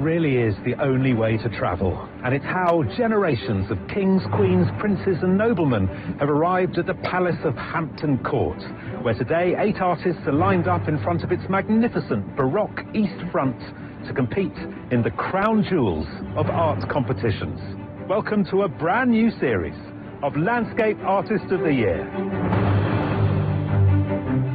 really is the only way to travel, and it's how generations of kings, queens, princes and noblemen have arrived at the Palace of Hampton Court, where today 8 artists are lined up in front of its magnificent Baroque east front to compete in the crown jewels of art competitions. Welcome to a brand new series of Landscape Artist of the Year.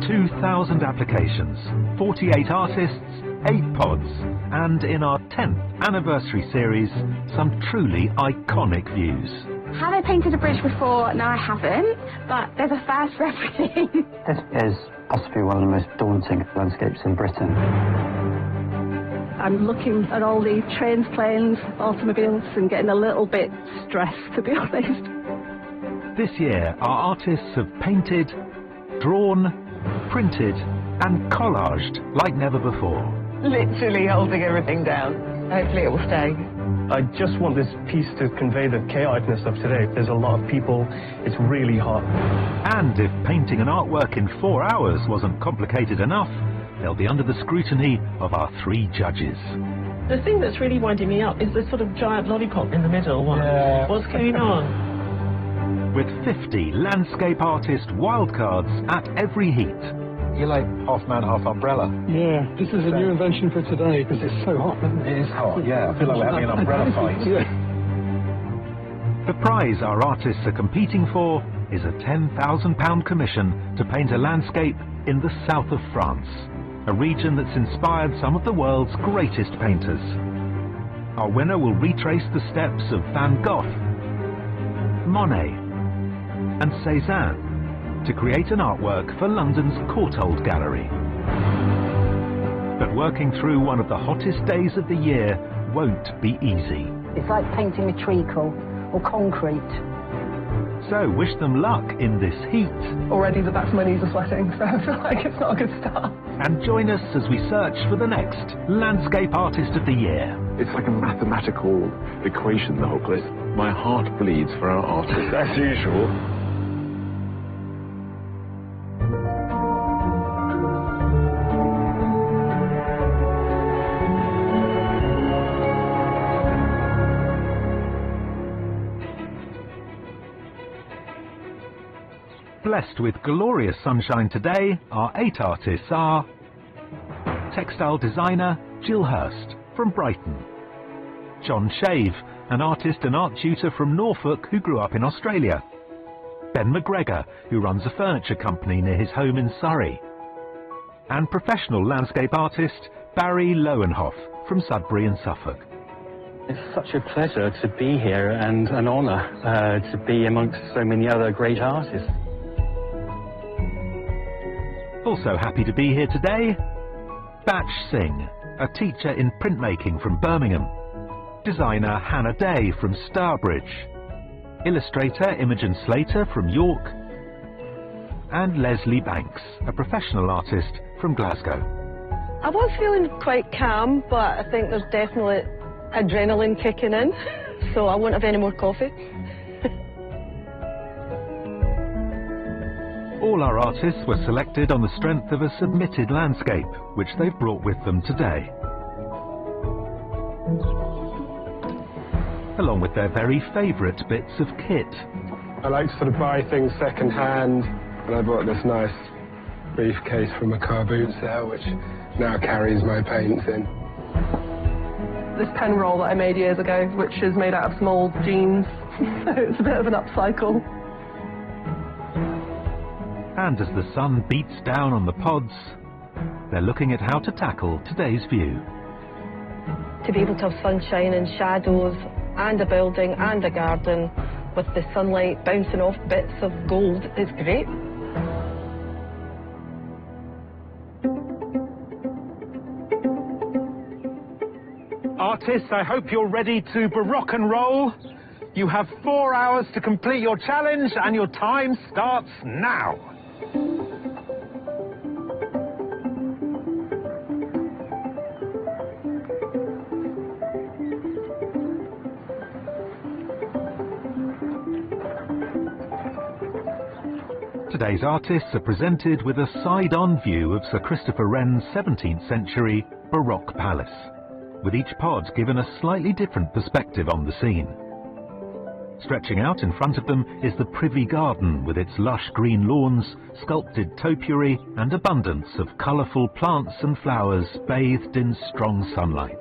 2,000 applications, 48 artists, 8 pods, and in our 10th anniversary series, some truly iconic views. Have I painted a bridge before? No, I haven't, but there's a first for everything. This is possibly one of the most daunting landscapes in Britain. I'm looking at all the trains, planes, automobiles and getting a little bit stressed, to be honest. This year, our artists have painted, drawn, printed and collaged like never before. Literally holding everything down. Hopefully it will stay. I just want this piece to convey the chaoticness of today. There's a lot of people, it's really hot. And if painting an artwork in 4 hours wasn't complicated enough, they'll be under the scrutiny of our 3 judges. The thing that's really winding me up is this sort of giant lollipop in the middle. What's going on? With 50 landscape artist wildcards at every heat. You're like half man, half umbrella. Yeah, this is a new invention for today because it's so hot, isn't it? It is hot, yeah. I feel like we're having an umbrella fight. Yeah. The prize our artists are competing for is a £10,000 commission to paint a landscape in the south of France, a region that's inspired some of the world's greatest painters. Our winner will retrace the steps of Van Gogh, Monet and Cézanne to create an artwork for London's Courtauld Gallery. But working through one of the hottest days of the year won't be easy. It's like painting a treacle or concrete. So wish them luck in this heat. Already the backs of my knees are sweating, so I feel like it's not a good start. And join us as we search for the next Landscape Artist of the Year. It's like a mathematical equation, the whole place. My heart bleeds for our artists, as usual. Blessed with glorious sunshine today, our 8 artists are textile designer Jill Hurst from Brighton, John Shave, an artist and art tutor from Norfolk who grew up in Australia, Ben McGregor, who runs a furniture company near his home in Surrey, and professional landscape artist Barry Lowenhoff from Sudbury in Suffolk. It's such a pleasure to be here and an honour to be amongst so many other great artists. Also happy to be here today, Batch Singh, a teacher in printmaking from Birmingham, designer Hannah Day from Stourbridge, illustrator Imogen Slater from York, and Leslie Banks, a professional artist from Glasgow. I was feeling quite calm, but I think there's definitely adrenaline kicking in, so I won't have any more coffee. All our artists were selected on the strength of a submitted landscape, which they've brought with them today, along with their very favourite bits of kit. I like to sort of buy things second hand, and I bought this nice briefcase from a car boot sale, which now carries my paints in. This pen roll that I made years ago, which is made out of some old jeans. It's a bit of an upcycle. And as the sun beats down on the pods, they're looking at how to tackle today's view. To be able to have sunshine and shadows and a building and a garden with the sunlight bouncing off bits of gold is great. Artists, I hope you're ready to Baroque and roll. You have 4 hours to complete your challenge and your time starts now. Today's artists are presented with a side-on view of Sir Christopher Wren's 17th century Baroque palace. with each pod given a slightly different perspective on the scene. Stretching out in front of them is the Privy Garden with its lush green lawns, sculpted topiary and abundance of colourful plants and flowers bathed in strong sunlight.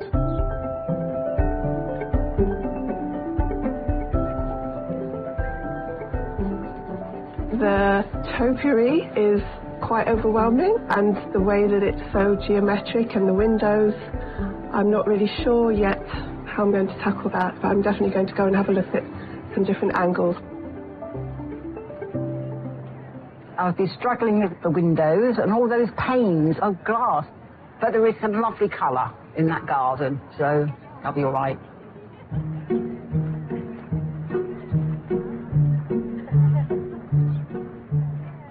The topiary is quite overwhelming, and the way that it's so geometric and the windows, I'm not really sure yet how I'm going to tackle that, but I'm definitely going to go and have a look at some different angles. I'll be struggling with the windows and all those panes of glass, but there is some lovely colour in that garden, so I'll be all right.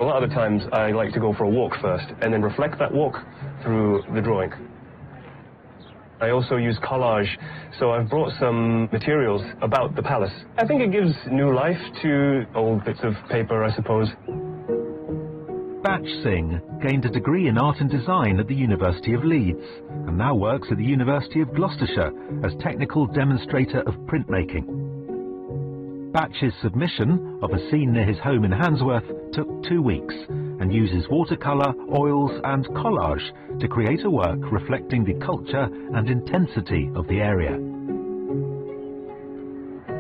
A lot of the times I like to go for a walk first and then reflect that walk through the drawing. I also use collage, so I've brought some materials about the palace. I think it gives new life to old bits of paper, I suppose. Batch Singh gained a degree in art and design at the University of Leeds and now works at the University of Gloucestershire as technical demonstrator of printmaking. Batch's submission of a scene near his home in Handsworth took 2 weeks and uses watercolour, oils and collage to create a work reflecting the culture and intensity of the area.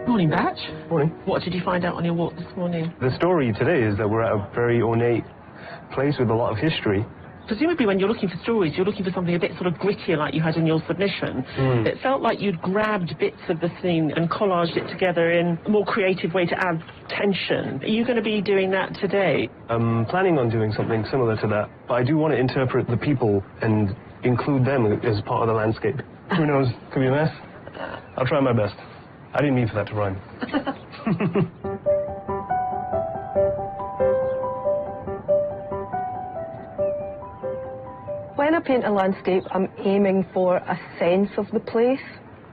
Morning, Batch. Morning. What did you find out on your walk this morning? The story today is that we're at a very ornate place with a lot of history. Presumably when you're looking for stories, you're looking for something a bit sort of grittier like you had in your submission. It felt like you'd grabbed bits of the scene and collaged it together in a more creative way to add tension. Are you going to be doing that today? I'm planning on doing something similar to that, but I do want to interpret the people and include them as part of the landscape. Who knows? Could be a mess. I'll try my best. I didn't mean for that to rhyme. When I paint a landscape, I'm aiming for a sense of the place.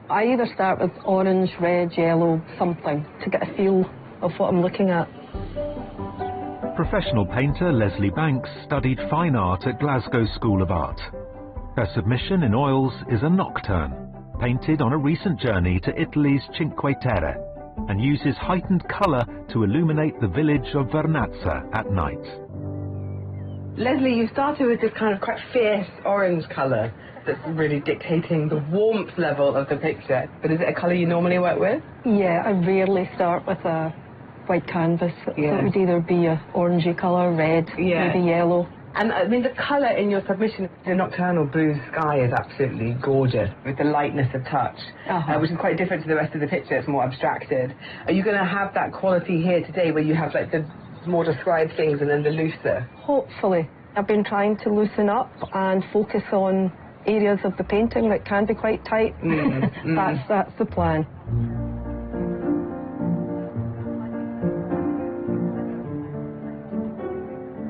I either start with orange, red, yellow, something, to get a feel of what I'm looking at. Professional painter Leslie Banks studied fine art at Glasgow School of Art. Her submission in oils is a nocturne, painted on a recent journey to Italy's Cinque Terre, and uses heightened colour to illuminate the village of Vernazza at night. Leslie, you started with this kind of quite fierce orange colour that's really dictating the warmth level of the picture. But is it a colour you normally work with? Yeah, I rarely start with a white canvas. Yeah. So it would either be a orangey colour, red, maybe yellow. And I mean, the colour in your submission, the nocturnal blue sky is absolutely gorgeous with the lightness of touch, which is quite different to the rest of the picture. It's more abstracted. Are you going to have that quality here today where you have like the more described things and then the looser? Hopefully. I've been trying to loosen up and focus on areas of the painting that can be quite tight. That's the plan.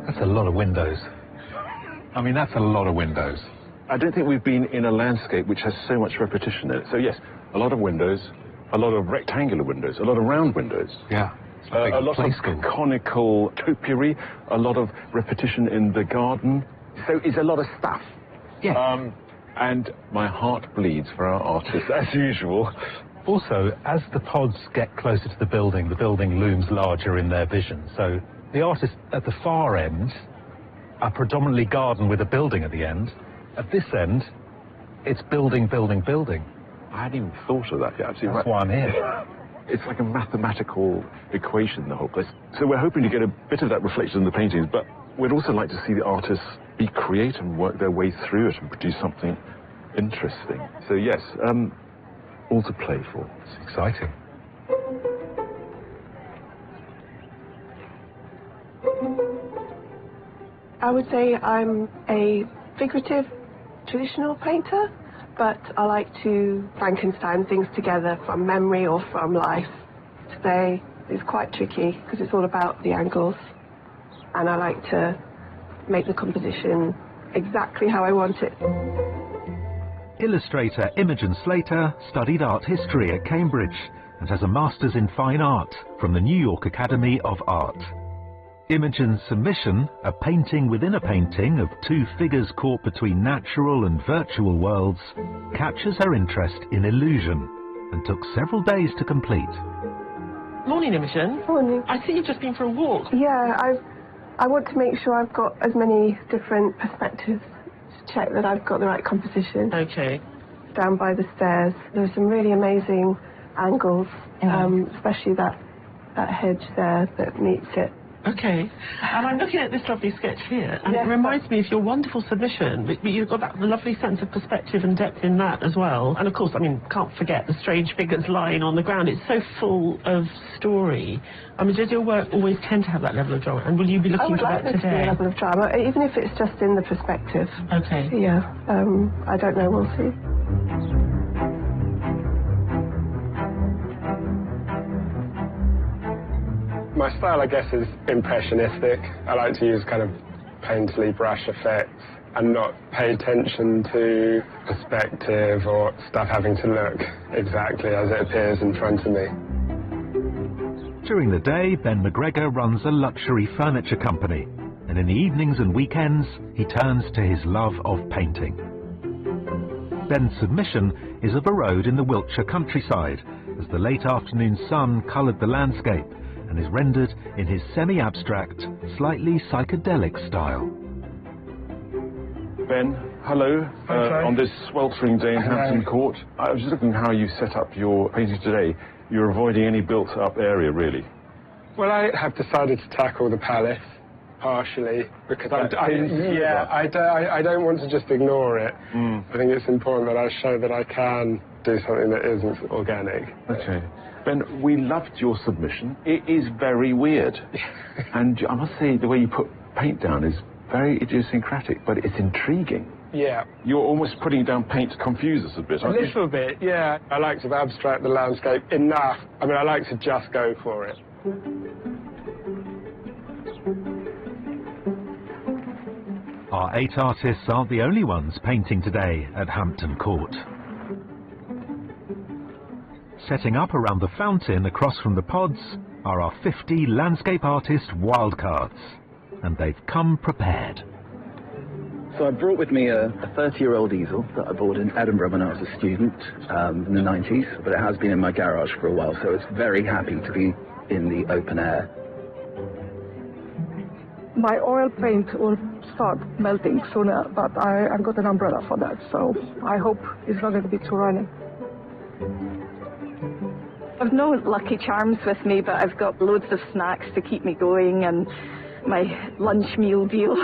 That's a lot of windows. I mean, that's a lot of windows. I don't think we've been in a landscape which has so much repetition in it. So yes, a lot of windows, a lot of rectangular windows, a lot of round windows. Yeah. A lot of conical topiary, a lot of repetition in the garden. So it's a lot of stuff. Yeah. And my heart bleeds for our artists, as usual. Also, as the pods get closer to the building looms larger in their vision. So the artists at the far end are predominantly garden with a building at the end. At this end, it's building, building, building. I hadn't even thought of that yet. That's why I'm here. It's like a mathematical equation, the whole place. So we're hoping to get a bit of that reflected in the paintings, but we'd also like to see the artists be creative and work their way through it and produce something interesting. So yes, all to play for. It's exciting. I would say I'm a figurative, traditional painter, but I like to Frankenstein things together from memory or from life. Today is quite tricky because it's all about the angles, and I like to make the composition exactly how I want it. Illustrator Imogen Slater studied art history at Cambridge and has a Master's in Fine Art from the New York Academy of Art. Imogen's Submission, a painting within a painting of two figures caught between natural and virtual worlds, captures her interest in illusion and took several days to complete. Morning, Imogen. Morning. I see you've just been for a walk. Yeah, I want to make sure I've got as many different perspectives to check that I've got the right composition. Okay. Down by the stairs, there are some really amazing angles, especially that hedge there that meets it. Okay. And I'm looking at this lovely sketch here, and it reminds me of your wonderful submission. But you've got that lovely sense of perspective and depth in that as well. And of course, I mean, can't forget the strange figures lying on the ground. It's so full of story. I mean, does your work always tend to have that level of drama? And will you be looking for that today? I would like there to be a level of drama, even if it's just in the perspective. Okay. Yeah. I don't know. We'll see. My style, I guess, is impressionistic. I like to use kind of painterly brush effects and not pay attention to perspective or stuff having to look exactly as it appears in front of me. During the day, Ben McGregor runs a luxury furniture company, and in the evenings and weekends, he turns to his love of painting. Ben's Submission is of a road in the Wiltshire countryside, as the late afternoon sun coloured the landscape and is rendered in his semi-abstract, slightly psychedelic style. Ben, hello, on this sweltering day in Hampton Court. I was just looking how you set up your painting today. You're avoiding any built-up area, really. Well, I have decided to tackle the palace, partially, because I don't want to just ignore it. I think it's important that I show that I can do something that isn't organic. Okay. Ben, we loved your submission. It is very weird. And I must say, the way you put paint down is very idiosyncratic, but it's intriguing. Yeah. You're almost putting down paint to confuse us a bit, aren't you? A little bit, yeah. I like to abstract the landscape enough. I mean, I like to just go for it. Our 8 artists aren't the only ones painting today at Hampton Court. Setting up around the fountain across from the pods are our 50 landscape artist wildcards, and they've come prepared. So I brought with me a 30-year-old easel that I bought in Edinburgh when I was a student in the 90s, but it has been in my garage for a while, so it's very happy to be in the open air. My oil paint will start melting sooner, but I've got an umbrella for that, so I hope it's not going to be too runny. I've no Lucky Charms with me, but I've got loads of snacks to keep me going and my lunch meal deal.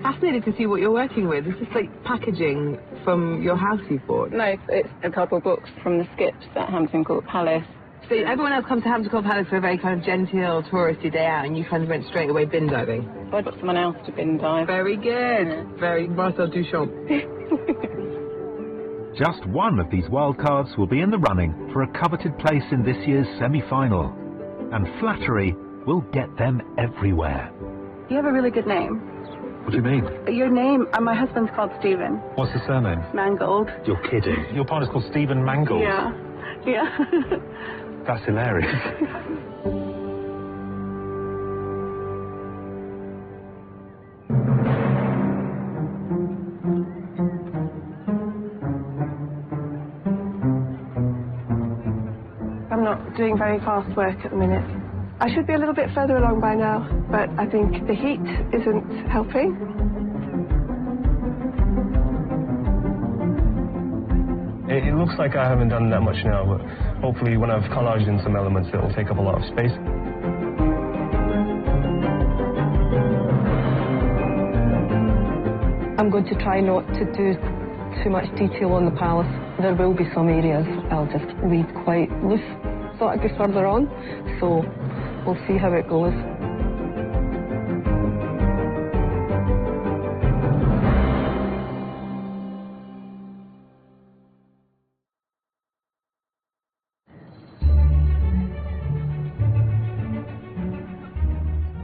Fascinated to see what you're working with. Is this like packaging from your house you bought? No, it's a couple of books from the skips at Hampton Court Palace. So everyone else comes to Hampton Court Palace for a very kind of genteel, touristy day out, and you kind of went straight away bin diving. I got someone else to bin dive. Very good. Yeah. Very Marcel Duchamp. Just one of these wildcards will be in the running for a coveted place in this year's semi-final. And flattery will get them everywhere. You have a really good name. What do you mean? Your name, my husband's called Stephen. What's the surname? Mangold. You're kidding. Your partner's called Stephen Mangold? Yeah. That's hilarious. I'm not doing very fast work at the minute. I should be a little bit further along by now, but I think the heat isn't helping. It looks like I haven't done that much now, but hopefully when I've collaged in some elements, it'll take up a lot of space. I'm going to try not to do too much detail on the palace. There will be some areas I'll just leave quite loose, so I go further on. So we'll see how it goes.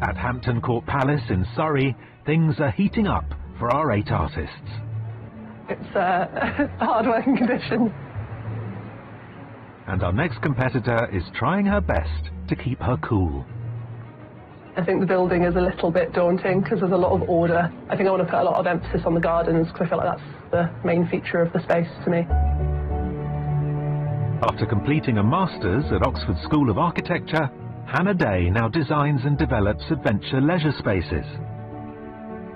At Hampton Court Palace in Surrey, things are heating up for our 8 artists. It's hard working conditions. and our next competitor is trying her best to keep her cool. I think the building is a little bit daunting because there's a lot of order. I think I want to put a lot of emphasis on the gardens because I feel like that's the main feature of the space to me. After completing a master's at Oxford School of Architecture, Hannah Day now designs and develops adventure leisure spaces.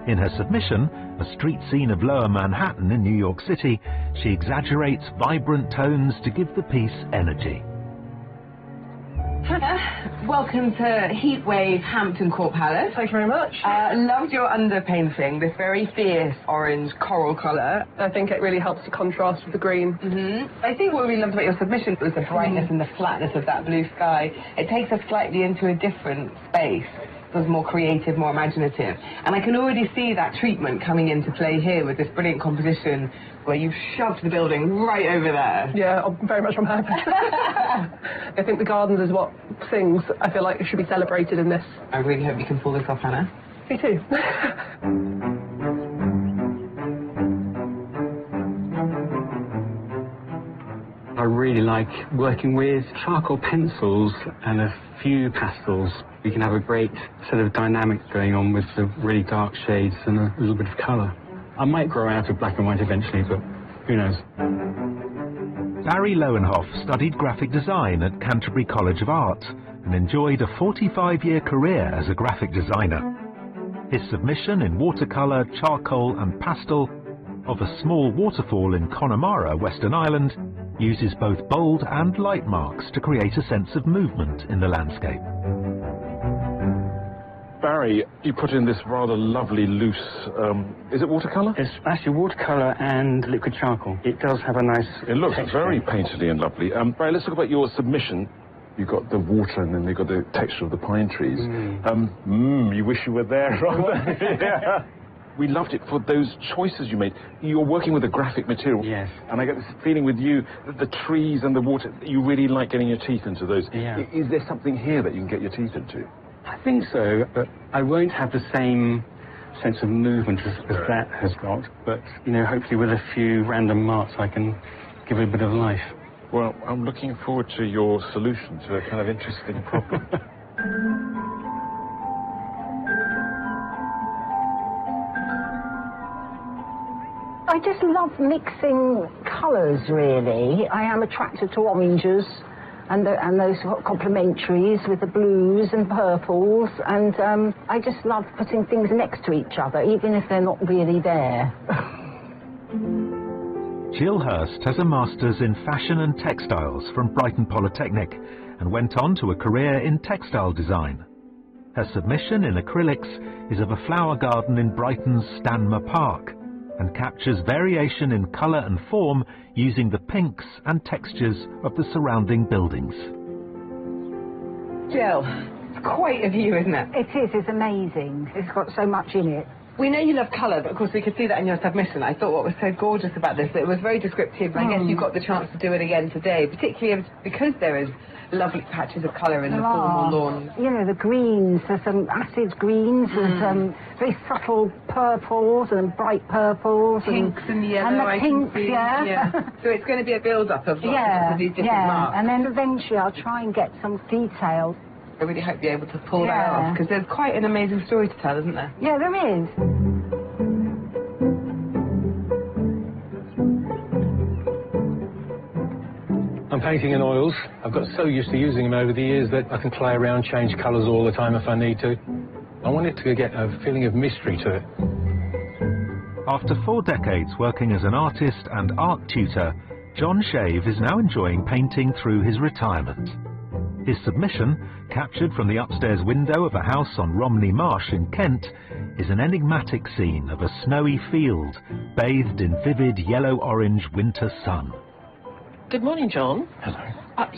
In her submission, a street scene of Lower Manhattan in New York City, she exaggerates vibrant tones to give the piece energy. Hannah, welcome to Heatwave Hampton Court Palace. Thank you very much. Loved your underpainting, this very fierce orange coral colour. I think it really helps to contrast with the green. I think what we loved about your submission was the brightness and the flatness of that blue sky. It takes us slightly into a different space. It was more creative, more imaginative. And I can already see that treatment coming into play here with this brilliant composition where you've shoved the building right over there. Yeah, very much on purpose. I think the gardens is what things I feel like should be celebrated in this. I really hope you can pull this off, Hannah. Me too. I really like working with charcoal pencils and a few pastels. We can have a great set of dynamics going on with the really dark shades and a little bit of colour. I might grow out of black and white eventually, but who knows. Barry Lowenhoff studied graphic design at Canterbury College of Art and enjoyed a 45-year career as a graphic designer. His submission in watercolour, charcoal and pastel of a small waterfall in Connemara, Western Ireland, uses both bold and light marks to create a sense of movement in the landscape. Barry, you put in this rather lovely loose, is it watercolour? It's actually watercolour and liquid charcoal. It does have a nice It looks texture. very painterly and lovely. Barry, let's talk about your submission. You've got the water and then you've got the texture of the pine trees. You wish you were there, rather. Yeah. We loved it for those choices you made. You're working with a graphic material. Yes. And I get this feeling with you that the trees and the water, you really like getting your teeth into those. Yeah. Is there something here that you can get your teeth into? I think so, but I won't have the same sense of movement as that has got. But, you know, hopefully with a few random marks I can give it a bit of life. Well, I'm looking forward to your solution to a kind of interesting problem. I just love mixing colours, really. I am attracted to oranges and those complementaries with the blues and purples, and I just love putting things next to each other, even if they're not really there. Jill Hurst has a master's in fashion and textiles from Brighton Polytechnic and went on to a career in textile design. Her submission in acrylics is of a flower garden in Brighton's Stanmer Park and captures variation in colour and form using the pinks and textures of the surrounding buildings. Jill, it's quite a view, isn't it? It is, it's amazing. It's got so much in it. We know you love colour, but of course we could see that in your submission. I thought what was so gorgeous about this, that it was very descriptive. I guess you got the chance to do it again today, particularly because there is lovely patches of colour in the formal lawns. You know, the greens, there's some acid greens, there's very subtle purples and bright purples. Pinks and yellow, and the I pinks, can see. yeah. So it's going to be a build-up of lots of these different marks. And then eventually I'll try and get some detail. I really hope you're able to pull that off, because there's quite an amazing story to tell, isn't there? Yeah, there is. I'm painting in oils. I've got so used to using them over the years that I can play around, change colours all the time if I need to. I want it to get a feeling of mystery to it. After 4 decades working as an artist and art tutor, John Shave is now enjoying painting through his retirement. His submission, captured from the upstairs window of a house on Romney Marsh in Kent, is an enigmatic scene of a snowy field bathed in vivid yellow-orange winter sun. Good morning, John. Hello.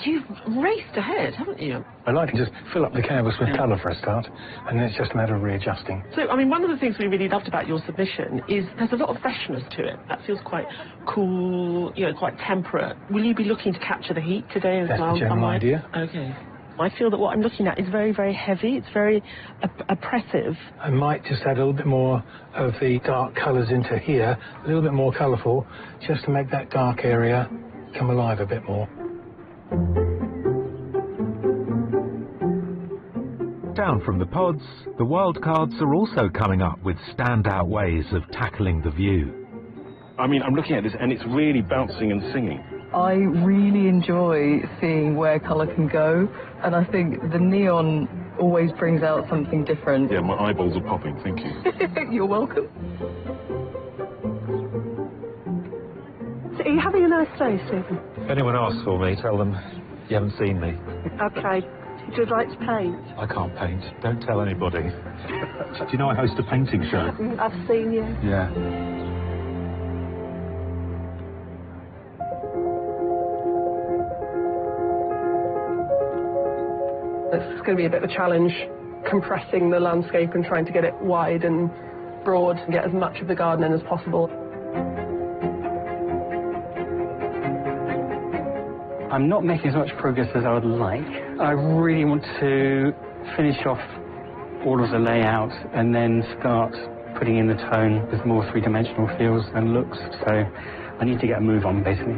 You've raced ahead, haven't you? I like to just fill up the canvas with colour for a start, and then it's just a matter of readjusting. So, I mean, one of the things we really loved about your submission is there's a lot of freshness to it. That feels quite cool, you know, quite temperate. Will you be looking to capture the heat today as well? That's the general idea. Okay. I feel that what I'm looking at is very, very heavy. It's very oppressive. I might just add a little bit more of the dark colours into here, a little bit more colourful, just to make that dark area come alive a bit more. Down from the pods, the wildcards are also coming up with standout ways of tackling the view. I mean, I'm looking at this and it's really bouncing and singing. I really enjoy seeing where colour can go, and I think the neon always brings out something different. Yeah, my eyeballs are popping, thank you. You're welcome. So are you having a nice day, Stephen? If anyone asks for me, tell them you haven't seen me. Okay. Would you like to paint? I can't paint. Don't tell anybody. Do you know I host a painting show? I've seen you. Yeah. It's going to be a bit of a challenge compressing the landscape and trying to get it wide and broad and get as much of the garden in as possible. I'm not making as much progress as I would like. I really want to finish off all of the layout and then start putting in the tone with more three-dimensional feels and looks. So I need to get a move on, basically.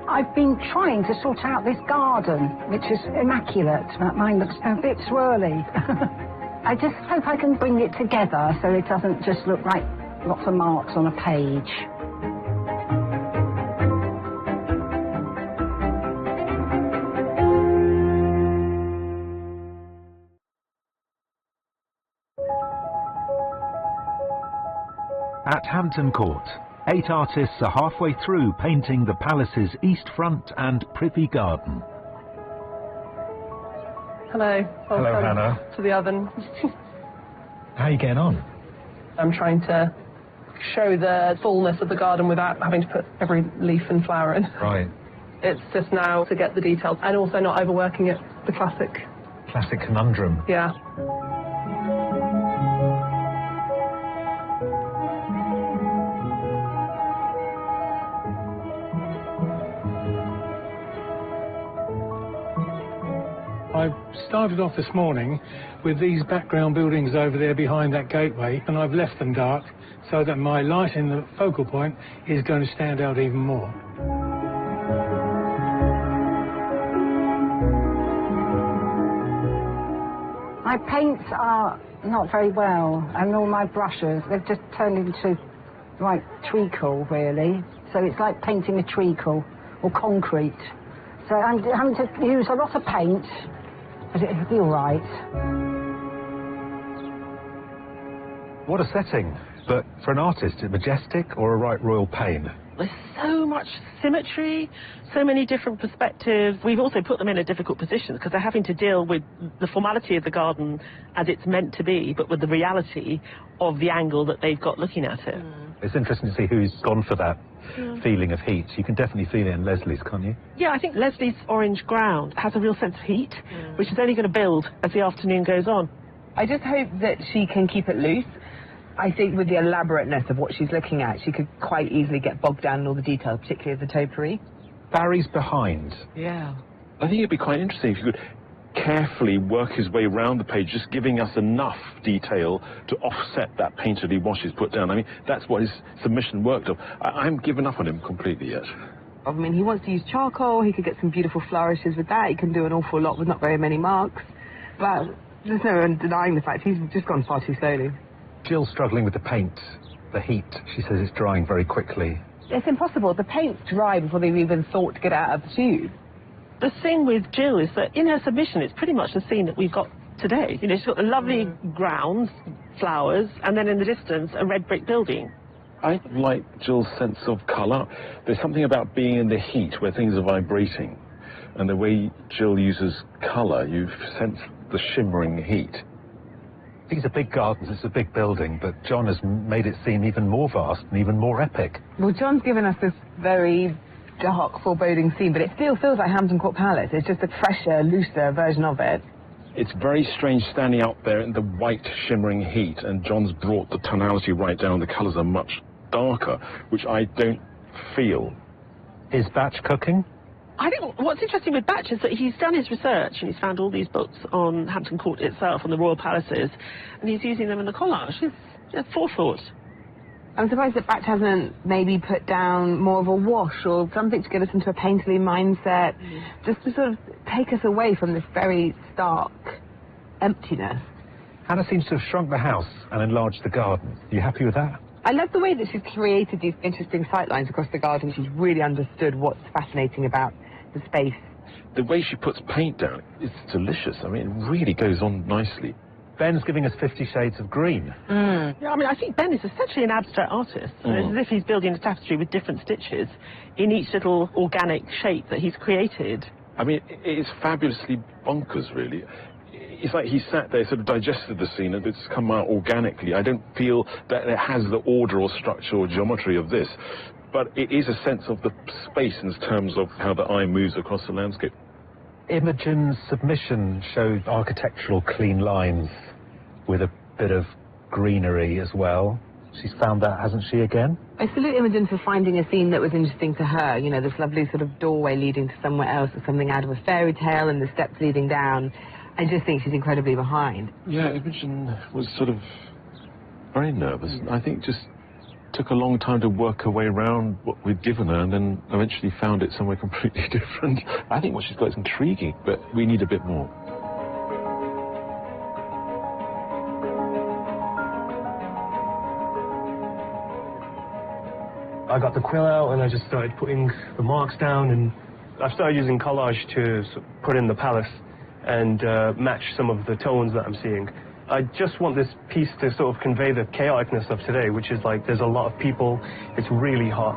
I've been trying to sort out this garden, which is immaculate, but mine looks a bit swirly. I just hope I can bring it together so it doesn't just look like lots of marks on a page. At Hampton Court, 8 artists are halfway through painting the palace's east front and privy garden. Hello. Hello, Welcome Hannah. to the oven. How are you getting on? I'm trying to show the fullness of the garden without having to put every leaf and flower in. Right. It's just now to get the details and also not overworking it. The classic. Classic conundrum. Yeah. I started off this morning with these background buildings over there behind that gateway, and I've left them dark so that my light in the focal point is going to stand out even more. My paints are not very well, and all my brushes, they've just turned into like treacle, really. So it's like painting a treacle or concrete. So I'm having to use a lot of paint, but it'll be all right. What a setting. But for an artist, is it majestic or a right royal pain? There's so much symmetry, so many different perspectives. We've also put them in a difficult position because they're having to deal with the formality of the garden as it's meant to be, but with the reality of the angle that they've got looking at it. It's interesting to see who's gone for that feeling of heat. You can definitely feel it in Leslie's, can't you? Yeah, I think Leslie's orange ground has a real sense of heat, which is only going to build as the afternoon goes on. I just hope that she can keep it loose. I think with the elaborateness of what she's looking at, she could quite easily get bogged down in all the details, particularly of the topiary. Barry's behind. Yeah. I think it'd be quite interesting if you could carefully work his way around the page, just giving us enough detail to offset that painterly wash he's put down. I mean, that's what his submission worked of. I'm given up on him completely yet. I mean, he wants to use charcoal, he could get some beautiful flourishes with that, he can do an awful lot with not very many marks, but there's no denying the fact he's just gone far too slowly. Jill's struggling with the paint, the heat. She says it's drying very quickly. It's impossible. The paint's dry before they've even thought to get it out of the tube. The thing with Jill is that in her submission, it's pretty much the scene that we've got today. You know, she's got the lovely grounds, flowers, and then in the distance, a red brick building. I like Jill's sense of colour. There's something about being in the heat where things are vibrating. And the way Jill uses colour, you sense the shimmering heat. These are big gardens, it's a big building, but John has made it seem even more vast and even more epic. Well, John's given us this very dark, foreboding scene, but it still feels like Hampton Court Palace. It's just a fresher, looser version of it. It's very strange standing out there in the white, shimmering heat, and John's brought the tonality right down. The colours are much darker, which I don't feel. Is Batch cooking? I think what's interesting with Batch is that he's done his research and he's found all these books on Hampton Court itself and the royal palaces, and he's using them in the collage. It's forethought. I'm surprised that Bakht hasn't maybe put down more of a wash or something to get us into a painterly mindset, just to sort of take us away from this very stark emptiness. Hannah seems to have shrunk the house and enlarged the garden. Are you happy with that? I love the way that she's created these interesting sightlines across the garden. She's really understood what's fascinating about the space. The way she puts paint down is delicious. I mean, it really goes on nicely. Ben's giving us 50 Shades of Green. Yeah, I mean, I think Ben is essentially an abstract artist. It's as if he's building a tapestry with different stitches in each little organic shape that he's created. I mean, it is fabulously bonkers, really. It's like he sat there, sort of digested the scene, and it's come out organically. I don't feel that it has the order or structure or geometry of this, but it is a sense of the space in terms of how the eye moves across the landscape. Imogen's submission showed architectural clean lines with a bit of greenery as well. She's found that, hasn't she, again? I salute Imogen for finding a scene that was interesting to her. You know, this lovely sort of doorway leading to somewhere else, or something out of a fairy tale, and the steps leading down. I just think she's incredibly behind. Yeah, Imogen was sort of very nervous. I think just took a long time to work her way around what we'd given her, and then eventually found it somewhere completely different. I think what she's got is intriguing, but we need a bit more. I got the quill out and I just started putting the marks down, and I started using collage to put in the palace and match some of the tones that I'm seeing. I just want this piece to sort of convey the chaoticness of today, which is like there's a lot of people, it's really hot.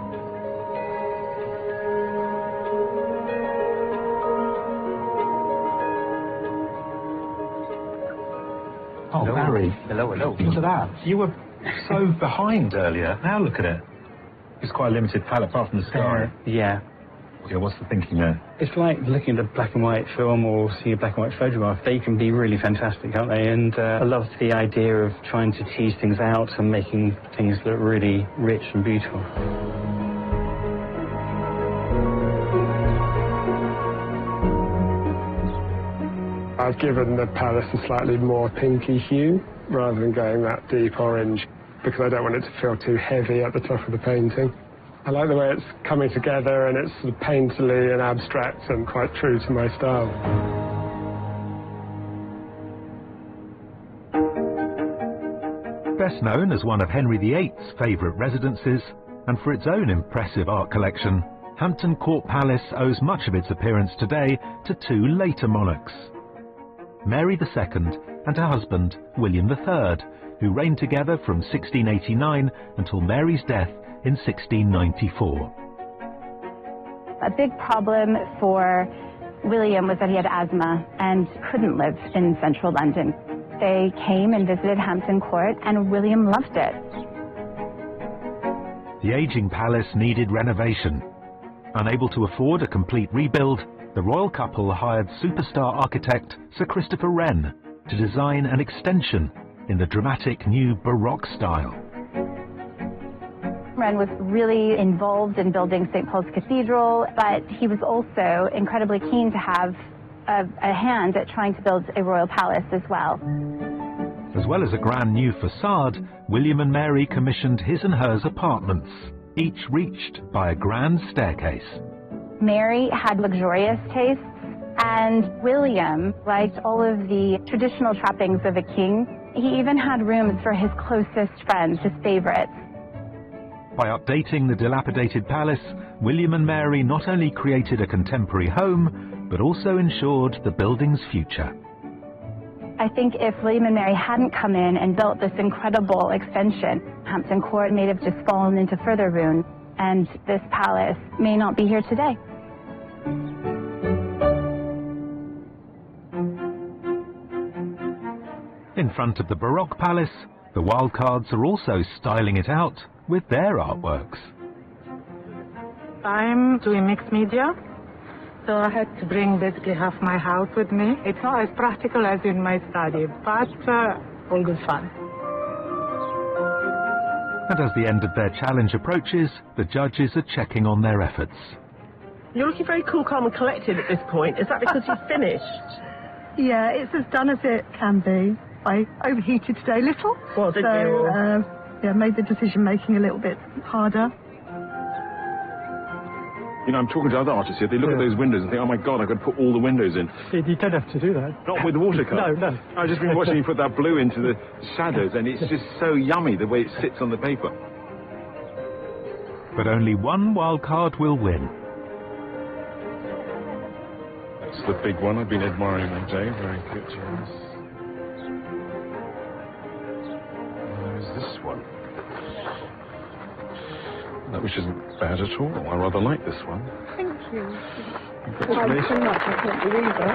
Oh, Barry. Hello, hello. Look at that. You were so behind earlier. Now look at it. It's quite a limited palette, apart from the sky. Yeah. Yeah, what's the thinking there? It's like looking at a black and white film or seeing a black and white photograph. They can be really fantastic, aren't they? And I love the idea of trying to tease things out and making things look really rich and beautiful. I've given the palace a slightly more pinky hue rather than going that deep orange, because I don't want it to feel too heavy at the top of the painting. I like the way it's coming together, and it's sort of painterly and abstract and quite true to my style. Best known as one of Henry VIII's favourite residences, and for its own impressive art collection, Hampton Court Palace owes much of its appearance today to two later monarchs, Mary II and her husband, William III, who reigned together from 1689 until Mary's death in 1694. A big problem for William was that he had asthma and couldn't live in central London. They came and visited Hampton Court, and William loved it. The ageing palace needed renovation. Unable to afford a complete rebuild, the royal couple hired superstar architect Sir Christopher Wren to design an extension in the dramatic new Baroque style. Wren was really involved in building St. Paul's Cathedral, but he was also incredibly keen to have a hand at trying to build a royal palace as well. As well as a grand new facade, William and Mary commissioned his and hers apartments, each reached by a grand staircase. Mary had luxurious tastes, and William liked all of the traditional trappings of a king. He even had rooms for his closest friends, his favorites. By updating the dilapidated palace, William and Mary not only created a contemporary home, but also ensured the building's future. I think if William and Mary hadn't come in and built this incredible extension, Hampton Court may have just fallen into further ruin, and this palace may not be here today. In front of the Baroque palace, the Wildcards are also styling it out with their artworks. I'm doing mixed media, so I had to bring basically half my house with me. It's not as practical as in my study, but all good fun. And as the end of their challenge approaches, the judges are checking on their efforts. You're looking very cool, calm and collected at this point. Is that because you've finished? Yeah, it's as done as it can be. I overheated today a little. Well, did you? made the decision making a little bit harder. You know, I'm talking to other artists here. They look at those windows and think, oh my God, I've got to put all the windows in. You don't have to do that. Not with watercolour. No. I've just been watching you put that blue into the shadows, and it's just so yummy the way it sits on the paper. But only one wild card will win. That's the big one I've been admiring all day. Very picturesque. There's this one. That which isn't bad at all. I rather like this one. Thank you. Congratulations. So much, I can't believe it.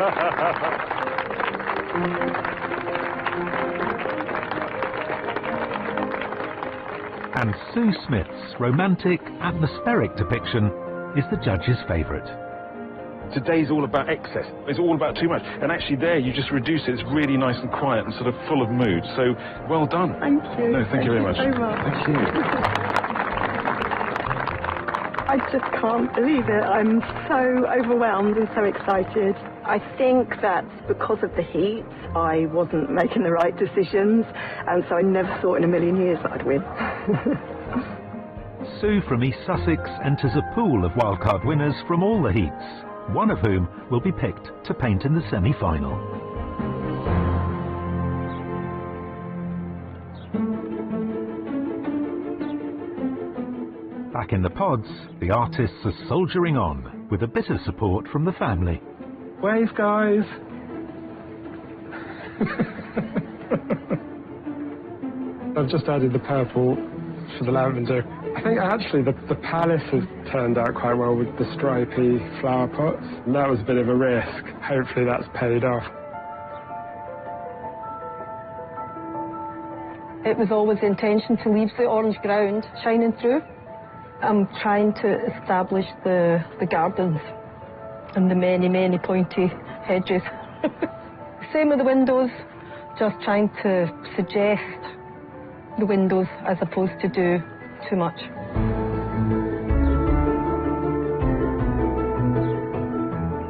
And Sue Smith's romantic, atmospheric depiction is the judge's favourite. Today's all about excess. It's all about too much. And actually there, you just reduce it. It's really nice and quiet and sort of full of mood. So, well done. Thank you. No, thank you very much. So much. Thank you. I just can't believe it. I'm so overwhelmed and so excited. I think that because of the heat, I wasn't making the right decisions, and so I never thought in a million years that I'd win. Sue from East Sussex enters a pool of wildcard winners from all the heats, one of whom will be picked to paint in the semi-final. Back in the pods, the artists are soldiering on, with a bit of support from the family. Wave, guys! I've just added the purple for the lavender. I think actually the palace has turned out quite well with the stripy flower pots. And that was a bit of a risk. Hopefully that's paid off. It was always the intention to leave the orange ground shining through. I'm trying to establish the gardens and the many, many pointy hedges. Same with the windows, just trying to suggest the windows as opposed to do too much.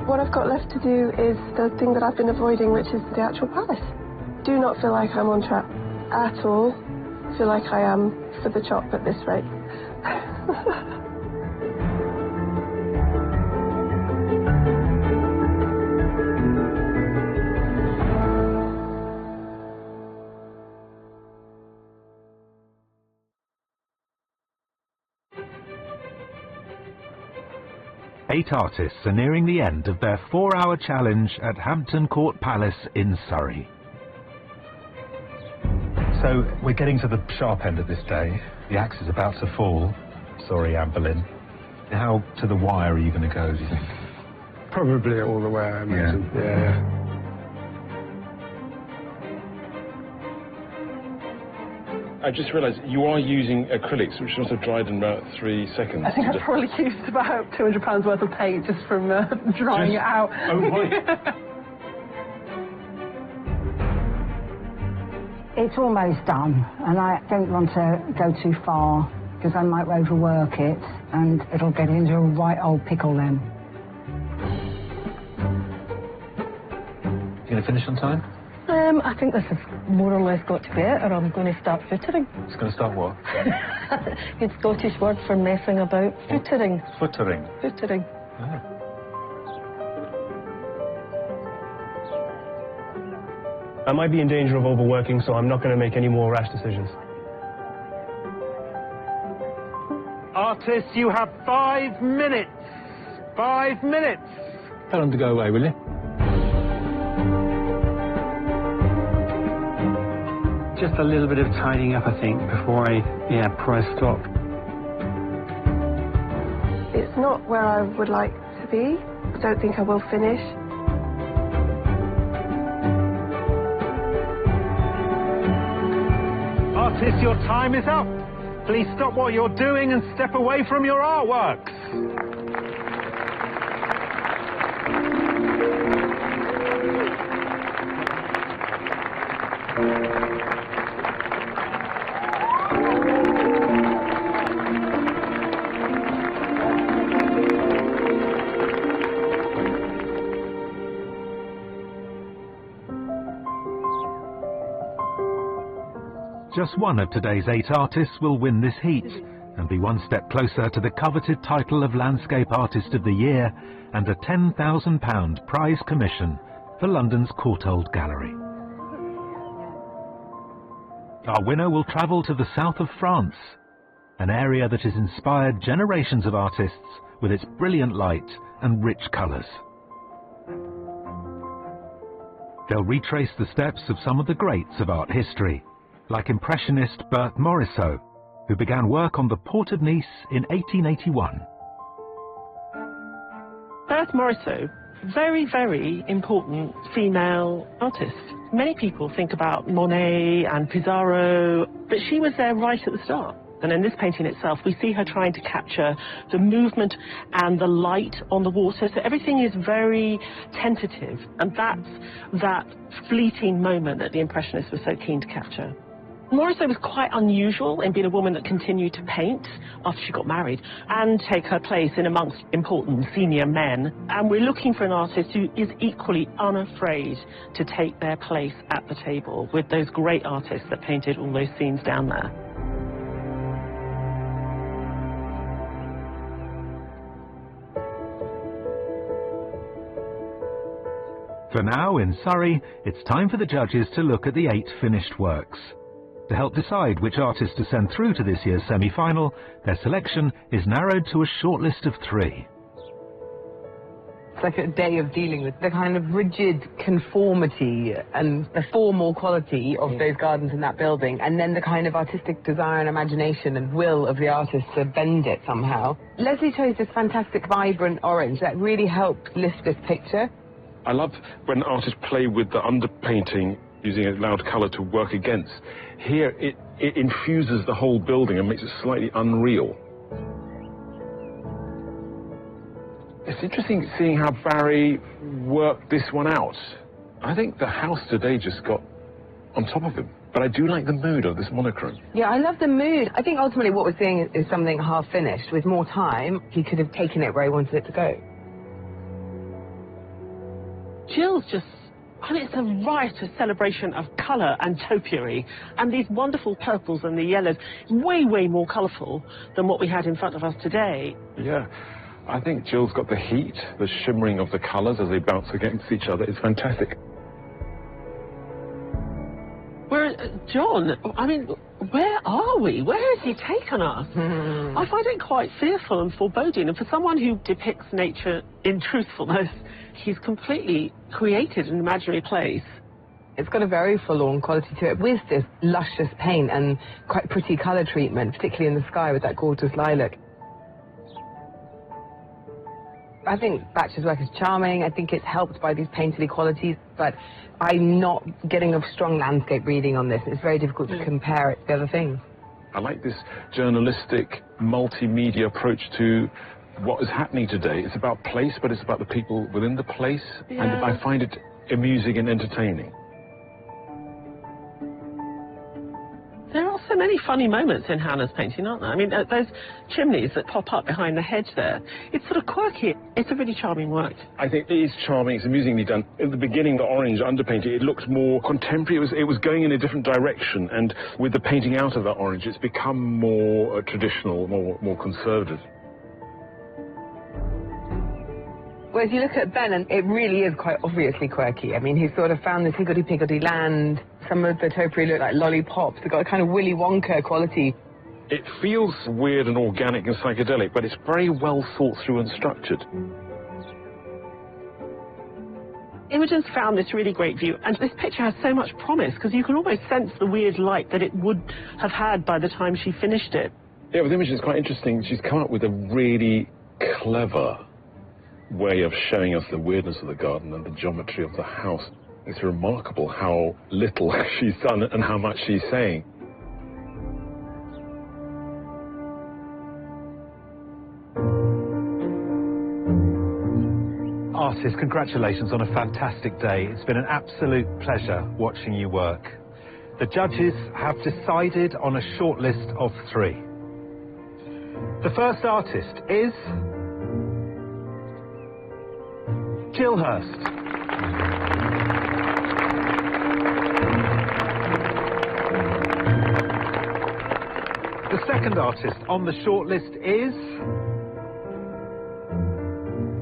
What I've got left to do is the thing that I've been avoiding, which is the actual palace. Do not feel like I'm on track at all. I feel like I am for the chop at this rate. Eight artists are nearing the end of their 4-hour challenge at Hampton Court Palace in Surrey. So we're getting to the sharp end of this day. The axe is about to fall. Sorry, Anne Boleyn. How to the wire are you going to go, do you think? Probably all the way, I imagine. Yeah. I just realised you are using acrylics, which must have dried in about 3 seconds. I think I've probably used about £200 worth of paint just from drying it out. Oh, right. It's almost done, and I don't want to go too far because I might overwork it and it'll get into a right old pickle then. You going to finish on time? I think this has more or less got to be it, or I'm going to start footering. It's going to start what? Good Scottish word for messing about. Footering. Footering. Footering. Oh. I might be in danger of overworking, so I'm not going to make any more rash decisions. Artists, you have 5 minutes. 5 minutes. Tell them to go away, will you? Just a little bit of tidying up, I think, before I stop. It's not where I would like to be. I don't think I will finish. Artists, your time is up. Please stop what you're doing and step away from your artworks. just one of today's 8 artists will win this heat and be one step closer to the coveted title of Landscape Artist of the Year and a £10,000 prize commission for London's Courtauld Gallery. Our winner will travel to the south of France, an area that has inspired generations of artists with its brilliant light and rich colours. They'll retrace the steps of some of the greats of art history, like Impressionist Berthe Morisot, who began work on the Port of Nice in 1881. Berthe Morisot, very, very important female artist. Many people think about Monet and Pissarro, but she was there right at the start. And in this painting itself, we see her trying to capture the movement and the light on the water. So everything is very tentative. And that's that fleeting moment that the Impressionists were so keen to capture. Morisot was quite unusual in being a woman that continued to paint after she got married and take her place in amongst important senior men. And we're looking for an artist who is equally unafraid to take their place at the table with those great artists that painted all those scenes down there. For now, in Surrey, it's time for the judges to look at the 8 finished works. To help decide which artist to send through to this year's semi-final, their selection is narrowed to a short list of 3. It's like a day of dealing with the kind of rigid conformity and the formal quality of those gardens in that building, and then the kind of artistic desire and imagination and will of the artist to bend it somehow. Leslie chose this fantastic vibrant orange that really helped lift this picture. I love when artists play with the underpainting, using a loud colour to work against. Here, it infuses the whole building and makes it slightly unreal. It's interesting seeing how Barry worked this one out. I think the house today just got on top of him. But I do like the mood of this monochrome. Yeah, I love the mood. I think ultimately what we're seeing is something half finished. With more time, he could have taken it where he wanted it to go. Jill's just, I mean, it's a riotous celebration of colour and topiary, and these wonderful purples and the yellows, way, way more colourful than what we had in front of us today. Yeah, I think Jill's got the heat, the shimmering of the colours as they bounce against each other. It's fantastic. Whereas, John, I mean, where are we? Where has he taken us? I find it quite fearful and foreboding, and for someone who depicts nature in truthfulness, he's completely created an imaginary place. It's got a very forlorn quality to it, with this luscious paint and quite pretty colour treatment, particularly in the sky with that gorgeous lilac. I think Batch's work is charming. I think it's helped by these painterly qualities, but I'm not getting a strong landscape reading on this. It's very difficult to compare it to the other things. I like this journalistic, multimedia approach to what is happening today. It's about place, but it's about the people within the place, and I find it amusing and entertaining. There are so many funny moments in Hannah's painting, aren't there? I mean, those chimneys that pop up behind the hedge there, it's sort of quirky. It's a really charming work. I think it is charming, it's amusingly done. At the beginning, the orange underpainting, it looked more contemporary. It was going in a different direction, and with the painting out of that orange, it's become more traditional, more conservative. Whereas you look at Ben, and it really is quite obviously quirky. I mean, he's sort of found this higgledy-piggledy land. Some of the topiary look like lollipops. They've got a kind of Willy Wonka quality. It feels weird and organic and psychedelic, but it's very well thought through and structured. Imogen's found this really great view, and this picture has so much promise, because you can almost sense the weird light that it would have had by the time she finished it. Yeah, with Imogen, it's quite interesting. She's come up with a really clever way of showing us the weirdness of the garden and the geometry of the house. It's remarkable how little she's done and how much she's saying. Artists, congratulations on a fantastic day. It's been an absolute pleasure watching you work. The judges have decided on a short list of 3. The first artist is Jill Hurst. The second artist on the shortlist is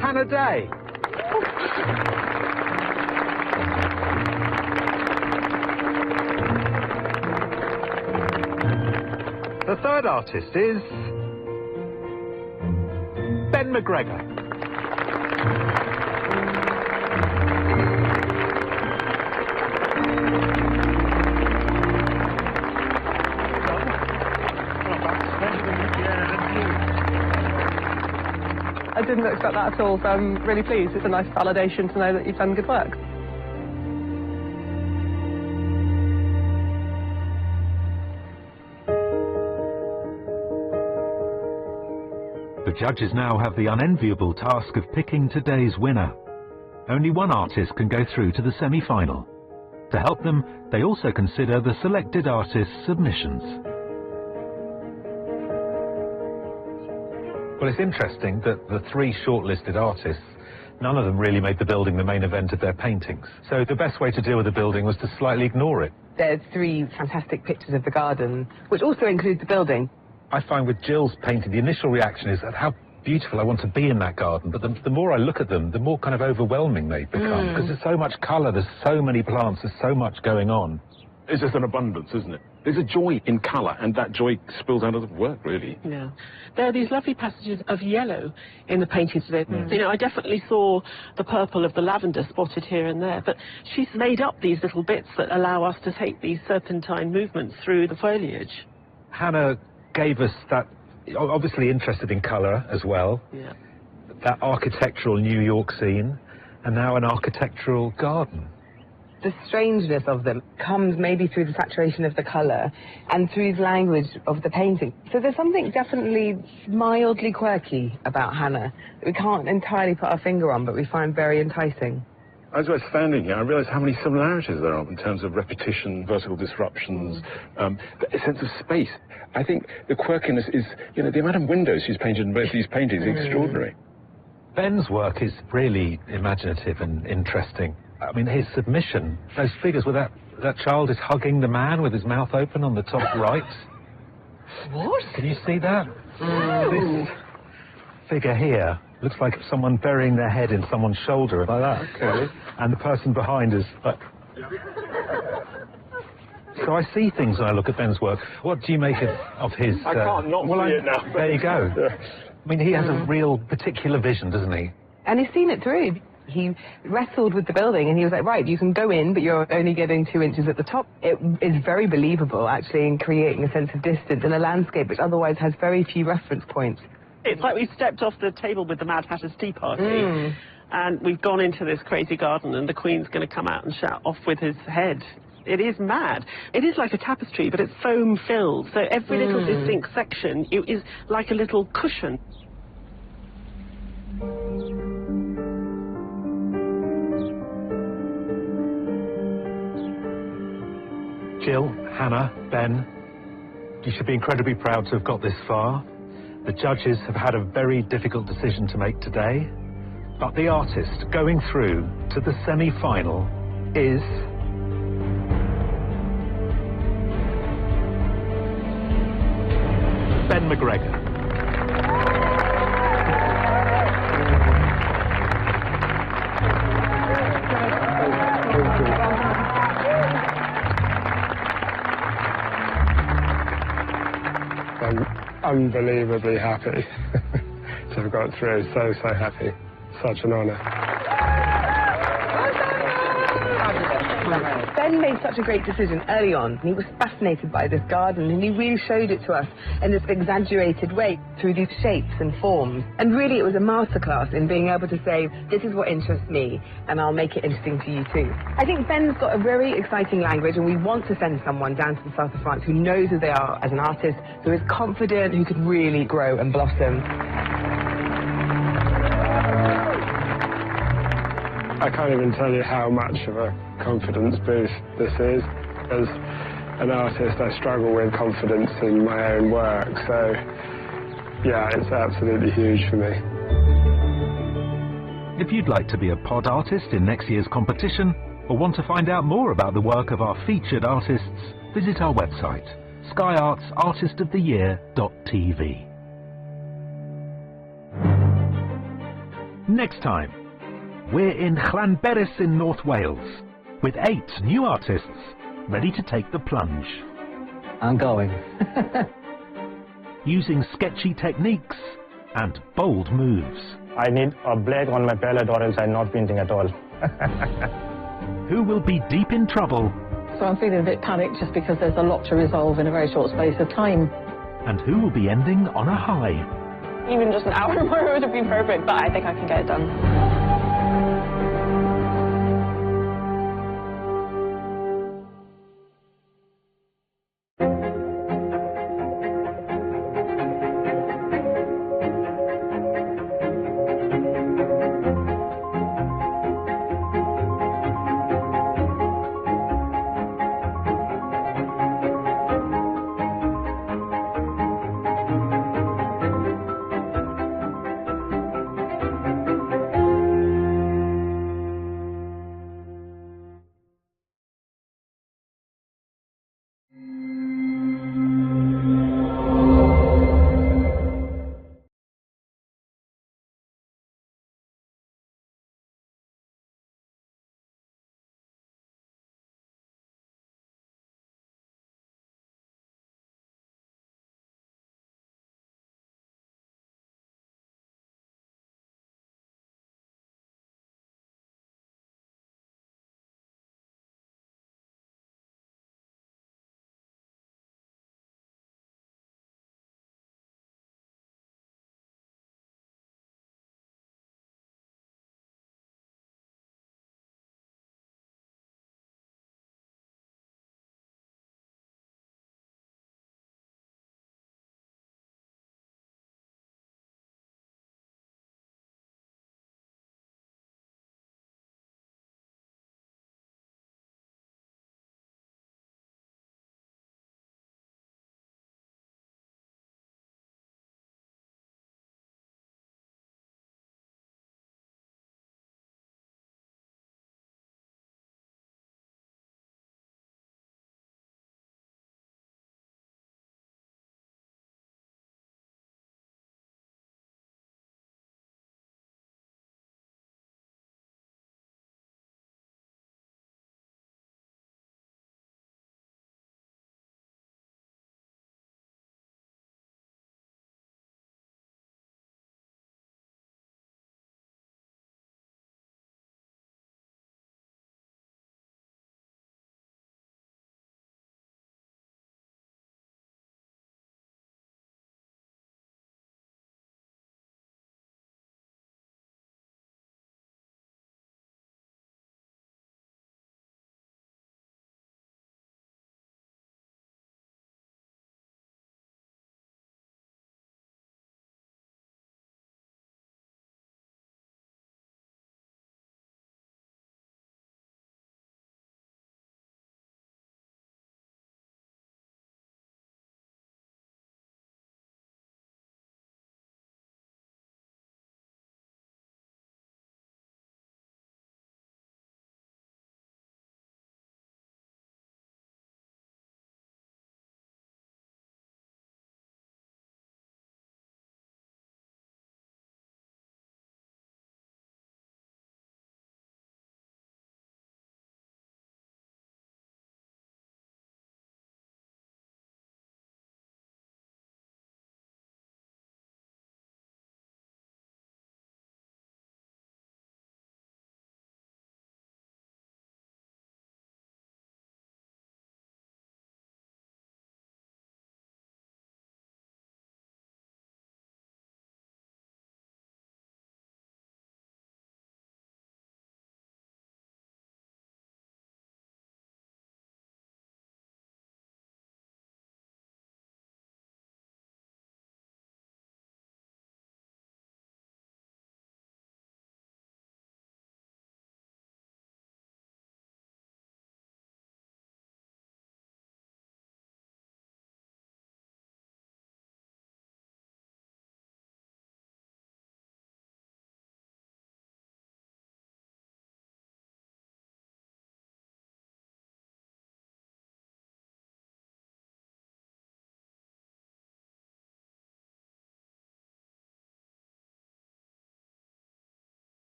Hannah Day. The third artist is Ben McGregor. I didn't expect that at all, so I'm really pleased. It's a nice validation to know that you've done good work. The judges now have the unenviable task of picking today's winner. Only one artist can go through to the semi-final. To help them, they also consider the selected artists' submissions. Well, it's interesting that the three shortlisted artists, none of them really made the building the main event of their paintings. So the best way to deal with the building was to slightly ignore it. There's 3 fantastic pictures of the garden, which also includes the building. I find with Jill's painting, the initial reaction is at how beautiful I want to be in that garden, but the more I look at them, the more kind of overwhelming they become, because there's so much colour, there's so many plants, there's so much going on. It's just an abundance, isn't it? There's a joy in colour, and that joy spills out of the work, really. Yeah. There are these lovely passages of yellow in the painting today. You know, I definitely saw the purple of the lavender spotted here and there, but she's made up these little bits that allow us to take these serpentine movements through the foliage. Hannah gave us that, obviously interested in colour as well, that architectural New York scene, and now an architectural garden. The strangeness of them comes maybe through the saturation of the colour and through the language of the painting. So there's something definitely mildly quirky about Hannah that we can't entirely put our finger on, but we find very enticing. As we're standing here, I realise how many similarities there are in terms of repetition, vertical disruptions, a sense of space. I think the quirkiness is, you know, the amount of windows she's painted in both these paintings is extraordinary. Ben's work is really imaginative and interesting. I mean, his submission, those figures where that child is hugging the man with his mouth open on the top right. What? Can you see that? This figure here looks like someone burying their head in someone's shoulder, like that. Okay. And the person behind is like... So I see things when I look at Ben's work. What do you make of his... I can't not see it now. There you go. I mean, he has a real particular vision, doesn't he? And he's seen it through. He wrestled with the building and he was like, right, you can go in, but you're only getting 2 inches at the top. It is very believable, actually, in creating a sense of distance in a landscape which otherwise has very few reference points. It's like we stepped off the table with the Mad Hatter's Tea Party, and we've gone into this crazy garden, and the Queen's going to come out and shout off with his head. It is mad. It is like a tapestry, but it's foam-filled, so every little distinct section is like a little cushion. Jill, Hannah, Ben, you should be incredibly proud to have got this far. The judges have had a very difficult decision to make today, but the artist going through to the semi-final is... Ben McGregor. I'm unbelievably happy to have got through. So happy. Such an honour. Ben made such a great decision early on. He was fascinated by this garden and he really showed it to us in this exaggerated way through these shapes and forms. And really it was a masterclass in being able to say, this is what interests me and I'll make it interesting to you too. I think Ben's got a very exciting language and we want to send someone down to the south of France who knows who they are as an artist, who is confident, who could really grow and blossom. I can't even tell you how much of a confidence boost this is. As an artist, I struggle with confidence in my own work, so yeah, it's absolutely huge for me. If you'd like to be a pod artist in next year's competition, or want to find out more about the work of our featured artists, visit our website, Sky Arts Artist of the Year.tv. Next time, we're in Llanberis in North Wales, with 8 new artists ready to take the plunge. I'm going. Using sketchy techniques and bold moves. I need a black on my palette or else I'm not painting at all. Who will be deep in trouble? So I'm feeling a bit panicked just because there's a lot to resolve in a very short space of time. And who will be ending on a high? Even just an hour more would have been perfect, but I think I can get it done.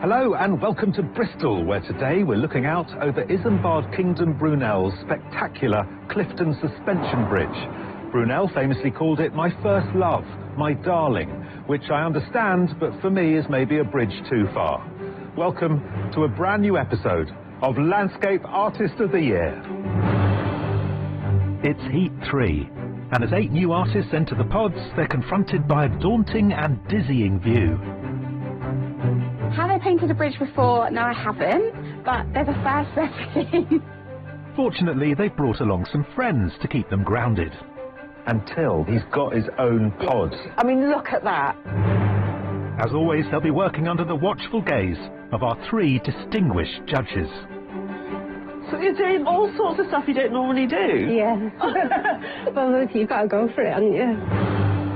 Hello and welcome to Bristol, where today we're looking out over Isambard Kingdom Brunel's spectacular Clifton Suspension Bridge. Brunel famously called it my first love, my darling, which I understand, but for me is maybe a bridge too far. Welcome to a brand new episode of Landscape Artist of the Year. It's Heat 3, and as 8 new artists enter the pods, they're confronted by a daunting and dizzying view. Have I painted a bridge before? No, I haven't, but there's a first for everything. Fortunately, they've brought along some friends to keep them grounded. Until he's got his own pods. I mean, look at that. As always, they'll be working under the watchful gaze of our 3 distinguished judges. So you're doing all sorts of stuff you don't normally do? Yeah. Well, you've got to go for it, haven't you?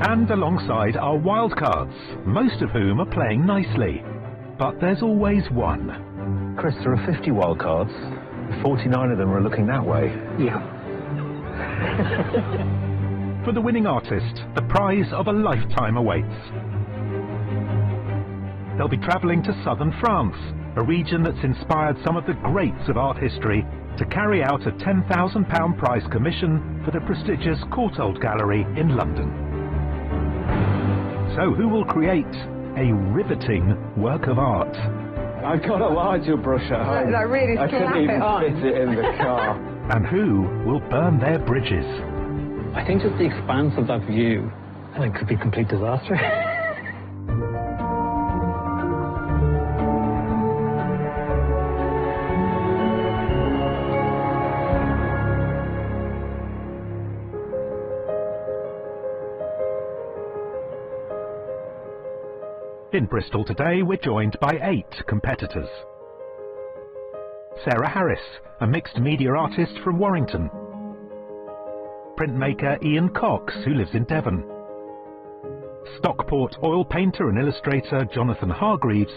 And alongside are wildcards, most of whom are playing nicely. But there's always one. Chris, there are 50 wildcards. 49 of them are looking that way. Yeah. For the winning artist, the prize of a lifetime awaits. They'll be travelling to southern France, a region that's inspired some of the greats of art history, to carry out a £10,000 prize commission for the prestigious Courtauld Gallery in London. So who will create a riveting work of art? I've got a larger brush at home. That really I couldn't even fit it in the car. And who will burn their bridges? I think just the expanse of that view, I think, could be a complete disaster. In Bristol today, we're joined by 8 competitors. Sarah Harris, a mixed media artist from Warrington. Printmaker Ian Cox, who lives in Devon. Stockport oil painter and illustrator Jonathan Hargreaves.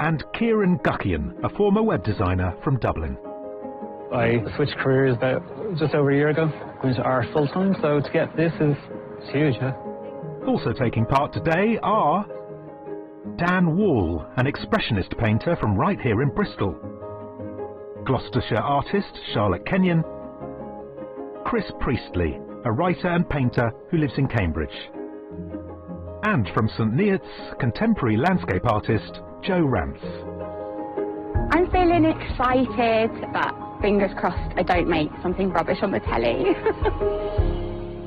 And Kieran Guckian, a former web designer from Dublin. I switched careers about just over a year ago, going to art full time, so to get this is huge, huh? Also taking part today are Dan Wall, an expressionist painter from right here in Bristol. Gloucestershire artist Charlotte Kenyon. Chris Priestley, a writer and painter who lives in Cambridge. And from St Neots, contemporary landscape artist Jo Rance. I'm feeling excited, but fingers crossed I don't make something rubbish on the telly.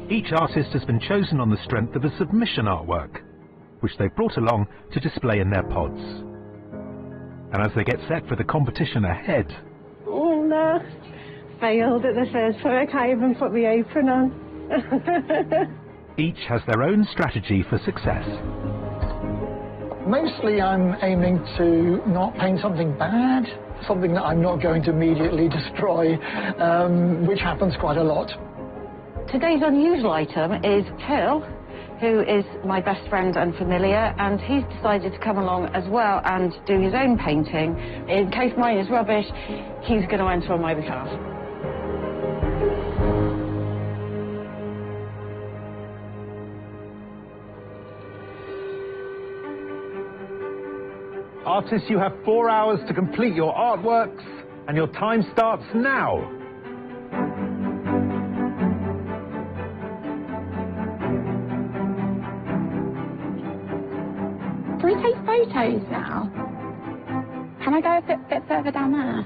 Each artist has been chosen on the strength of a submission artwork, which they've brought along to display in their pods. And as they get set for the competition ahead... Oh no, failed at the first work, I even put the apron on. Each has their own strategy for success. Mostly I'm aiming to not paint something bad, something that I'm not going to immediately destroy, which happens quite a lot. Today's unusual item is Pearl, who is my best friend and familiar, and he's decided to come along as well and do his own painting. In case mine is rubbish, he's going to enter on my behalf. Artists, you have 4 hours to complete your artworks, and your time starts now. Can we take photos now? Can I go a bit further down there?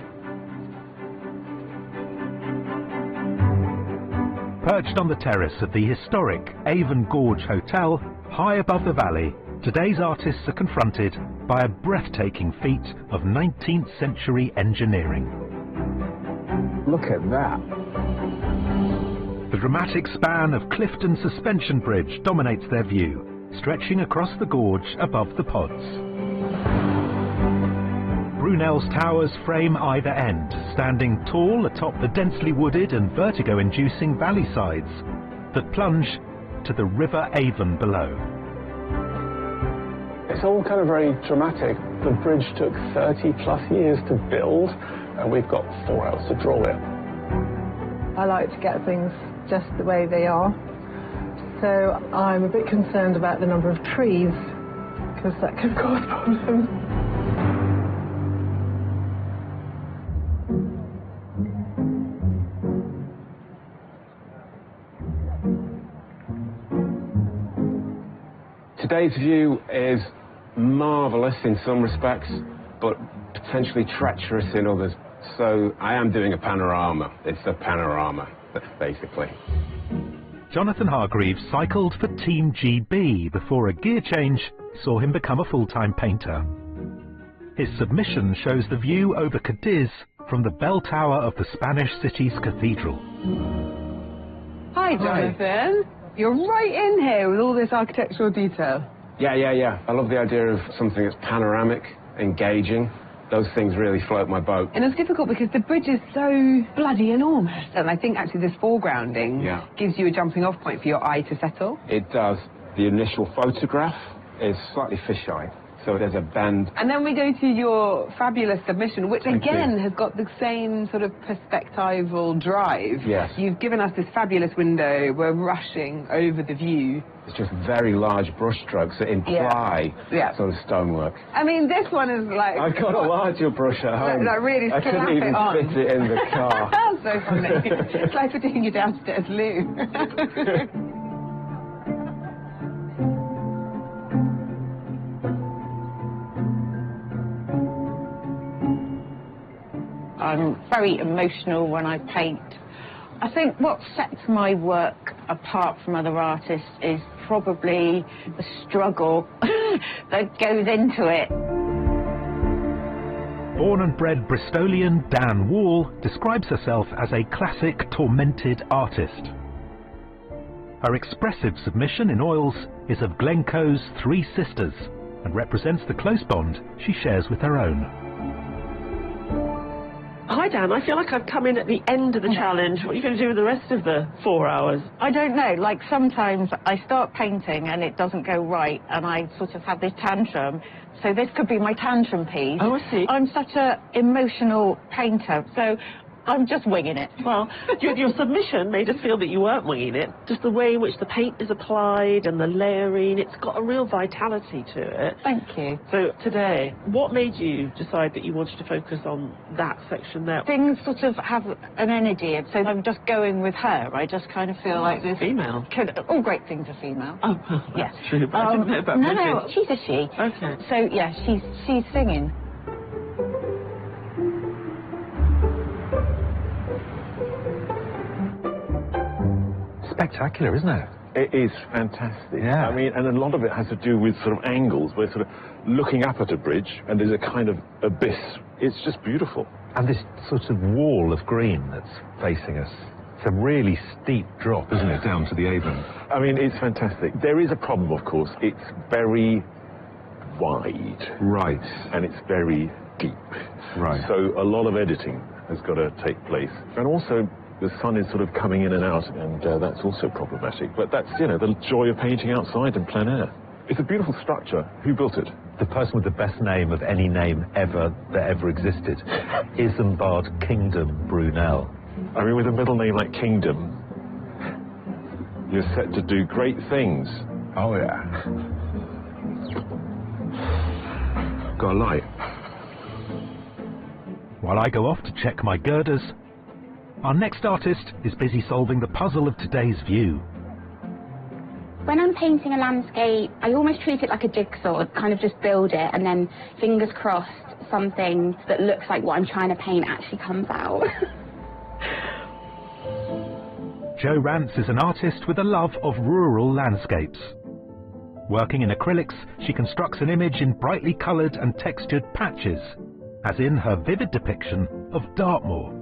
Perched on the terrace of the historic Avon Gorge Hotel, high above the valley, today's artists are confronted by a breathtaking feat of 19th century engineering. Look at that. The dramatic span of Clifton Suspension Bridge dominates their view, stretching across the gorge above the pods. Brunel's towers frame either end, standing tall atop the densely wooded and vertigo-inducing valley sides that plunge to the River Avon below. It's all kind of very dramatic. The bridge took 30+ years to build, and we've got 4 hours to draw it. I like to get things just the way they are. So I'm a bit concerned about the number of trees, because that could cause problems. Today's view is marvellous in some respects, but potentially treacherous in others. So I am doing a panorama. It's a panorama, basically. Jonathan Hargreaves cycled for Team GB before a gear change saw him become a full-time painter. His submission shows the view over Cadiz from the bell tower of the Spanish city's cathedral. Hi, Jonathan. You're right in here with all this architectural detail. Yeah. I love the idea of something that's panoramic, engaging. Those things really float my boat. And it's difficult because the bridge is so bloody enormous. And I think actually this foregrounding gives you a jumping off point for your eye to settle. It does. The initial photograph is slightly fisheye, so there's a bend. And then we go to your fabulous submission, which again has got the same sort of perspectival drive. Yes. You've given us this fabulous window. We're rushing over the view. It's just very large brush strokes that imply sort of stonework. I mean, this one is like... I've got a larger brush at home. That really I couldn't even fit it in the car. So funny. It's like putting your downstairs loo. I'm very emotional when I paint. I think what sets my work apart from other artists is probably the struggle that goes into it. Born and bred Bristolian Dan Wall describes herself as a classic tormented artist. Her expressive submission in oils is of Glencoe's Three Sisters and represents the close bond she shares with her own. Hi Dan, I feel like I've come in at the end of the challenge. What are you going to do with the rest of the 4 hours? I don't know, like sometimes I start painting and it doesn't go right and I sort of have this tantrum. So this could be my tantrum piece. Oh, I see. I'm such an emotional painter, so I'm just winging it. Well, your submission made us feel that you weren't winging it. Just the way in which the paint is applied and the layering, it's got a real vitality to it. Thank you. So today, what made you decide that you wanted to focus on that section there? Things sort of have an energy, so I'm just going with her. I just kind of feel like this... Female? All great things are female. Oh, yes. True, but I didn't know about No, she's a she. Okay. So, yeah, she's singing. Spectacular, isn't it? It is fantastic. Yeah. I mean, and a lot of it has to do with sort of angles. We're sort of looking up at a bridge and there's a kind of abyss. It's just beautiful. And this sort of wall of green that's facing us. It's a really steep drop, isn't it, down to the Avon? I mean, it's fantastic. There is a problem, of course. It's very wide. Right. And it's very deep. Right. So a lot of editing has got to take place. And also, the sun is sort of coming in and out, and that's also problematic. But that's, you know, the joy of painting outside in plein air. It's a beautiful structure. Who built it? The person with the best name of any name ever that ever existed. Isambard Kingdom Brunel. I mean, with a middle name like Kingdom, you're set to do great things. Oh, yeah. Got a light. While I go off to check my girders, our next artist is busy solving the puzzle of today's view. When I'm painting a landscape, I almost treat it like a jigsaw, kind of just build it, and then, fingers crossed, something that looks like what I'm trying to paint actually comes out. Jo Rance is an artist with a love of rural landscapes. Working in acrylics, she constructs an image in brightly coloured and textured patches, as in her vivid depiction of Dartmoor.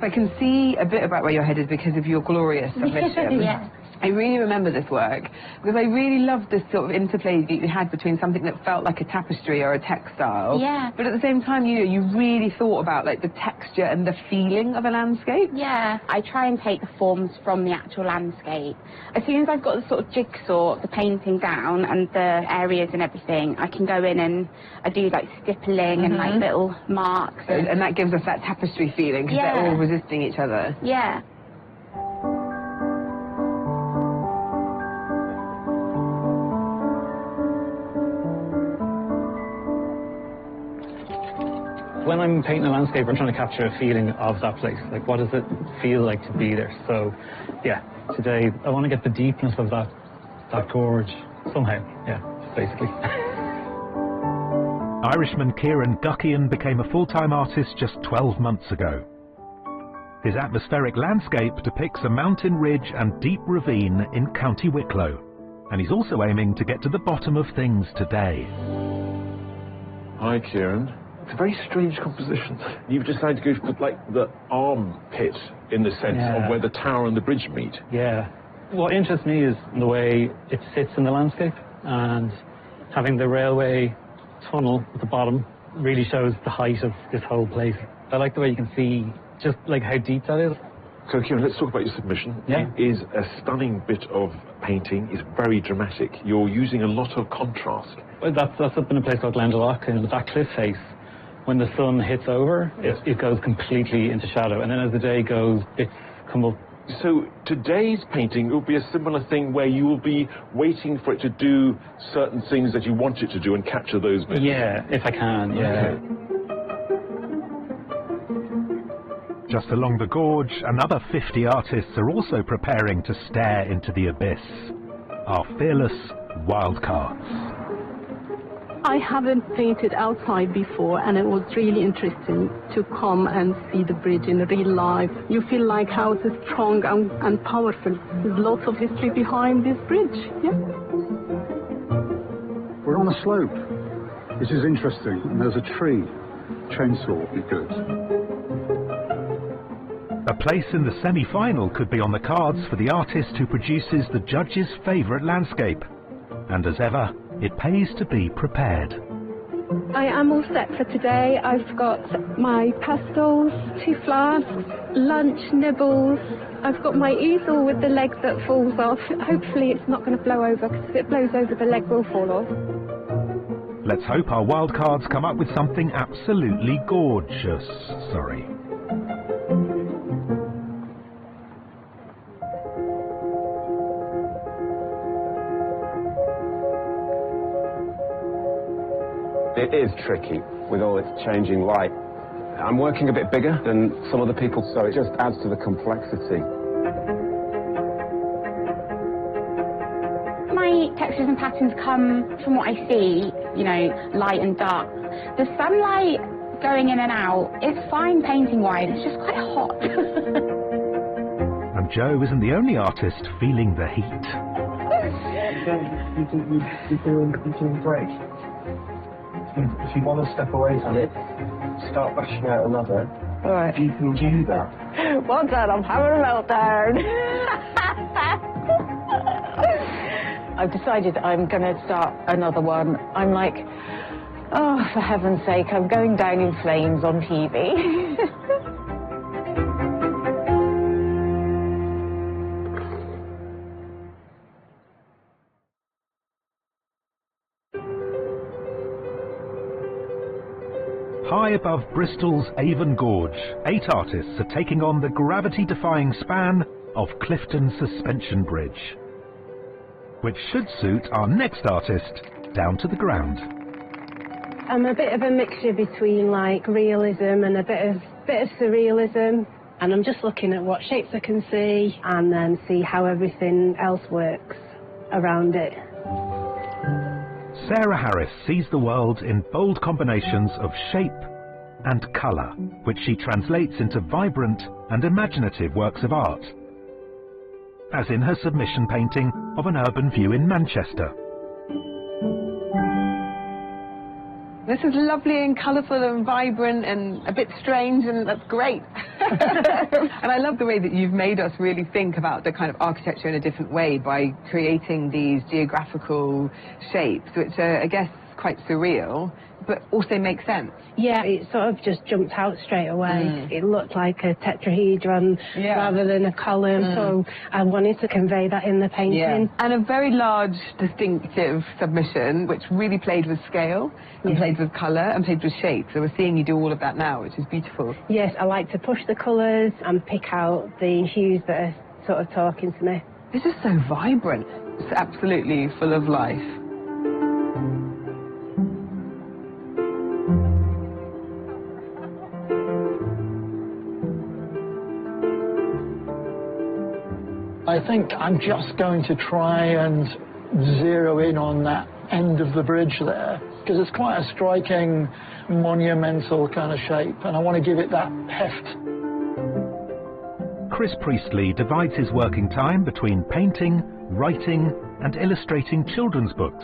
I can see a bit about where your head is because of your glorious submission. Yeah. I really remember this work because I really loved this sort of interplay that you had between something that felt like a tapestry or a textile. Yeah. But at the same time, you know, you really thought about like the texture and the feeling of a landscape. Yeah, I try and take the forms from the actual landscape. As soon as I've got the sort of jigsaw, the painting down and the areas and everything, I can go in and I do like stippling and like little marks. And that gives us that tapestry feeling because they're all resisting each other. Yeah. When I'm painting a landscape, I'm trying to capture a feeling of that place. Like, what does it feel like to be there? So, yeah, today I want to get the deepness of that gorge somehow. Yeah, basically. Irishman Kieran Guckian became a full-time artist just 12 months ago. His atmospheric landscape depicts a mountain ridge and deep ravine in County Wicklow, and he's also aiming to get to the bottom of things today. Hi, Kieran. It's a very strange composition. You've decided to go for like the armpit in the sense of where the tower and the bridge meet. Yeah. What interests me is the way it sits in the landscape, and having the railway tunnel at the bottom really shows the height of this whole place. I like the way you can see just like how deep that is. So, Kieran, let's talk about your submission. Yeah. It is a stunning bit of painting. It's very dramatic. You're using a lot of contrast. Well, that's up in a place called Glendalough, in that cliff face. When the sun hits over, it goes completely into shadow, and then as the day goes, bits come up. So today's painting will be a similar thing where you will be waiting for it to do certain things that you want it to do and capture those bits? Yeah, if I can, yeah. Just along the gorge, another 50 artists are also preparing to stare into the abyss. Our fearless wildcards. I haven't painted outside before, and it was really interesting to come and see the bridge in real life. You feel like how it's strong and powerful. There's lots of history behind this bridge, yeah. We're on a slope, which is interesting, and there's a tree. Chainsaw would be good. A place in the semi-final could be on the cards for the artist who produces the judge's favourite landscape. And as ever, it pays to be prepared. I am all set for today. I've got my pastels, 2 flasks, lunch nibbles. I've got my easel with the leg that falls off. Hopefully it's not going to blow over, because if it blows over, the leg will fall off. Let's hope our wildcards come up with something absolutely gorgeous. Sorry. It is tricky with all its changing light. I'm working a bit bigger than some other people, so it just adds to the complexity. My textures and patterns come from what I see, you know, light and dark. The sunlight going in and out is fine painting-wise, it's just quite hot. And Joe isn't the only artist feeling the heat. You can break. If you want to step away from it, start bashing out another. All right. You can do that. Well done, I'm having a meltdown. I've decided I'm going to start another one. I'm like, oh, for heaven's sake, I'm going down in flames on TV. High above Bristol's Avon Gorge, 8 artists are taking on the gravity-defying span of Clifton Suspension Bridge, which should suit our next artist down to the ground. I'm a bit of a mixture between like realism and a bit of surrealism, and I'm just looking at what shapes I can see and then see how everything else works around it. Sarah Harris sees the world in bold combinations of shape and colour, which she translates into vibrant and imaginative works of art, as in her submission painting of an urban view in Manchester. This is lovely and colourful and vibrant and a bit strange, and that's great. And I love the way that you've made us really think about the kind of architecture in a different way by creating these geographical shapes, which are, I guess, quite surreal, but also make sense. Yeah, it sort of just jumped out straight away. It looked like a tetrahedron rather than a column, so I wanted to convey that in the painting. Yeah. And a very large, distinctive submission, which really played with scale, and played with colour, and played with shape. So we're seeing you do all of that now, which is beautiful. Yes, I like to push the colours and pick out the hues that are sort of talking to me. This is so vibrant. It's absolutely full of life. I think I'm just going to try and zero in on that end of the bridge there, because it's quite a striking, monumental kind of shape, and I want to give it that heft. Chris Priestley divides his working time between painting, writing and illustrating children's books.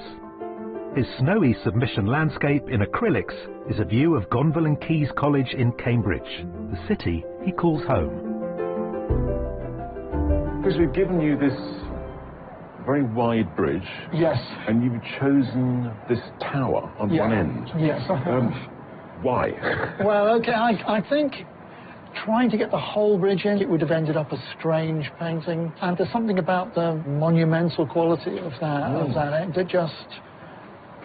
His snowy submission landscape in acrylics is a view of Gonville and Caius College in Cambridge, the city he calls home. Chris, we've given you this very wide bridge. Yes. And you've chosen this tower on one end. Yes. Why? Well, okay, I think trying to get the whole bridge in, it would have ended up a strange painting. And there's something about the monumental quality of that that just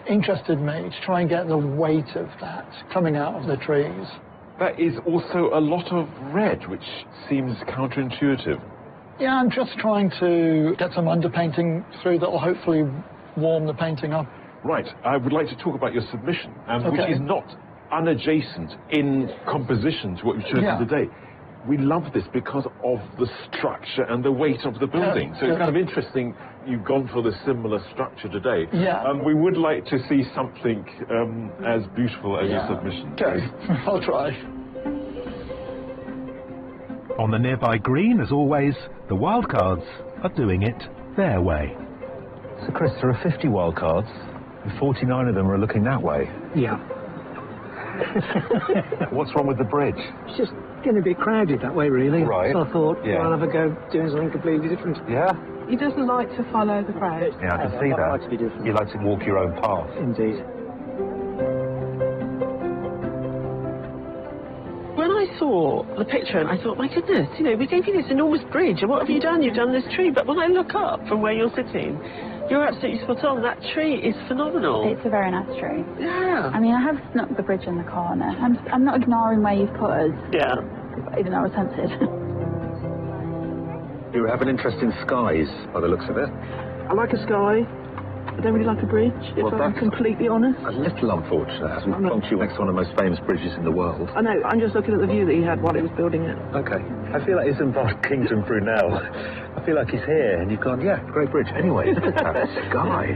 interested me, to try and get the weight of that coming out of the trees. That is also a lot of red, which seems counterintuitive. Yeah, I'm just trying to get some underpainting through that will hopefully warm the painting up. Right, I would like to talk about your submission, Okay. which is not unadjacent in composition to what you've chosen today. We love this because of the structure and the weight of the building. So it's kind of interesting you've gone for the similar structure today. Yeah. We would like to see something as beautiful as your submission. Okay, I'll try. On the nearby green, as always, the wildcards are doing it their way. So Chris, there are 50 wildcards, and 49 of them are looking that way. Yeah. What's wrong with the bridge? It's just going to be crowded that way, really. Right. So I thought, Yeah. well, I'll have a go doing something completely different. Yeah? He doesn't like to follow the crowd. Yeah, I can see I like to be that. different. You like to walk your own path. Indeed. When I saw the picture, and I thought, my goodness, you know, we gave you this enormous bridge, and what have you done? You've done this tree. But when I look up from where you're sitting, you're absolutely spot on. That tree is phenomenal. It's a very nice tree. Yeah. I mean, I have snuck the bridge in the corner. I'm not ignoring where you've put us. Yeah. Even though I was tempted. You have an interest in skies, by the looks of it. I like a sky. I don't really like a bridge, if I'm completely honest. A little unfortunate. Hasn't plonked you next to one of the most famous bridges in the world. I know, I'm just looking at the view that he had while he was building it. Okay. I feel like he's involved Kingdom Brunel. I feel like he's here, and you've gone, yeah, great bridge. Anyway, look at that sky.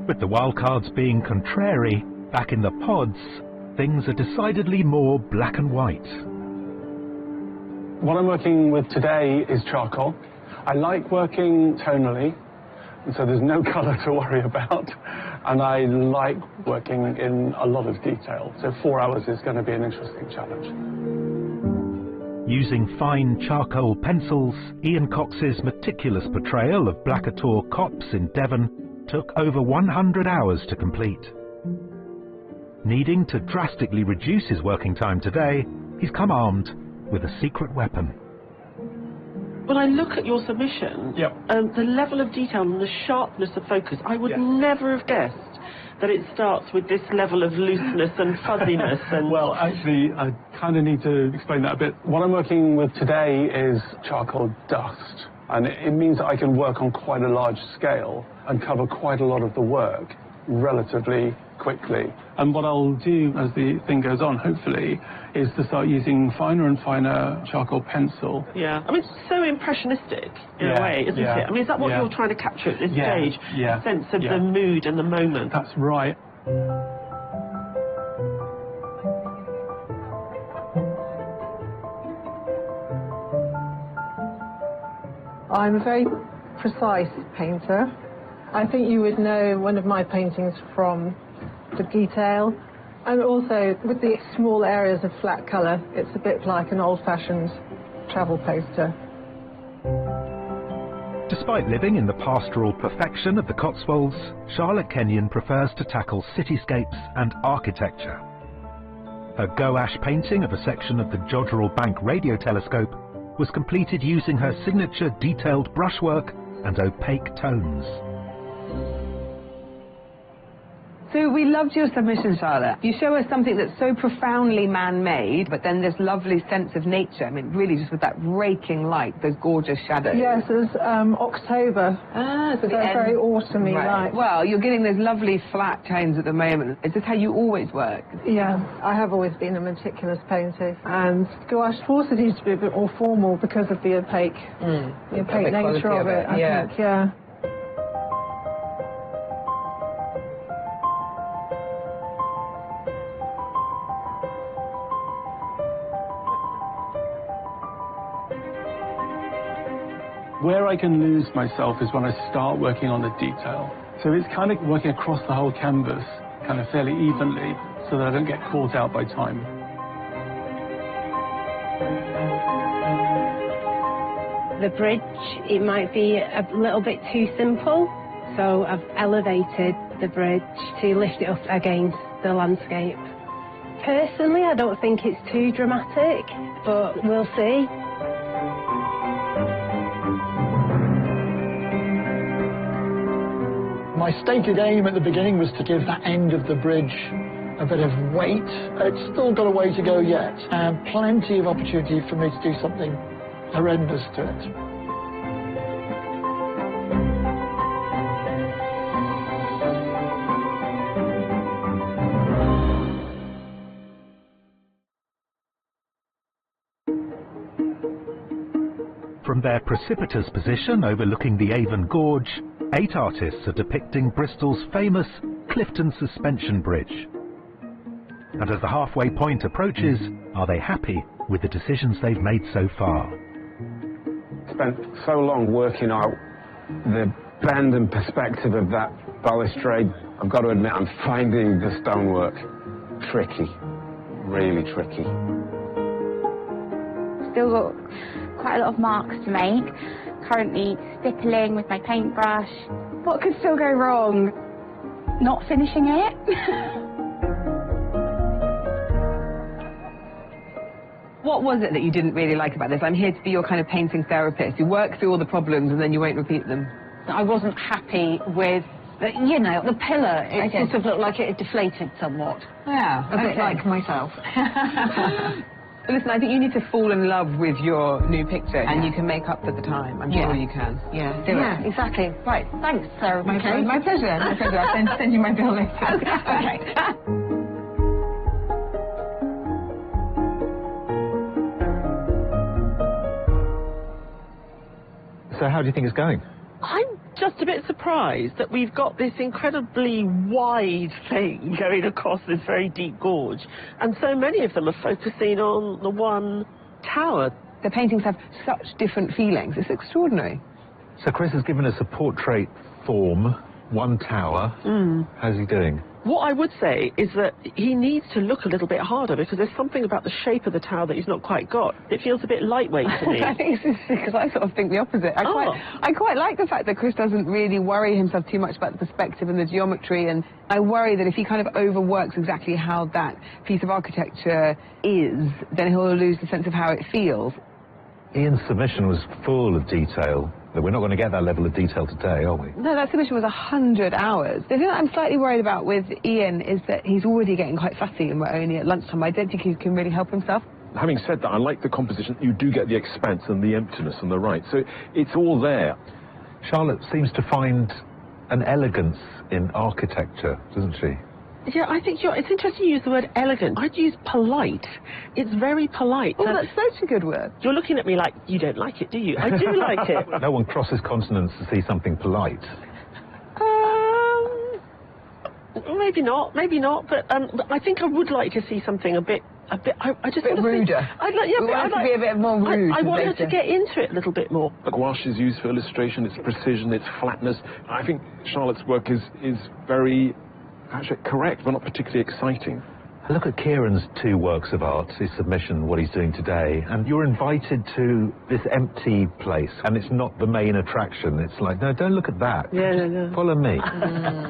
With the wildcards being contrary, back in the pods, things are decidedly more black and white. What I'm working with today is charcoal. I like working tonally, and so there's no colour to worry about. And I like working in a lot of detail. So 4 hours is going to be an interesting challenge. Using fine charcoal pencils, Ian Cox's meticulous portrayal of Blackatour Copse in Devon took over 100 hours to complete. Needing to drastically reduce his working time today, he's come armed with a secret weapon. When I look at your submission, the level of detail and the sharpness of focus, I would never have guessed that it starts with this level of looseness and fuzziness. And Well, actually, I kind of need to explain that a bit. What I'm working with today is charcoal dust, and it means that I can work on quite a large scale and cover quite a lot of the work relatively quickly. And what I'll do as the thing goes on, hopefully, is to start using finer and finer charcoal pencil. yeah, I mean, it's so impressionistic in a way, isn't it? I mean, is that what you're trying to capture at this stage? Yeah. A sense of the mood and the moment. That's right. I'm a very precise painter. I think you would know one of my paintings from the detail. And also, with the small areas of flat colour, it's a bit like an old-fashioned travel poster. Despite living in the pastoral perfection of the Cotswolds, Charlotte Kenyon prefers to tackle cityscapes and architecture. Her gouache painting of a section of the Jodrell Bank radio telescope was completed using her signature detailed brushwork and opaque tones. So we loved your submission, Charlotte. You show us something that's so profoundly man-made, but then this lovely sense of nature. I mean, really just with that raking light, those gorgeous shadows. Yes, it's October. So they're very autumny light. Well, you're getting those lovely flat tones at the moment. Is this how you always work? Yeah, I have always been a meticulous painter, and gouache forces you to be a bit more formal because of the opaque nature of it. I think, yeah. Where I can lose myself is when I start working on the detail. So it's kind of working across the whole canvas, kind of fairly evenly, so that I don't get caught out by time. The bridge, it might be a little bit too simple, so I've elevated the bridge to lift it up against the landscape. Personally, I don't think it's too dramatic, but we'll see. My stated aim at the beginning was to give that end of the bridge a bit of weight. It's still got a way to go yet, and plenty of opportunity for me to do something horrendous to it. From their precipitous position overlooking the Avon Gorge, 8 artists are depicting Bristol's famous Clifton Suspension Bridge. And as the halfway point approaches, are they happy with the decisions they've made so far? Spent so long working out the bend and perspective of that balustrade. I've got to admit, I'm finding the stonework tricky, really tricky. Still got quite a lot of marks to make. Currently stippling with my paintbrush. What could still go wrong? Not finishing it. What was it that you didn't really like about this? I'm here to be your kind of painting therapist. You work through all the problems and then you won't repeat them. I wasn't happy with, you know, the pillar. It sort of looked like it had deflated somewhat. Yeah, a bit like myself. But listen, I think you need to fall in love with your new picture, and you can make up for the time. I'm sure you can. Yeah, Do yeah, it. exactly. Right, thanks, Sarah. My pleasure. My pleasure. I'll send you my bill later. Okay. So how do you think it's going? I'm just a bit surprised that we've got this incredibly wide thing going across this very deep gorge, and so many of them are focusing on the one tower. The paintings have such different feelings. It's extraordinary. So Chris has given us a portrait form, one tower. How's he doing? What I would say is that he needs to look a little bit harder, because there's something about the shape of the tower that he's not quite got. It feels a bit lightweight to me. I think it's because I sort of think the opposite. I quite like the fact that Chris doesn't really worry himself too much about the perspective and the geometry, and I worry that if he kind of overworks exactly how that piece of architecture is, then he'll lose the sense of how it feels. Ian's submission was full of detail. But we're not going to get that level of detail today, are we? No, that submission was 100 hours. The thing that I'm slightly worried about with Ian is that he's already getting quite fussy and we're only at lunchtime. I don't think he can really help himself. Having said that, I like the composition. You do get the expanse and the emptiness on the right. So it's all there. Charlotte seems to find an elegance in architecture, doesn't she? Yeah, I think it's interesting you use the word elegant. I'd use polite. It's very polite. Oh, that's such a good word. You're looking at me like, you don't like it, do you? I do like it. No one crosses continents to see something polite. Maybe not, but I think I would like to see something a bit. I just a bit ruder. I'd like to be a bit more rude. I want her to get into it a little bit more. The gouache is used for illustration, its precision, its flatness. I think Charlotte's work is very actually correct, but not particularly exciting. Look at Kieran's 2 works of art, his submission, what he's doing today, and you're invited to this empty place, and it's not the main attraction. It's like, no, don't look at that. Yeah. Follow me.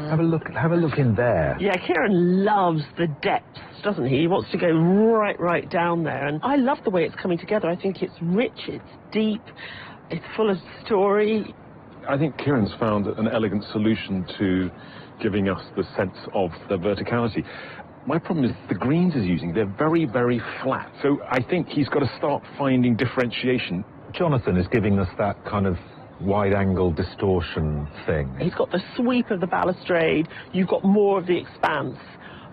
Have a look in there. Yeah, Kieran loves the depths, doesn't he? He wants to go right down there, and I love the way it's coming together. I think it's rich, it's deep, it's full of story. I think Kieran's found an elegant solution to giving us the sense of the verticality. My problem is the greens he's using, they're very, very flat. So I think he's got to start finding differentiation. Jonathan is giving us that kind of wide-angle distortion thing. He's got the sweep of the balustrade, you've got more of the expanse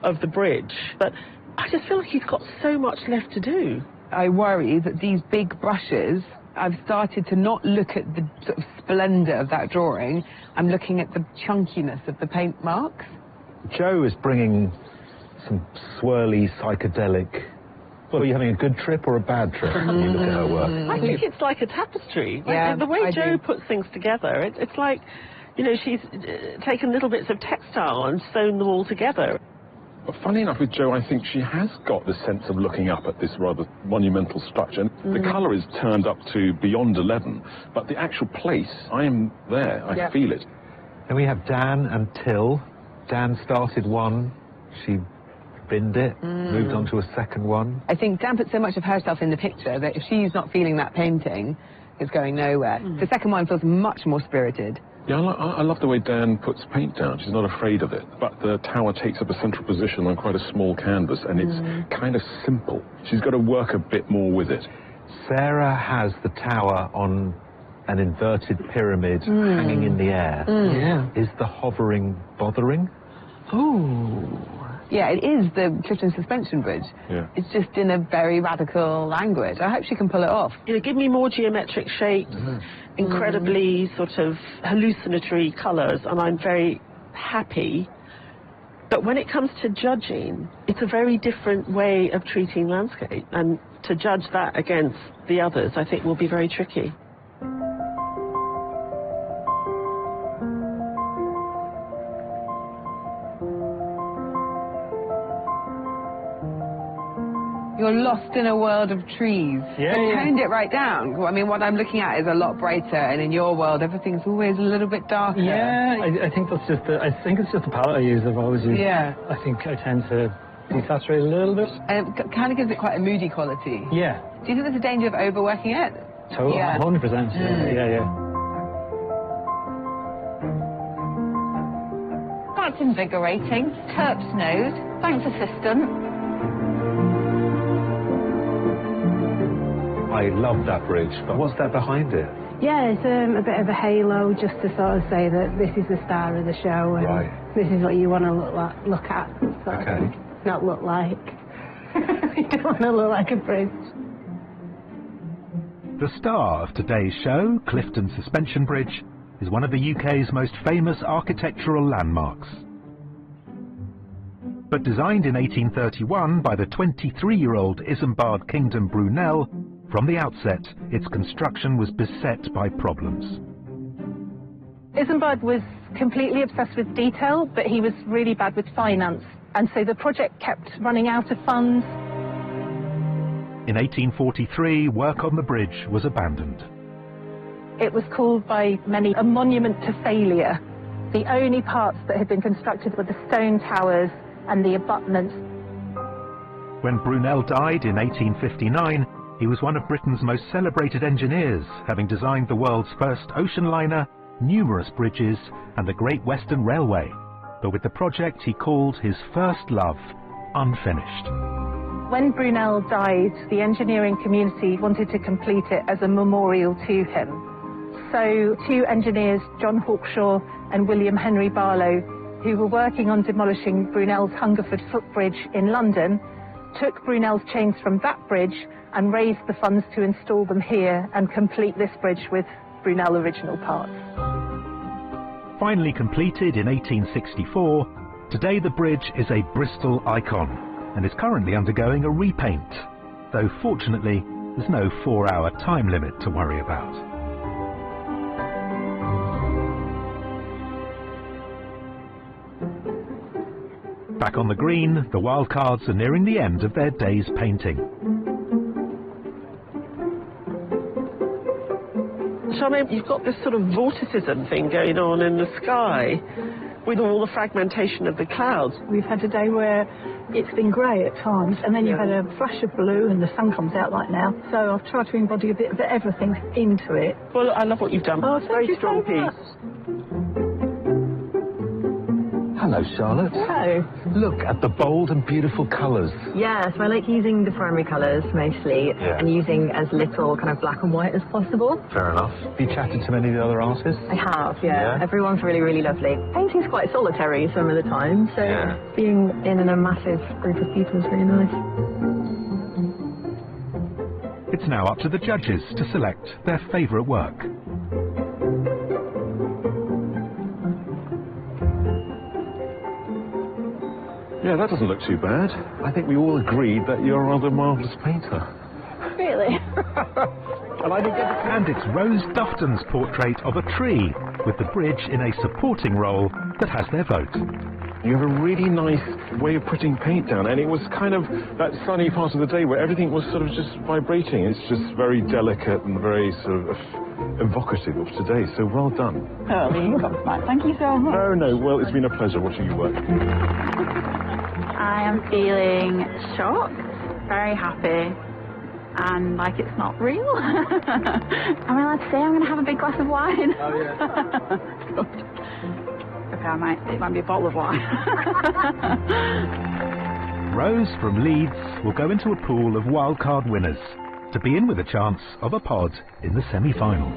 of the bridge, but I just feel like he's got so much left to do. I worry that these big brushes, I've started to not look at the sort of splendour of that drawing, I'm looking at the chunkiness of the paint marks. Joe is bringing some swirly, psychedelic... Well, are you having a good trip or a bad trip when you look at her work? I think it's like a tapestry. Yeah, the way Joe puts things together, it's like, you know, she's taken little bits of textile and sewn them all together. But funny enough with Jo, I think she has got the sense of looking up at this rather monumental structure. The colour is turned up to beyond 11, but the actual place, I am there, I feel it. Then we have Dan and Till. Dan started one, she binned it, moved on to a second one. I think Dan put so much of herself in the picture that if she's not feeling that painting, it's going nowhere. The second one feels much more spirited. Yeah, I love the way Dan puts paint down. She's not afraid of it. But the tower takes up a central position on quite a small canvas, and it's kind of simple. She's got to work a bit more with it. Sarah has the tower on an inverted pyramid hanging in the air. Is the hovering bothering? Ooh. Yeah, it is the Clifton Suspension Bridge. Yeah. It's just in a very radical language. I hope she can pull it off. You know, give me more geometric shapes, incredibly sort of hallucinatory colours, and I'm very happy. But when it comes to judging, it's a very different way of treating landscape, and to judge that against the others, I think, will be very tricky. You're lost in a world of trees. Yeah, They've yeah. toned it right down. I mean, what I'm looking at is a lot brighter, and in your world, everything's always a little bit darker. Yeah, I think that's just I think it's just the palette I use. I've always used. Yeah. I think I tend to desaturate a little bit. And it kind of gives it quite a moody quality. Yeah. Do you think there's a danger of overworking it? Totally, Yeah. 100%. Yeah. That's invigorating. Terp's nose. Thanks, assistant. I love that bridge, but what's that behind it? Yeah, it's a bit of a halo, just to sort of say that this is the star of the show, and this is what you want to look at. Sort of thing. Not look like. You don't want to look like a bridge. The star of today's show, Clifton Suspension Bridge, is one of the UK's most famous architectural landmarks. But designed in 1831 by the 23-year-old Isambard Kingdom Brunel, from the outset, its construction was beset by problems. Isambard was completely obsessed with detail, but he was really bad with finance, and so the project kept running out of funds. In 1843, work on the bridge was abandoned. It was called by many a monument to failure. The only parts that had been constructed were the stone towers and the abutments. When Brunel died in 1859, he was one of Britain's most celebrated engineers, having designed the world's first ocean liner, numerous bridges, and the Great Western Railway. But with the project he called his first love unfinished. When Brunel died, the engineering community wanted to complete it as a memorial to him. So two engineers, John Hawkshaw and William Henry Barlow, who were working on demolishing Brunel's Hungerford footbridge in London, took Brunel's chains from that bridge and raised the funds to install them here and complete this bridge with Brunel original parts. Finally completed in 1864, today the bridge is a Bristol icon and is currently undergoing a repaint, though fortunately there's no 4-hour time limit to worry about. Back on the green, the wildcards are nearing the end of their day's painting. Charmaine, you've got this sort of vorticism thing going on in the sky. with all the fragmentation of the clouds. We've had a day where it's been grey at times, and then you've had a flash of blue and the sun comes out like now. So I've tried to embody a bit of everything into it. Well, I love what you've done. Oh, very strong piece. Hello, Charlotte. Hello. Look at the bold and beautiful colours. Yeah, so I like using the primary colours mostly and using as little kind of black and white as possible. Fair enough. Have you chatted to many of the other artists? I have, yeah. Everyone's really, really lovely. Painting's quite solitary some of the time, so being in a massive group of people is really nice. It's now up to the judges to select their favourite work. Yeah, that doesn't look too bad. I think we all agreed that you're a rather marvellous painter. Really? And it's Rose Dufton's portrait of a tree, with the bridge in a supporting role that has their vote. You have a really nice way of putting paint down, and it was kind of that sunny part of the day where everything was sort of just vibrating. It's just very delicate and very sort of evocative of today, so well done. Oh, you got smart. Thank you so much. No, well, it's been a pleasure watching you work. I am feeling shocked, very happy, and like it's not real. Am I allowed to say I'm going to have a big glass of wine? Oh, yeah. Good. Okay, it might be a bottle of wine. Rose from Leeds will go into a pool of wildcard winners to be in with a chance of a pod in the semi-final.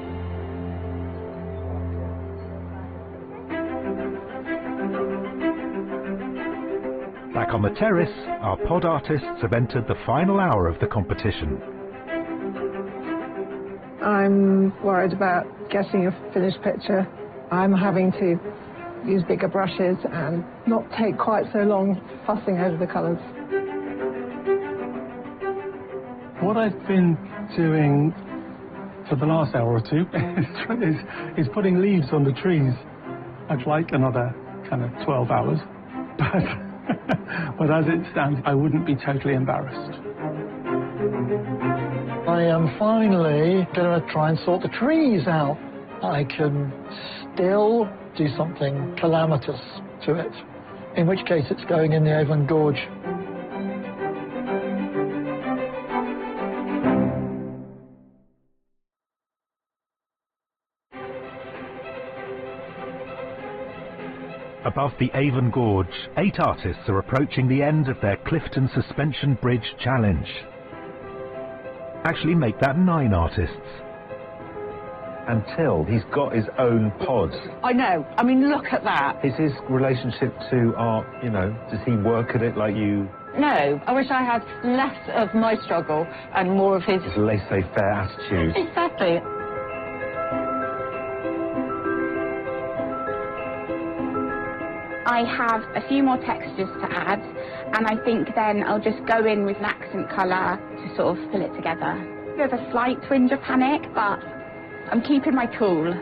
Back on the terrace, our pod artists have entered the final hour of the competition. I'm worried about getting a finished picture. I'm having to use bigger brushes and not take quite so long fussing over the colours. What I've been doing for the last hour or two is putting leaves on the trees. I'd like another kind of 12 hours, but as it stands, I wouldn't be totally embarrassed. I am finally going to try and sort the trees out. I can still do something calamitous to it, in which case it's going in the Avon Gorge. Above the Avon Gorge, 8 artists are approaching the end of their Clifton Suspension Bridge Challenge. Actually make that 9 artists. Until he's got his own pod. I know. I mean, look at that. Is his relationship to art, you know, does he work at it like you? No, I wish I had less of my struggle and more of his... His laissez-faire attitude. Exactly. I have a few more textures to add, and I think then I'll just go in with an accent colour to sort of pull it together. There's a slight twinge of panic, but I'm keeping my cool.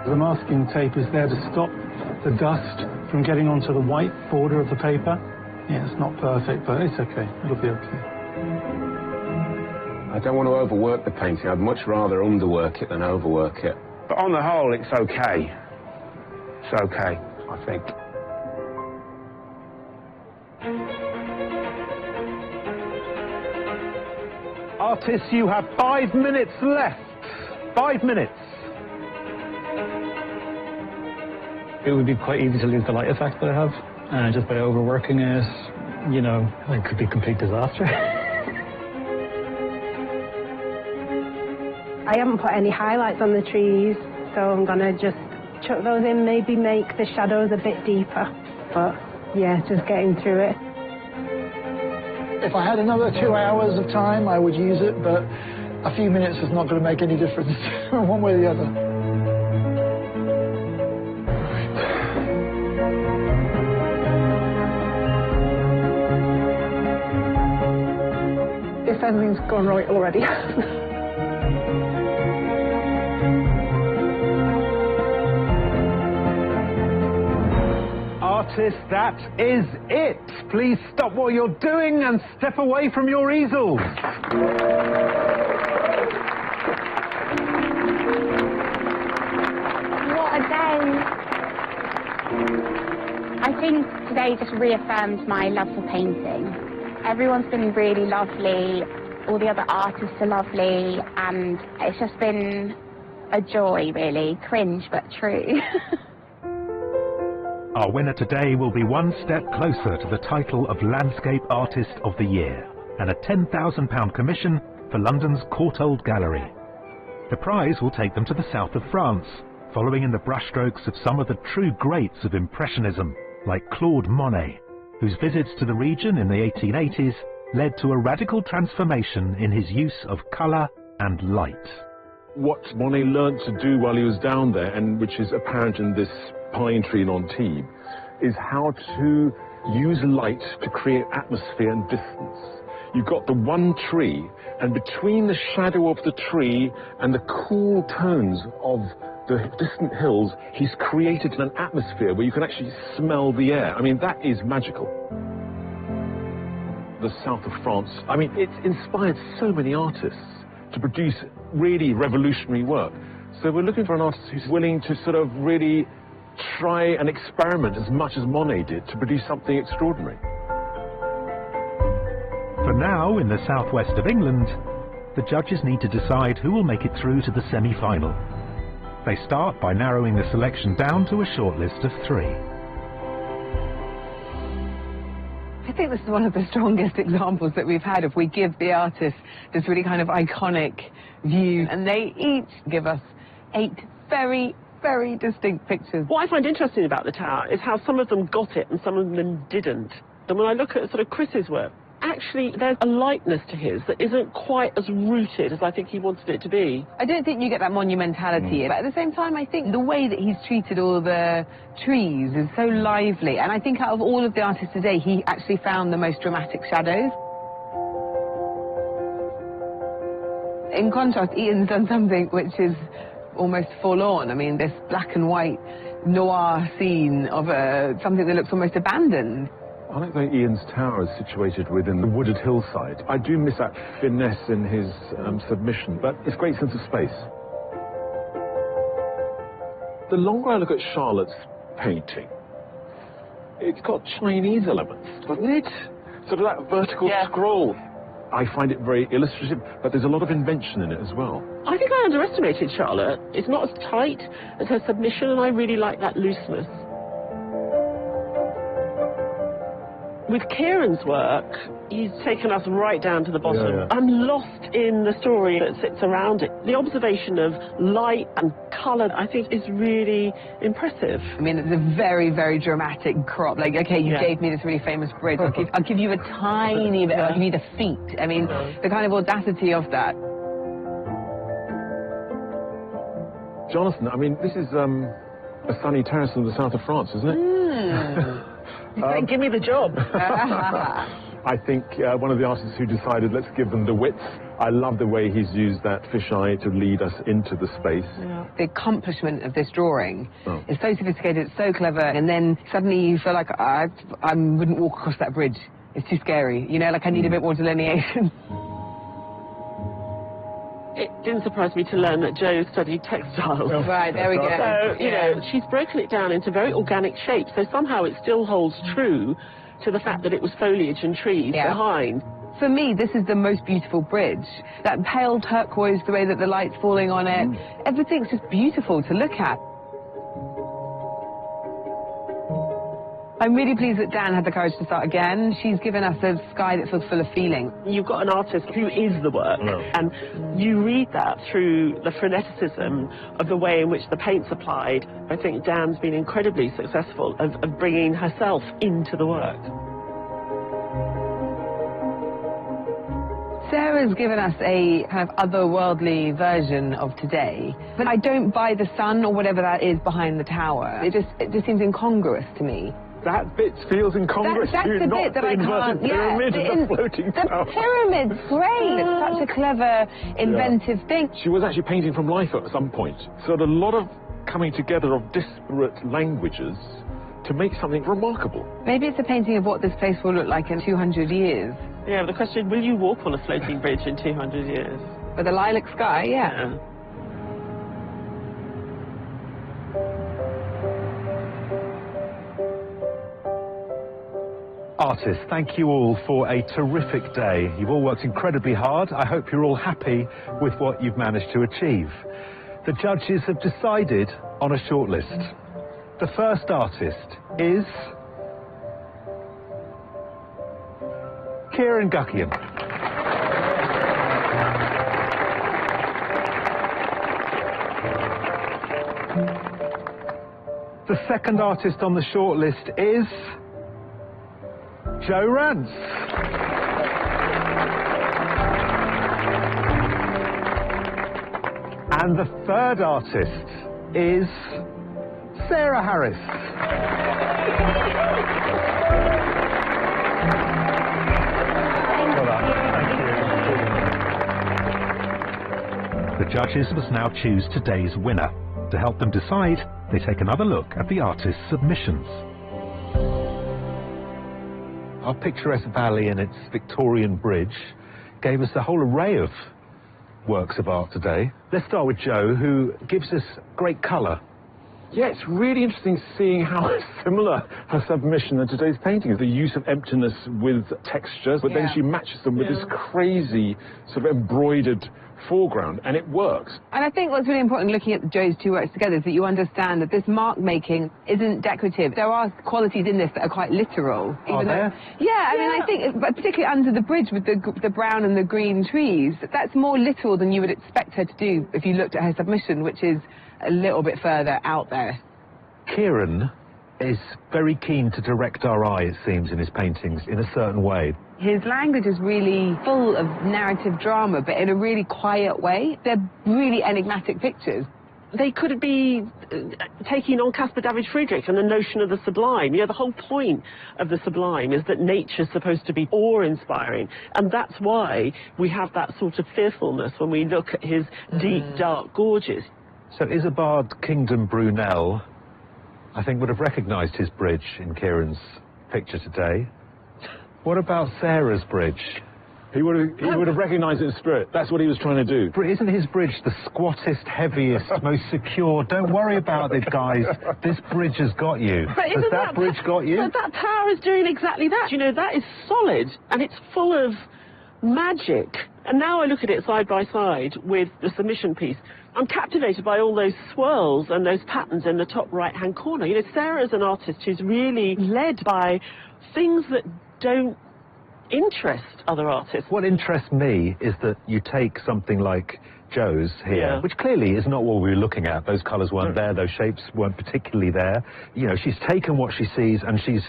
The masking tape is there to stop the dust from getting onto the white border of the paper. Yeah, it's not perfect, but it's okay. It'll be okay. I don't want to overwork the painting. I'd much rather underwork it than overwork it. But on the whole, it's okay. It's okay, I think. Artists, you have 5 minutes left. 5 minutes. It would be quite easy to lose the light effect that I have, just by overworking it, you know, it could be a complete disaster. I haven't put any highlights on the trees, so I'm going to just chuck those in, maybe make the shadows a bit deeper. But yeah, just getting through it. If I had another 2 hours of time, I would use it, but a few minutes is not going to make any difference one way or the other. If anything's gone right already. Artists, that is it. Please stop what you're doing and step away from your easels. today just reaffirmed my love for painting. Everyone's been really lovely, all the other artists are lovely, and it's just been a joy, really. Cringe, but true. Our winner today will be one step closer to the title of Landscape Artist of the Year and a £10,000 commission for London's Courtauld Gallery. The prize will take them to the south of France, following in the brushstrokes of some of the true greats of Impressionism, like Claude Monet, whose visits to the region in the 1880s led to a radical transformation in his use of colour and light. What Monet learned to do while he was down there, and which is apparent in this pine tree in Antibes, is how to use light to create atmosphere and distance. You've got the one tree, and between the shadow of the tree and the cool tones of the distant hills, he's created an atmosphere where you can actually smell the air. I mean, that is magical. The south of France, I mean, it's inspired so many artists to produce really revolutionary work. So we're looking for an artist who's willing to sort of really try and experiment as much as Monet did to produce something extraordinary. For now, in the southwest of England, the judges need to decide who will make it through to the semi-final. They start by narrowing the selection down to a shortlist of 3. I think this is one of the strongest examples that we've had if we give the artist this really kind of iconic view, and they each give us 8 very, very distinct pictures. What I find interesting about the tower is how some of them got it and some of them didn't. And when I look at sort of Chris's work, actually there's a lightness to his that isn't quite as rooted as I think he wanted it to be. I don't think you get that monumentality, but at the same time I think the way that he's treated all the trees is so lively, and I think out of all of the artists today he actually found the most dramatic shadows. In contrast, Ian's done something which is almost forlorn. I mean, this black and white noir scene of something that looks almost abandoned. I like the way Ian's tower is situated within the wooded hillside. I do miss that finesse in his submission, but it's a great sense of space. The longer I look at Charlotte's painting, it's got Chinese elements, doesn't it? Sort of that vertical scroll. I find it very illustrative, but there's a lot of invention in it as well. I think I underestimated Charlotte. It's not as tight as her submission, and I really like that looseness. With Kieran's work, he's taken us right down to the bottom. Yeah, yeah. I'm lost in the story that sits around it. The observation of light and colour, I think, is really impressive. I mean, it's a very, very dramatic crop. Like, okay, you gave me this really famous bridge. I'll give you a tiny bit. I'll give you the feet. I mean, the kind of audacity of that. Jonathan, I mean, this is a sunny terrace in the south of France, isn't it? Give me the job. I think one of the artists who decided, let's give them the width. I love the way he's used that fisheye to lead us into the space. Yeah. The accomplishment of this drawing is so sophisticated, it's so clever, and then suddenly you feel like I wouldn't walk across that bridge. It's too scary. You know, like I need a bit more delineation. It didn't surprise me to learn that Jo studied textiles. Right, there we go. So, you know, she's broken it down into very organic shapes, so somehow it still holds true to the fact that it was foliage and trees behind. For me, this is the most beautiful bridge. That pale turquoise, the way that the light's falling on it, everything's just beautiful to look at. I'm really pleased that Dan had the courage to start again. She's given us a sky that feels full of feeling. You've got an artist who is the work, and you read that through the freneticism of the way in which the paint's applied. I think Dan's been incredibly successful of bringing herself into the work. Sarah's given us a kind of otherworldly version of today, but I don't buy the sun or whatever that is behind the tower. It just seems incongruous to me. That bit feels incongruous. That's the bit that I can't. Pyramid and the floating tower. The pyramid's great. It's such a clever, inventive thing. She was actually painting from life at some point. So a lot of coming together of disparate languages to make something remarkable. Maybe it's a painting of what this place will look like in 200 years. Yeah, the question, will you walk on a floating bridge in 200 years? With a lilac sky, yeah. artists, thank you all for a terrific day. You've all worked incredibly hard. I hope you're all happy with what you've managed to achieve. The judges have decided on a shortlist. The first artist is Kieran Guckian. The second artist on the shortlist is Jo Rance. And the third artist is Sarah Harris. The judges must now choose today's winner. To help them decide, they take another look at the artist's submissions. Our picturesque valley and its Victorian bridge gave us a whole array of works of art today. Let's start with Jo, who gives us great colour. Yeah, it's really interesting seeing how similar her submission and today's painting is. The use of emptiness with textures, but then she matches them with this crazy sort of embroidered foreground, and it works. And I think what's really important looking at Jo's two works together is that you understand that this mark making isn't decorative. There are qualities in this that are quite literal. Are there? I mean, I think, but particularly under the bridge with the brown and the green trees, that's more literal than you would expect her to do if you looked at her submission, which is a little bit further out there. Kieran is very keen to direct our eye, it seems, in his paintings in a certain way. His language is really full of narrative drama, but in a really quiet way. They're really enigmatic pictures. They could be taking on Caspar David Friedrich and the notion of the sublime. You know, the whole point of the sublime is that nature's supposed to be awe-inspiring, and that's why we have that sort of fearfulness when we look at his deep, dark gorges. So Isambard Kingdom Brunel, I think, would have recognised his bridge in Kieran's picture today. What about Sarah's bridge? He would have recognised it in spirit. That's what he was trying to do. But isn't his bridge the squattest, heaviest, most secure? Don't worry about it, guys. This bridge has got you. But has that bridge got you? But that tower is doing exactly that. You know, that is solid, and it's full of magic. And now I look at it side by side with the submission piece. I'm captivated by all those swirls and those patterns in the top right-hand corner. You know, Sarah is an artist who's really led by things that don't interest other artists. What interests me is that you take something like Jo's here, which clearly is not what we were looking at. Those colours weren't there, those shapes weren't particularly there. You know, she's taken what she sees and she's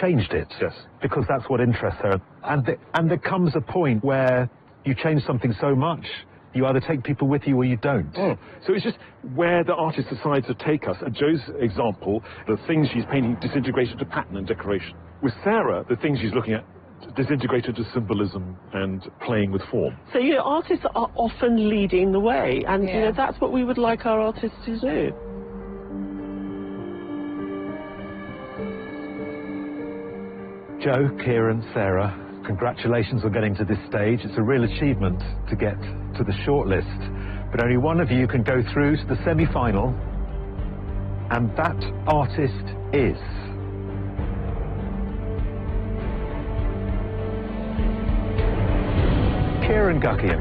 changed it. Yes. Because that's what interests her. And there comes a point where you change something so much, you either take people with you or you don't. So it's just where the artist decides to take us. At Jo's example, the things she's painting disintegrated to pattern and decoration. With Sarah, the things she's looking at disintegrated to symbolism and playing with form. So, you know, artists are often leading the way, and, you know, that's what we would like our artists to do. Jo, Kieran, Sarah, congratulations on getting to this stage. It's a real achievement to get to the shortlist. But only one of you can go through to the semi-final, and that artist is Kieran Guckian.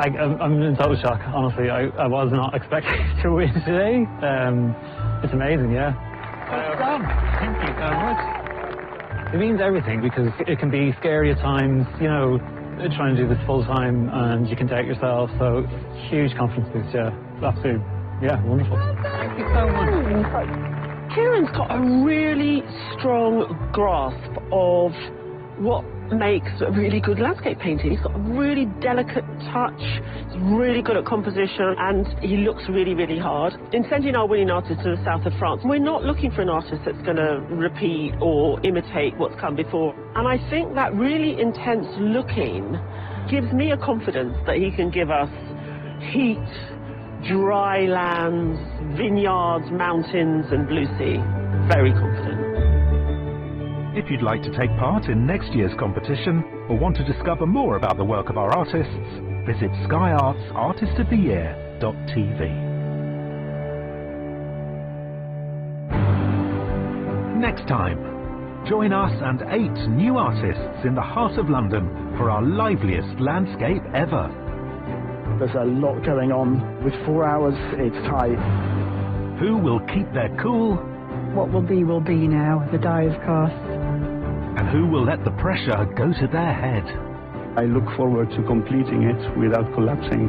I'm in total shock, honestly. I was not expecting to win today. It's amazing, yeah. Well done. Thank you so much. It means everything, because it can be scary at times, you know, trying to do this full time, and you can doubt yourself. So huge confidence boost, yeah. Absolutely, yeah, wonderful. Thank you so much. Kieran's got a really strong grasp of what makes a really good landscape painting. He's got a really delicate touch, he's really good at composition, and he looks really, really hard. In sending our winning artist to the south of France, we're not looking for an artist that's going to repeat or imitate what's come before. And I think that really intense looking gives me a confidence that he can give us heat, dry lands, vineyards, mountains, and blue sea. Very confident. If you'd like to take part in next year's competition or want to discover more about the work of our artists, visit skyartsartistoftheyear.tv. time. Join us and 8 new artists in the heart of London for our liveliest landscape ever. There's a lot going on. With 4 hours, it's tight. Who will keep their cool? What will be now. The die is cast. And who will let the pressure go to their head? I look forward to completing it without collapsing.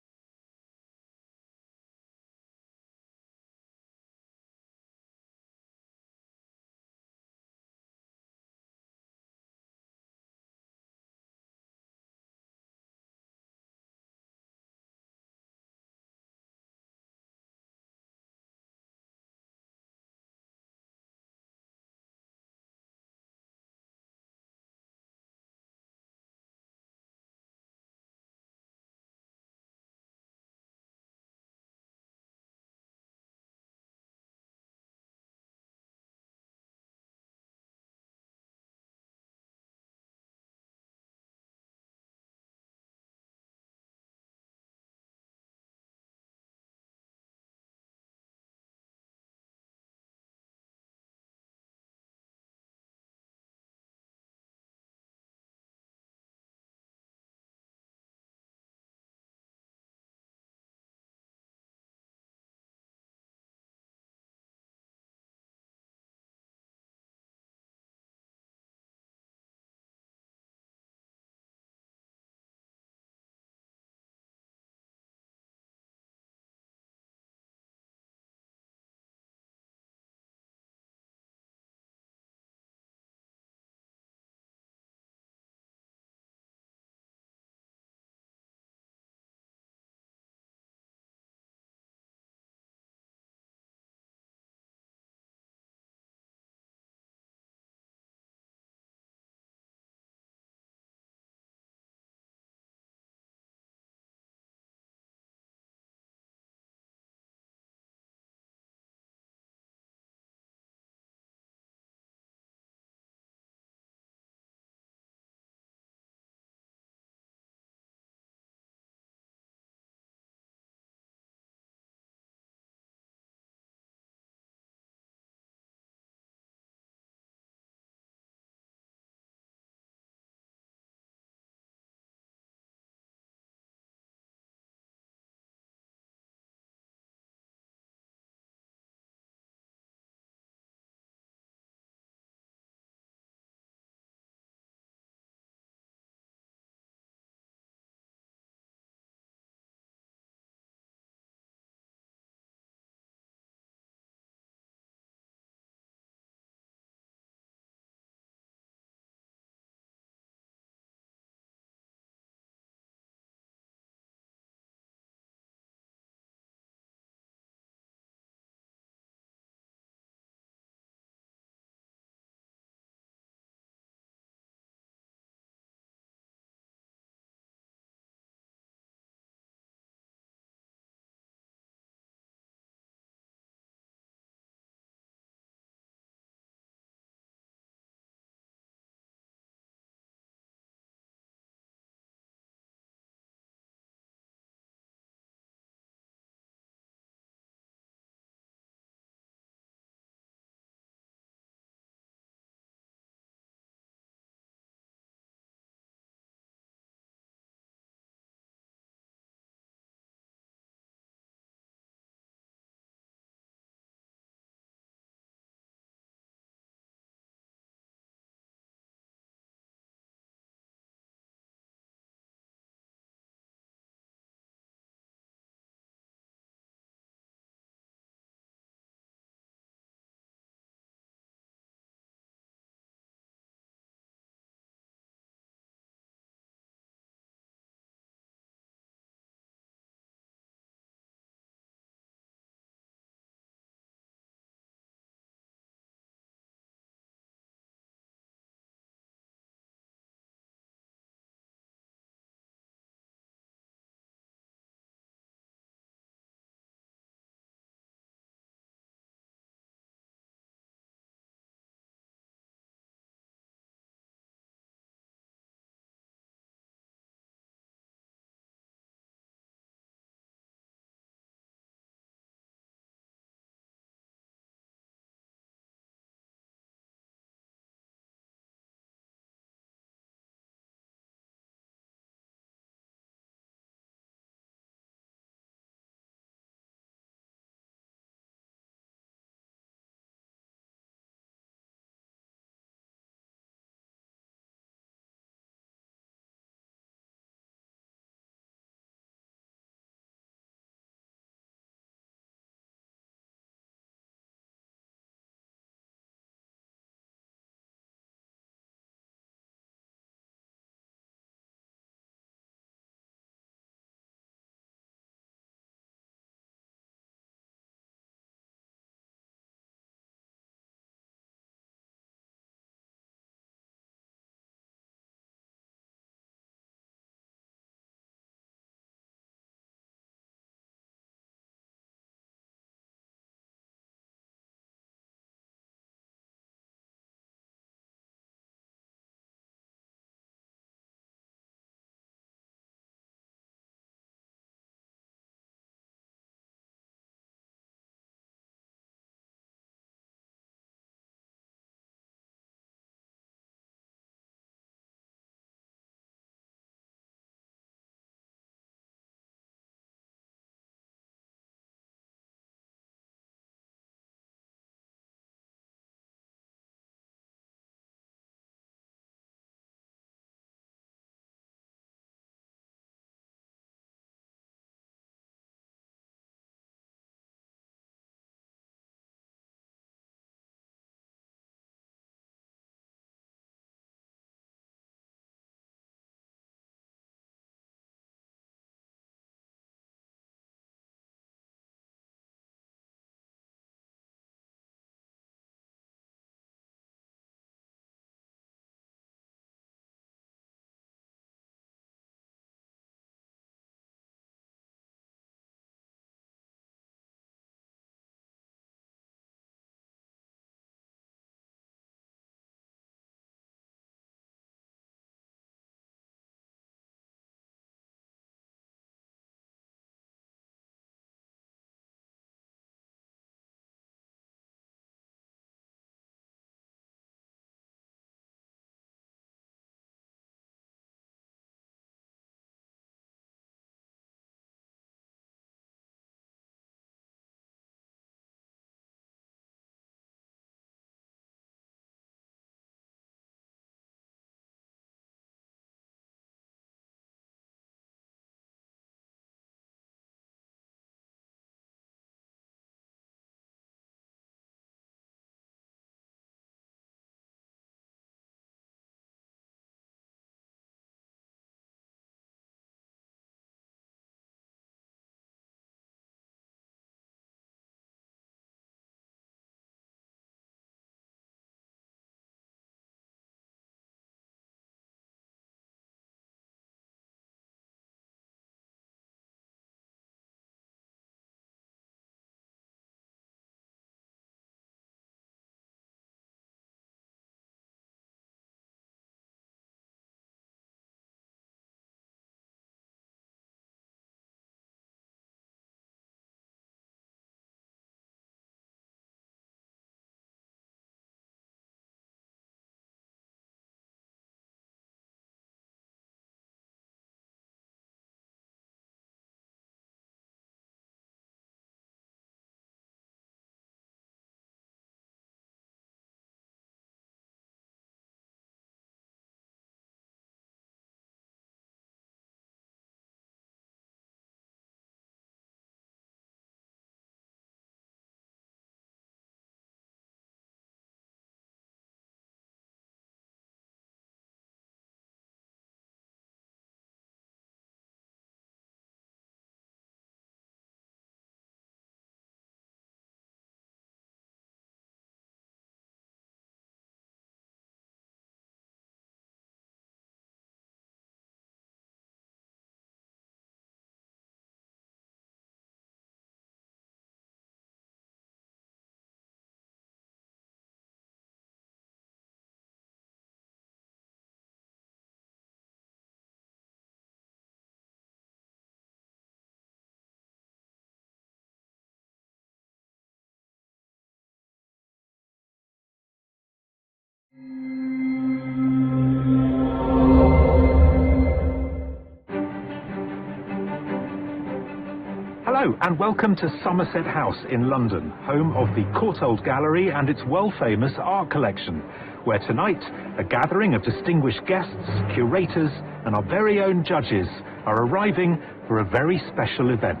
Hello and welcome to Somerset House in London, home of the Courtauld Gallery and its world-famous art collection, where tonight a gathering of distinguished guests, curators and our very own judges are arriving for a very special event.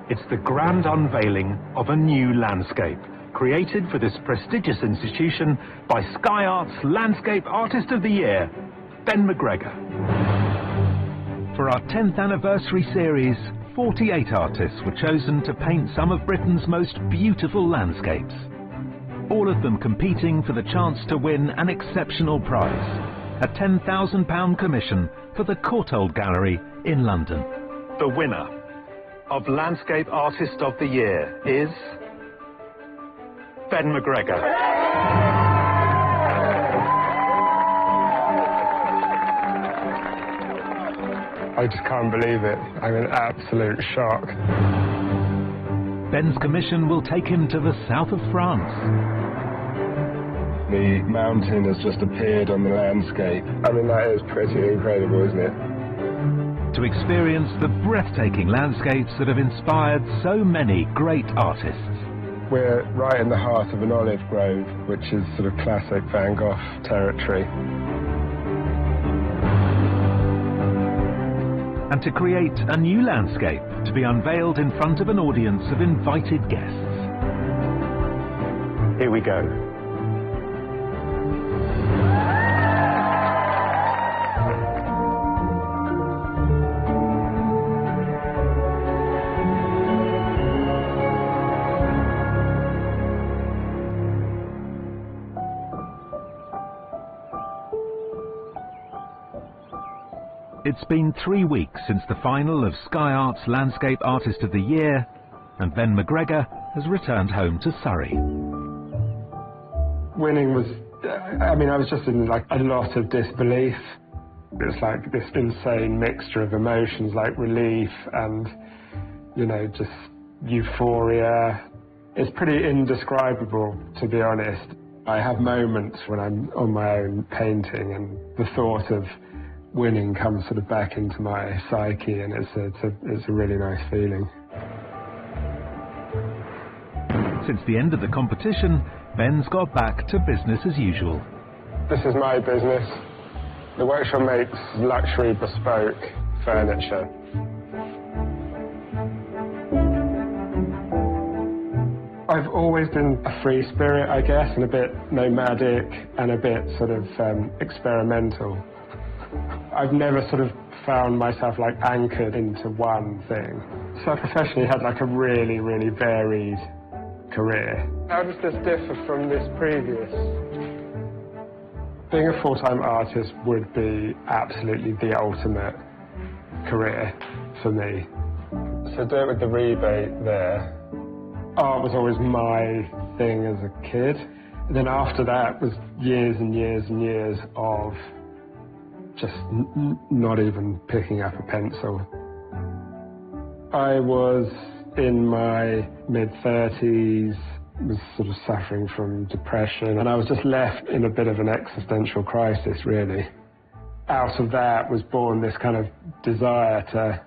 It's the grand unveiling of a new landscape, created for this prestigious institution by Sky Arts Landscape Artist of the Year, Ben McGregor. For our 10th anniversary series, 48 artists were chosen to paint some of Britain's most beautiful landscapes. All of them competing for the chance to win an exceptional prize, a £10,000 commission for the Courtauld Gallery in London. The winner of Landscape Artist of the Year is Ben McGregor. I just can't believe it. I'm in absolute shock. Ben's commission will take him to the south of France. The mountain has just appeared on the landscape. I mean, that is pretty incredible, isn't it? To experience the breathtaking landscapes that have inspired so many great artists. We're right in the heart of an olive grove, which is sort of classic Van Gogh territory. And to create a new landscape to be unveiled in front of an audience of invited guests. Here we go. It's been 3 weeks since the final of Sky Arts Landscape Artist of the Year, and Ben McGregor has returned home to Surrey. Winning was, I mean, I was just in like a lot of disbelief. It's like this insane mixture of emotions, like relief and, you know, just euphoria. It's pretty indescribable, to be honest. I have moments when I'm on my own painting and the thought of winning comes sort of back into my psyche, and it's a really nice feeling. Since the end of the competition, Ben's got back to business as usual. This is my business. The workshop makes luxury bespoke furniture. I've always been a free spirit, I guess, and a bit nomadic and a bit sort of experimental. I've never sort of found myself like anchored into one thing. So I professionally had like a really, really varied career. How does this differ from this previous? Being a full-time artist would be absolutely the ultimate career for me. So do it with the rebate there. Art was always my thing as a kid. And then after that was years and years and years of just not even picking up a pencil. I was in my mid-30s, was sort of suffering from depression, and I was just left in a bit of an existential crisis, really. Out of that was born this kind of desire to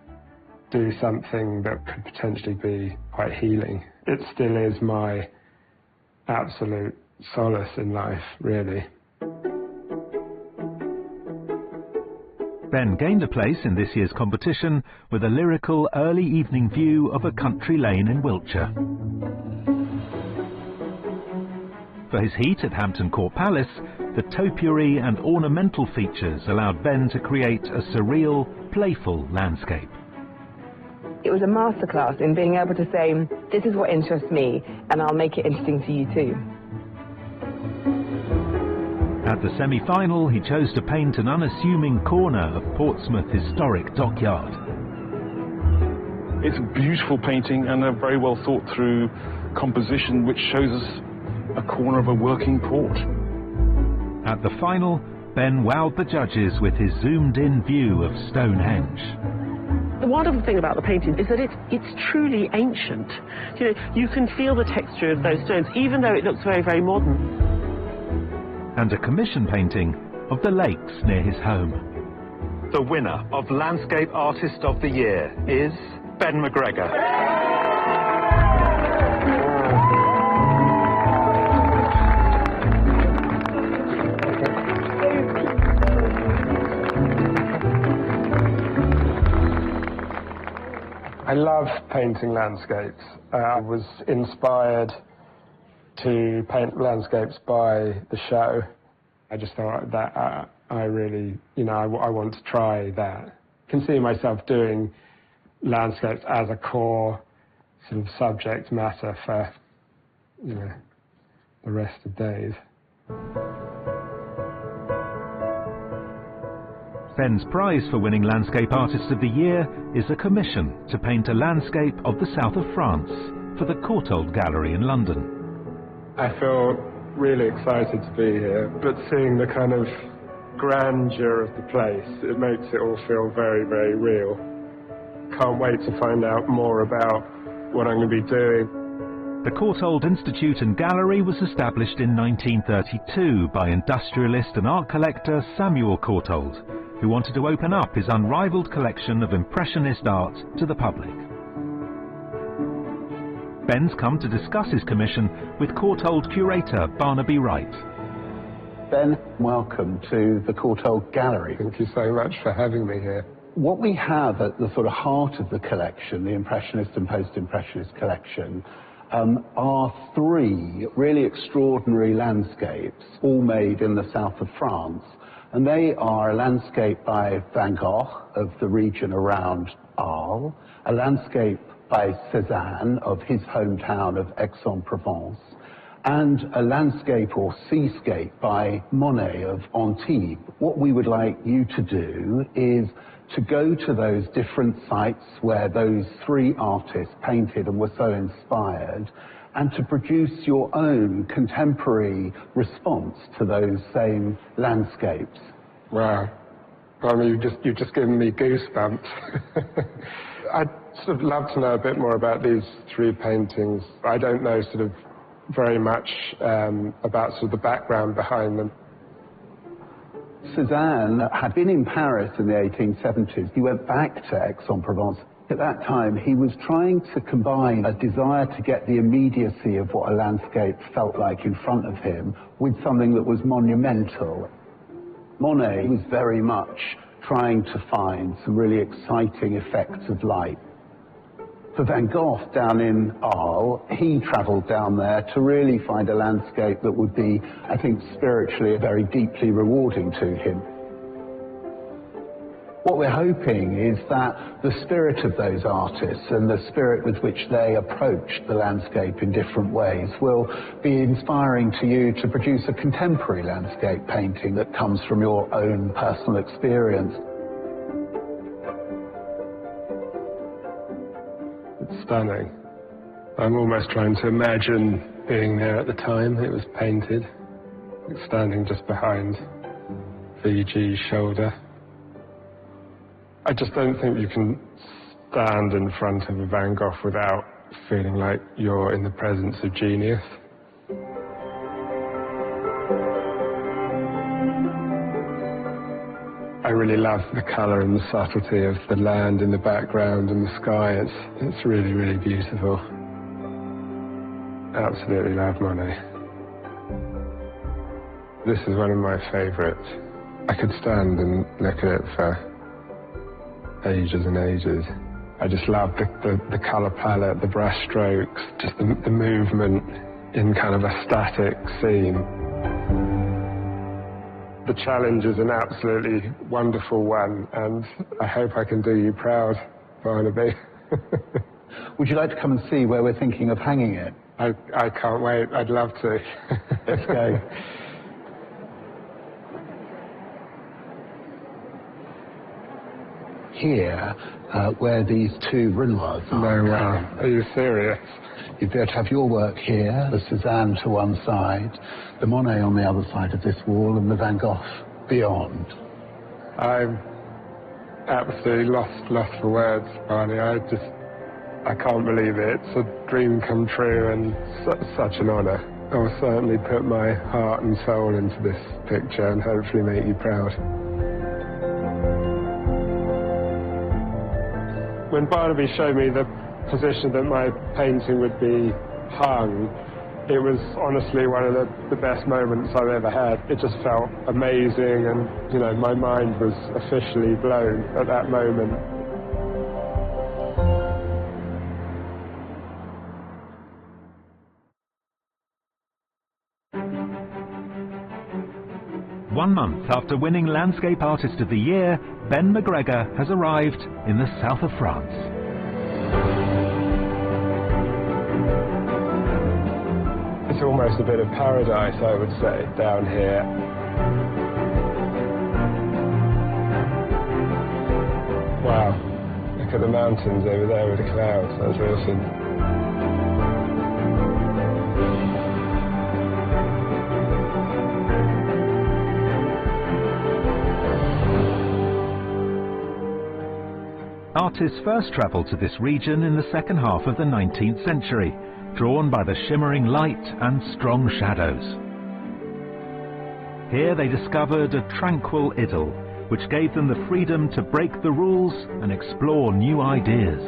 do something that could potentially be quite healing. It still is my absolute solace in life, really. Ben gained a place in this year's competition with a lyrical early evening view of a country lane in Wiltshire. For his heat at Hampton Court Palace, the topiary and ornamental features allowed Ben to create a surreal, playful landscape. It was a masterclass in being able to say, this is what interests me, and I'll make it interesting to you too. At the semi-final, he chose to paint an unassuming corner of Portsmouth historic dockyard. It's a beautiful painting and a very well thought through composition which shows us a corner of a working port. At the final, Ben wowed the judges with his zoomed-in view of Stonehenge. The wonderful thing about the painting is that it's truly ancient. You know, you can feel the texture of those stones, even though it looks very, very modern. and a commission painting of the lakes near his home. The winner of Landscape Artist of the Year is Ben McGregor. I love painting landscapes. I was inspired to paint landscapes by the show. I just thought that I really, I want to try that. I can see myself doing landscapes as a core sort of subject matter for, the rest of days. Ben's prize for winning Landscape Artist of the Year is a commission to paint a landscape of the south of France for the Courtauld Gallery in London. I feel really excited to be here, but seeing the kind of grandeur of the place, it makes it all feel very, very real. Can't wait to find out more about what I'm going to be doing. The Courtauld Institute and Gallery was established in 1932 by industrialist and art collector Samuel Courtauld, who wanted to open up his unrivaled collection of Impressionist art to the public. Ben's come to discuss his commission with Courtauld curator Barnaby Wright. Ben, welcome to the Courtauld Gallery. Thank you so much for having me here. What we have at the sort of heart of the collection, the Impressionist and Post-Impressionist collection, are three really extraordinary landscapes, all made in the south of France. And they are a landscape by Van Gogh of the region around Arles, a landscape by Cézanne of his hometown of Aix-en-Provence, and a landscape or seascape by Monet of Antibes. What we would like you to do is to go to those different sites where those three artists painted and were so inspired, and to produce your own contemporary response to those same landscapes. Wow. I mean, you've just given me goosebumps. I'd sort of love to know a bit more about these three paintings. I don't know sort of very much about sort of the background behind them. Cézanne had been in Paris in the 1870s. He went back to Aix-en-Provence. At that time, he was trying to combine a desire to get the immediacy of what a landscape felt like in front of him with something that was monumental. Monet was very much trying to find some really exciting effects of light. For Van Gogh down in Arles, he travelled down there to really find a landscape that would be, I think, spiritually very deeply rewarding to him. What we're hoping is that the spirit of those artists and the spirit with which they approach the landscape in different ways will be inspiring to you to produce a contemporary landscape painting that comes from your own personal experience. It's stunning. I'm almost trying to imagine being there at the time it was painted, standing just behind VG's shoulder. I just don't think you can stand in front of a Van Gogh without feeling like you're in the presence of genius. I really love the colour and the subtlety of the land in the background and the sky. It's really, really beautiful. Absolutely love Monet. This is one of my favourites. I could stand and look at it for ages and ages. I just love the colour palette, the brush strokes, just the movement in kind of a static scene. The challenge is an absolutely wonderful one, and I hope I can do you proud, Barnaby. Would you like to come and see where we're thinking of hanging it? I can't wait. I'd love to. Let's go. Here, where these two Renoirs are. No, wow. Are you serious? You'd be able to have your work here, the Cézanne to one side, the Monet on the other side of this wall, and the Van Gogh beyond. I'm absolutely lost for words, Barney. I can't believe it. It's a dream come true and such an honour. I'll certainly put my heart and soul into this picture and hopefully make you proud. When Barnaby showed me the position that my painting would be hung, it was honestly one of the best moments I've ever had. It just felt amazing, and, you know, my mind was officially blown at that moment. One month after winning Landscape Artist of the Year, Ben McGregor has arrived in the south of France. It's almost a bit of paradise, I would say, down here. Wow, look at the mountains over there with the clouds, that's awesome. Artists first travelled to this region in the second half of the 19th century, drawn by the shimmering light and strong shadows. Here they discovered a tranquil idyll, which gave them the freedom to break the rules and explore new ideas.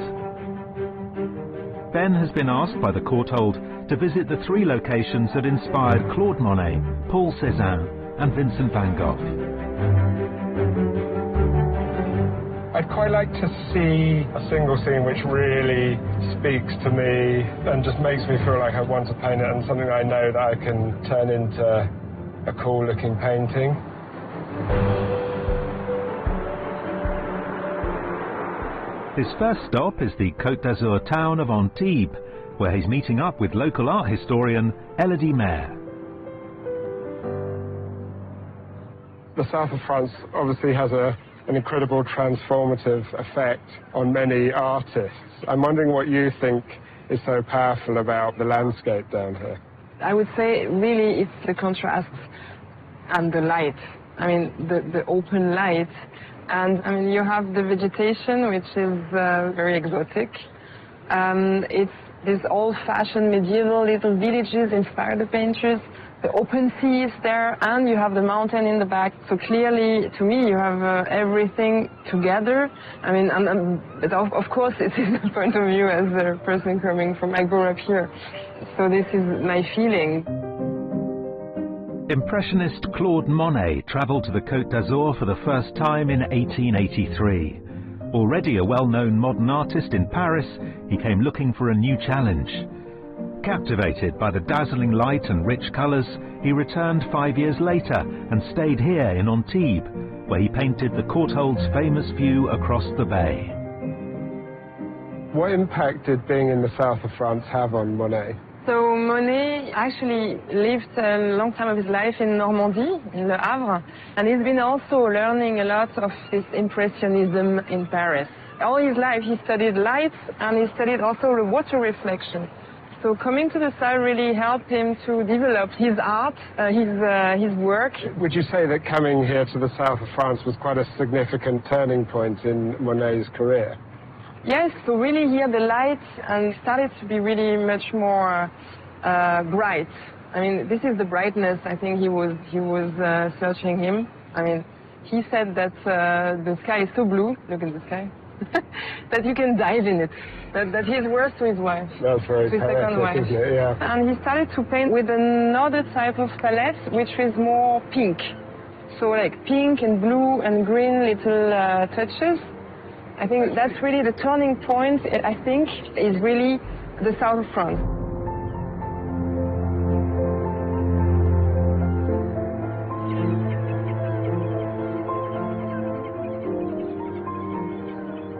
Ben has been asked by the Courtauld to visit the 3 locations that inspired Claude Monet, Paul Cézanne and Vincent van Gogh. I'd quite like to see a single scene which really speaks to me and just makes me feel like I want to paint it, and something I know that I can turn into a cool looking painting. His first stop is the Côte d'Azur town of Antibes, where he's meeting up with local art historian Elodie Maire. The south of France obviously has an incredible transformative effect on many artists. I'm wondering what you think is so powerful about the landscape down here. I would say really it's the contrast and the light. I mean, the open light. And I mean, you have the vegetation, which is very exotic. It's these old-fashioned medieval little villages inspired the painters. The open sea is there, and you have the mountain in the back. So clearly, to me, you have everything together. I mean, but of course, it is the point of view as a person coming from, I grew up here. So this is my feeling. Impressionist Claude Monet travelled to the Côte d'Azur for the first time in 1883. Already a well-known modern artist in Paris, he came looking for a new challenge. Captivated by the dazzling light and rich colours, he returned 5 years later and stayed here in Antibes, where he painted the Courtauld's famous view across the bay. What impact did being in the south of France have on Monet? So Monet actually lived a long time of his life in Normandy, in Le Havre, and he's been also learning a lot of this impressionism in Paris. All his life he studied light, and he studied also the water reflection. So coming to the south really helped him to develop his art, his work. Would you say that coming here to the south of France was quite a significant turning point in Monet's career? Yes, so really here the light started to be really much more bright. I mean, this is the brightness I think he was searching him. I mean, he said that the sky is so blue, look at the sky, that you can dive in it. That he's worse to his wife. That's very to his second wife. isn't it? Yeah. And he started to paint with another type of palette, which is more pink. So like pink and blue and green little touches. I think that's really the turning point, I think, is really the south of France.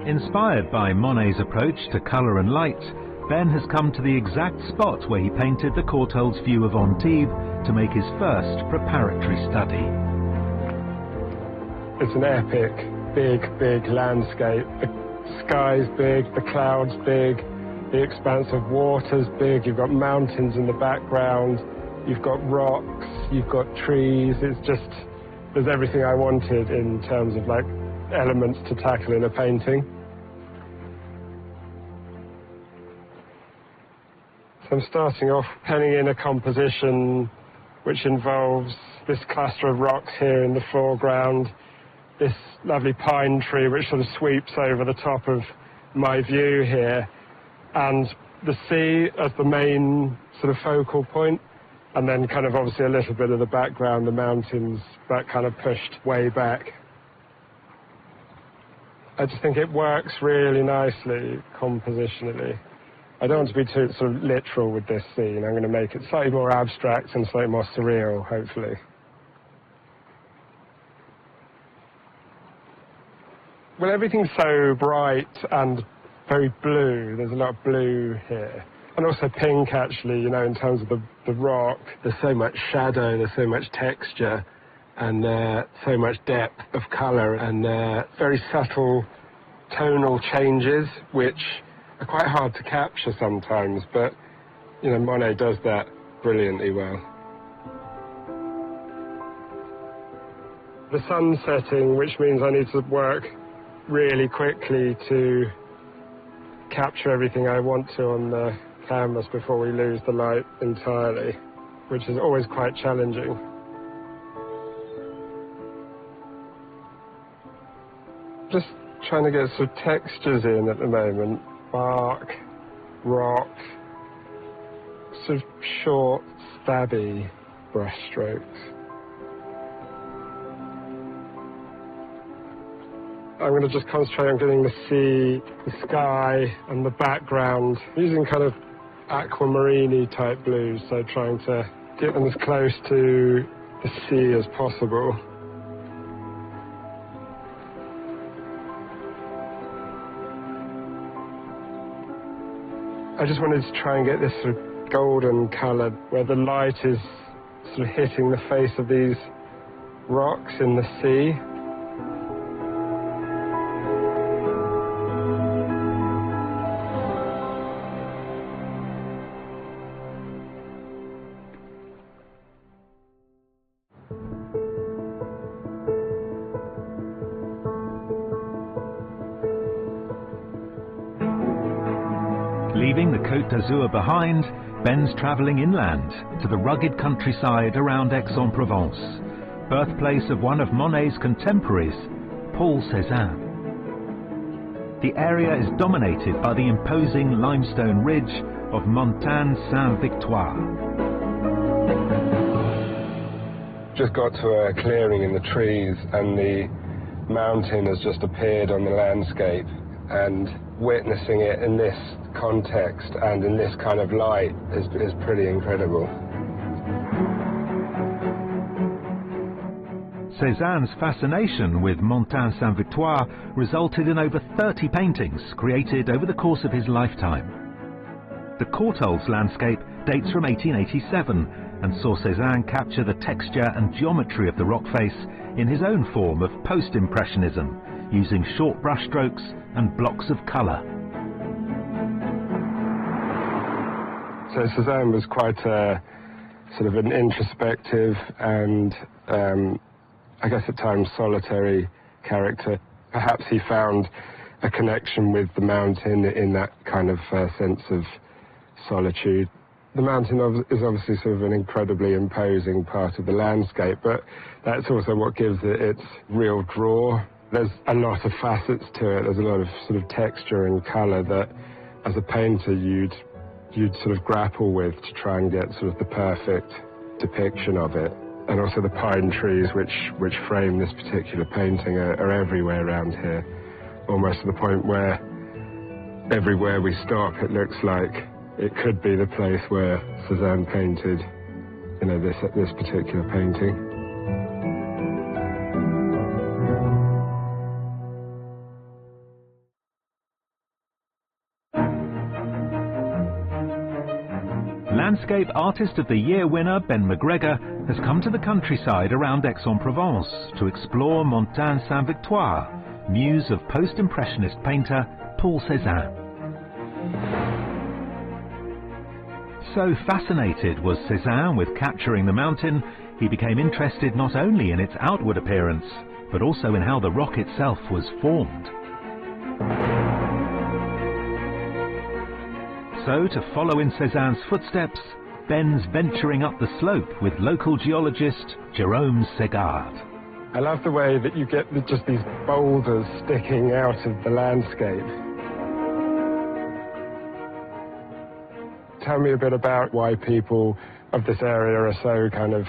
Inspired by Monet's approach to colour and light, Ben has come to the exact spot where he painted the Courtauld's view of Antibes to make his first preparatory study. It's an epic, big landscape. The sky's big, the clouds big, the expanse of water's big, you've got mountains in the background, you've got rocks, you've got trees. It's just, there's everything I wanted in terms of like elements to tackle in a painting. So I'm starting off penning in a composition which involves this cluster of rocks here in the foreground, this lovely pine tree which sort of sweeps over the top of my view here, and the sea as the main sort of focal point, and then kind of obviously a little bit of the background, the mountains, but kind of pushed way back. I just think it works really nicely compositionally. I don't want to be too sort of literal with this scene. I'm going to make it slightly more abstract and slightly more surreal, hopefully. Well, everything's so bright and very blue. There's a lot of blue here. And also pink, actually, you know, in terms of the rock. There's so much shadow, there's so much texture, and so much depth of colour, and very subtle tonal changes, which are quite hard to capture sometimes, but, you know, Monet does that brilliantly well. The sun's setting, which means I need to work really quickly to capture everything I want to on the canvas before we lose the light entirely, which is always quite challenging. Just trying to get some textures in at the moment. Bark, rock, sort of short, stabby brush strokes. I'm going to just concentrate on getting the sea, the sky, and the background, using kind of aquamarine-y type blues, so trying to get them as close to the sea as possible. I just wanted to try and get this sort of golden colour, where the light is sort of hitting the face of these rocks in the sea. Leaving the Côte d'Azur behind, Ben's travelling inland to the rugged countryside around Aix-en-Provence, birthplace of one of Monet's contemporaries, Paul Cézanne. The area is dominated by the imposing limestone ridge of Montagne Sainte-Victoire. Just got to a clearing in the trees, and the mountain has just appeared on the landscape, and witnessing it in this context and in this kind of light is pretty incredible. Cézanne's fascination with Montagne Sainte-Victoire resulted in over 30 paintings created over the course of his lifetime. The Courtaulds landscape dates from 1887 and saw Cézanne capture the texture and geometry of the rock face in his own form of post-impressionism, using short brushstrokes and blocks of colour. So Cézanne was quite a sort of an introspective and I guess at times solitary character. Perhaps he found a connection with the mountain in that kind of sense of solitude. The mountain is obviously sort of an incredibly imposing part of the landscape, but that's also what gives it its real draw. There's a lot of facets to it. There's a lot of sort of texture and colour that, as a painter, you'd sort of grapple with to try and get sort of the perfect depiction of it. And also the pine trees which frame this particular painting are everywhere around here, almost to the point where everywhere we stop it looks like it could be the place where Cézanne painted, you know, this particular painting. Landscape Artist of the Year winner Ben McGregor has come to the countryside around Aix-en-Provence to explore Montagne Sainte-Victoire, muse of post-impressionist painter Paul Cézanne. So fascinated was Cézanne with capturing the mountain, he became interested not only in its outward appearance, but also in how the rock itself was formed. So, to follow in Cézanne's footsteps, Ben's venturing up the slope with local geologist Jérôme Ségard. I love the way that you get just these boulders sticking out of the landscape. Tell me a bit about why people of this area are so kind of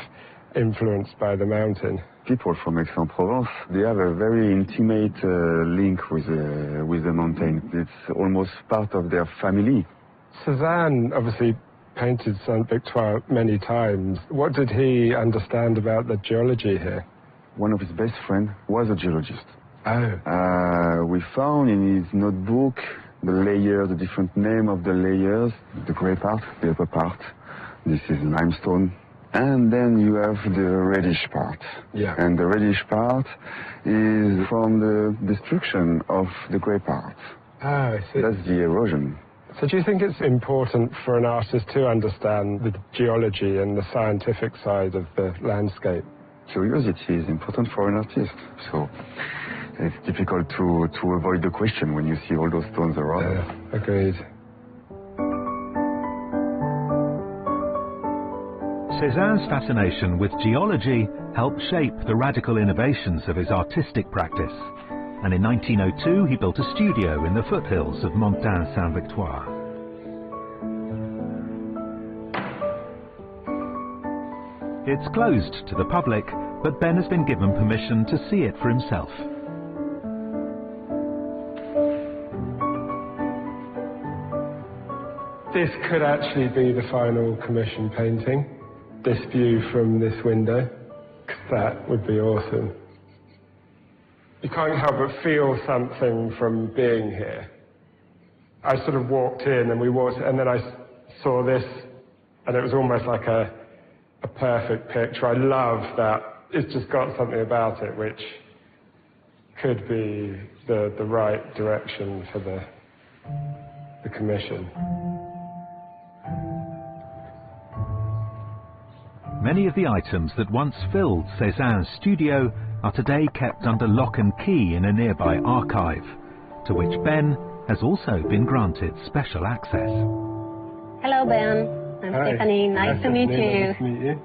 influenced by the mountain. People from Aix-en-Provence, they have a very intimate link with the mountain. It's almost part of their family. Cézanne obviously painted Sainte-Victoire many times. What did he understand about the geology here? One of his best friends was a geologist. Oh. We found in his notebook the layers, the different name of the layers, the grey part, the upper part. This is limestone. And then you have the reddish part. Yeah. And the reddish part is from the destruction of the grey part. Oh, I see. That's the erosion. So do you think it's important for an artist to understand the geology and the scientific side of the landscape? Curiosity is important for an artist. So it's difficult to avoid the question when you see all those stones around. Agreed. Cézanne's fascination with geology helped shape the radical innovations of his artistic practice. And in 1902 he built a studio in the foothills of Montagne-Sainte-Victoire. It's closed to the public, but Ben has been given permission to see it for himself. This could actually be the final commission painting. This view from this window, 'cause that would be awesome. You can't help but feel something from being here. I sort of walked in and then I saw this, and it was almost like a perfect picture. I love that it's just got something about it which could be the right direction for the commission. Many of the items that once filled Cézanne's studio are today kept under lock and key in a nearby archive, to which Ben has also been granted special access. Hello, Ben. I'm Hi. Stephanie. Nice to meet you. Nice to meet you.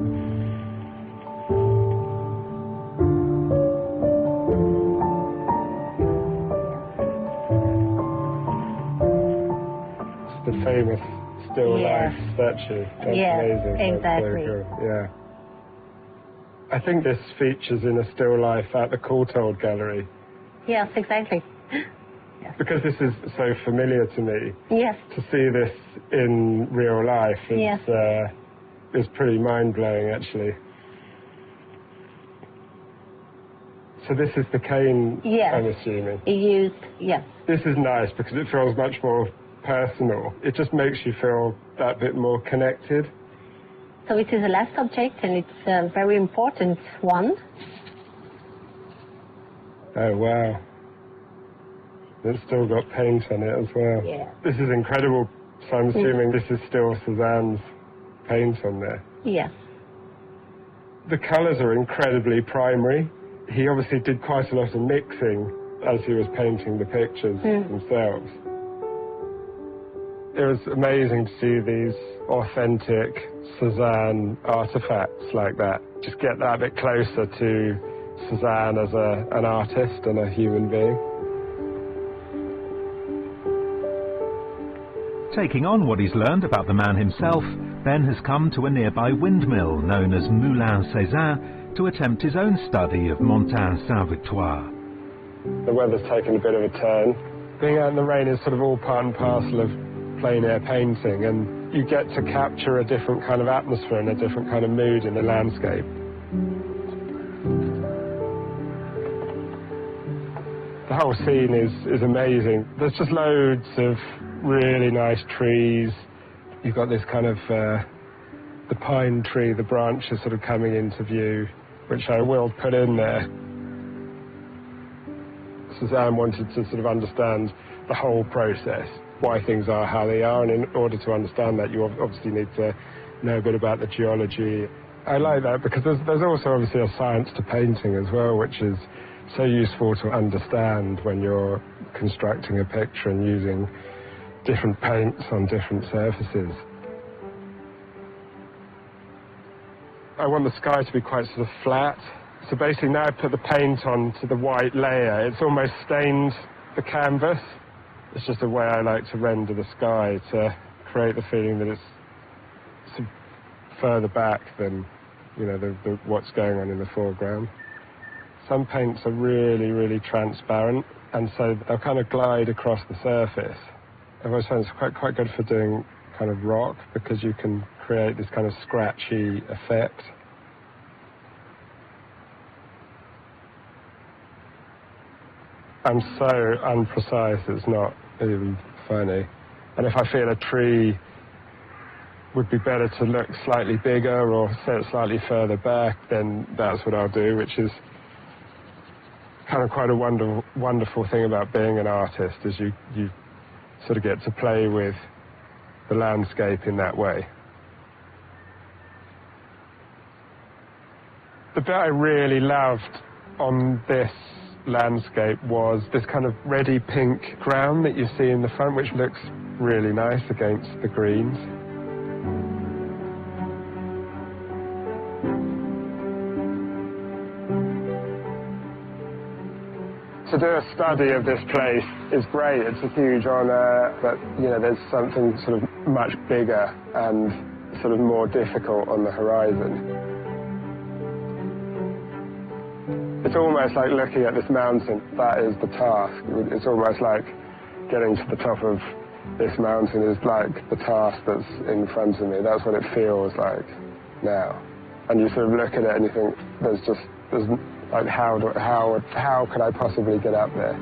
It's the famous still Yes. life statue. That's Yes, amazing. That's exactly. so cool. Yeah. I think this features in a still life at the Courtauld Gallery. Yes, exactly. Because this is so familiar to me, Yes. to see this in real life is, Yes. is pretty mind-blowing, actually. So this is the cane, Yes. I'm assuming. Yes. This is nice because it feels much more personal. It just makes you feel that bit more connected. So it is the last object, and it's a very important one. Oh, wow. It's still got paint on it as well. Yeah. This is incredible. So I'm assuming this is still Cézanne's paint on there. Yes. The colours are incredibly primary. He obviously did quite a lot of mixing as he was painting the pictures themselves. It was amazing to see these authentic Cézanne artifacts like that. Just get that bit closer to Cézanne as an artist and a human being. Taking on what he's learned about the man himself, Ben has come to a nearby windmill known as Moulin Cézanne to attempt his own study of Montagne-Sainte-Victoire. The weather's taken a bit of a turn. Being out in the rain is sort of all part and parcel of plein air painting, and you get to capture a different kind of atmosphere and a different kind of mood in the landscape. The whole scene is amazing. There's just loads of really nice trees. You've got this kind of the pine tree, the branches sort of coming into view, which I will put in there. Cézanne wanted to sort of understand the whole process, why things are how they are, and in order to understand that you obviously need to know a bit about the geology. I like that because there's also obviously a science to painting as well, which is so useful to understand when you're constructing a picture and using different paints on different surfaces. I want the sky to be quite sort of flat. So basically now I put the paint onto the white layer, it's almost stained the canvas. It's just a way I like to render the sky, to create the feeling that it's sort of further back than, you know, what's going on in the foreground. Some paints are really, really transparent, and so they'll kind of glide across the surface. I've always found it's quite good for doing kind of rock, because you can create this kind of scratchy effect. I'm so unprecise, it's not even funny. And if I feel a tree would be better to look slightly bigger or set slightly further back, then that's what I'll do, which is kind of quite a wonderful thing about being an artist, is you sort of get to play with the landscape in that way. The bit I really loved on this landscape was this kind of reddy pink ground that you see in the front, which looks really nice against the greens. To do a study of this place is great, it's a huge honour, but you know, there's something sort of much bigger and sort of more difficult on the horizon. It's almost like looking at this mountain, that is the task. It's almost like getting to the top of this mountain is like the task that's in front of me. That's what it feels like now. And you sort of look at it and you think, there's like, how could I possibly get up there?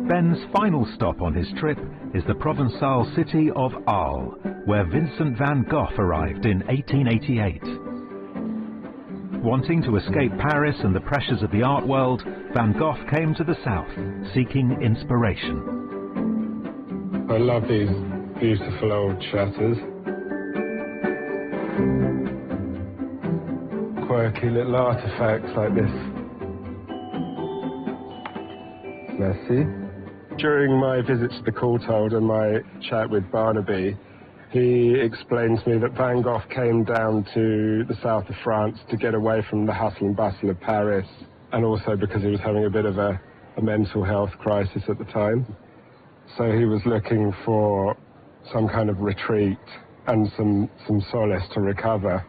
Ben's final stop on his trip is the Provençal city of Arles, where Vincent van Gogh arrived in 1888. Wanting to escape Paris and the pressures of the art world, Van Gogh came to the south, seeking inspiration. I love these beautiful old shutters. Quirky little artifacts like this. Merci. During my visit to the Courtauld and my chat with Barnaby, he explained to me that Van Gogh came down to the south of France to get away from the hustle and bustle of Paris, and also because he was having a bit of a mental health crisis at the time. So he was looking for some kind of retreat and some solace to recover.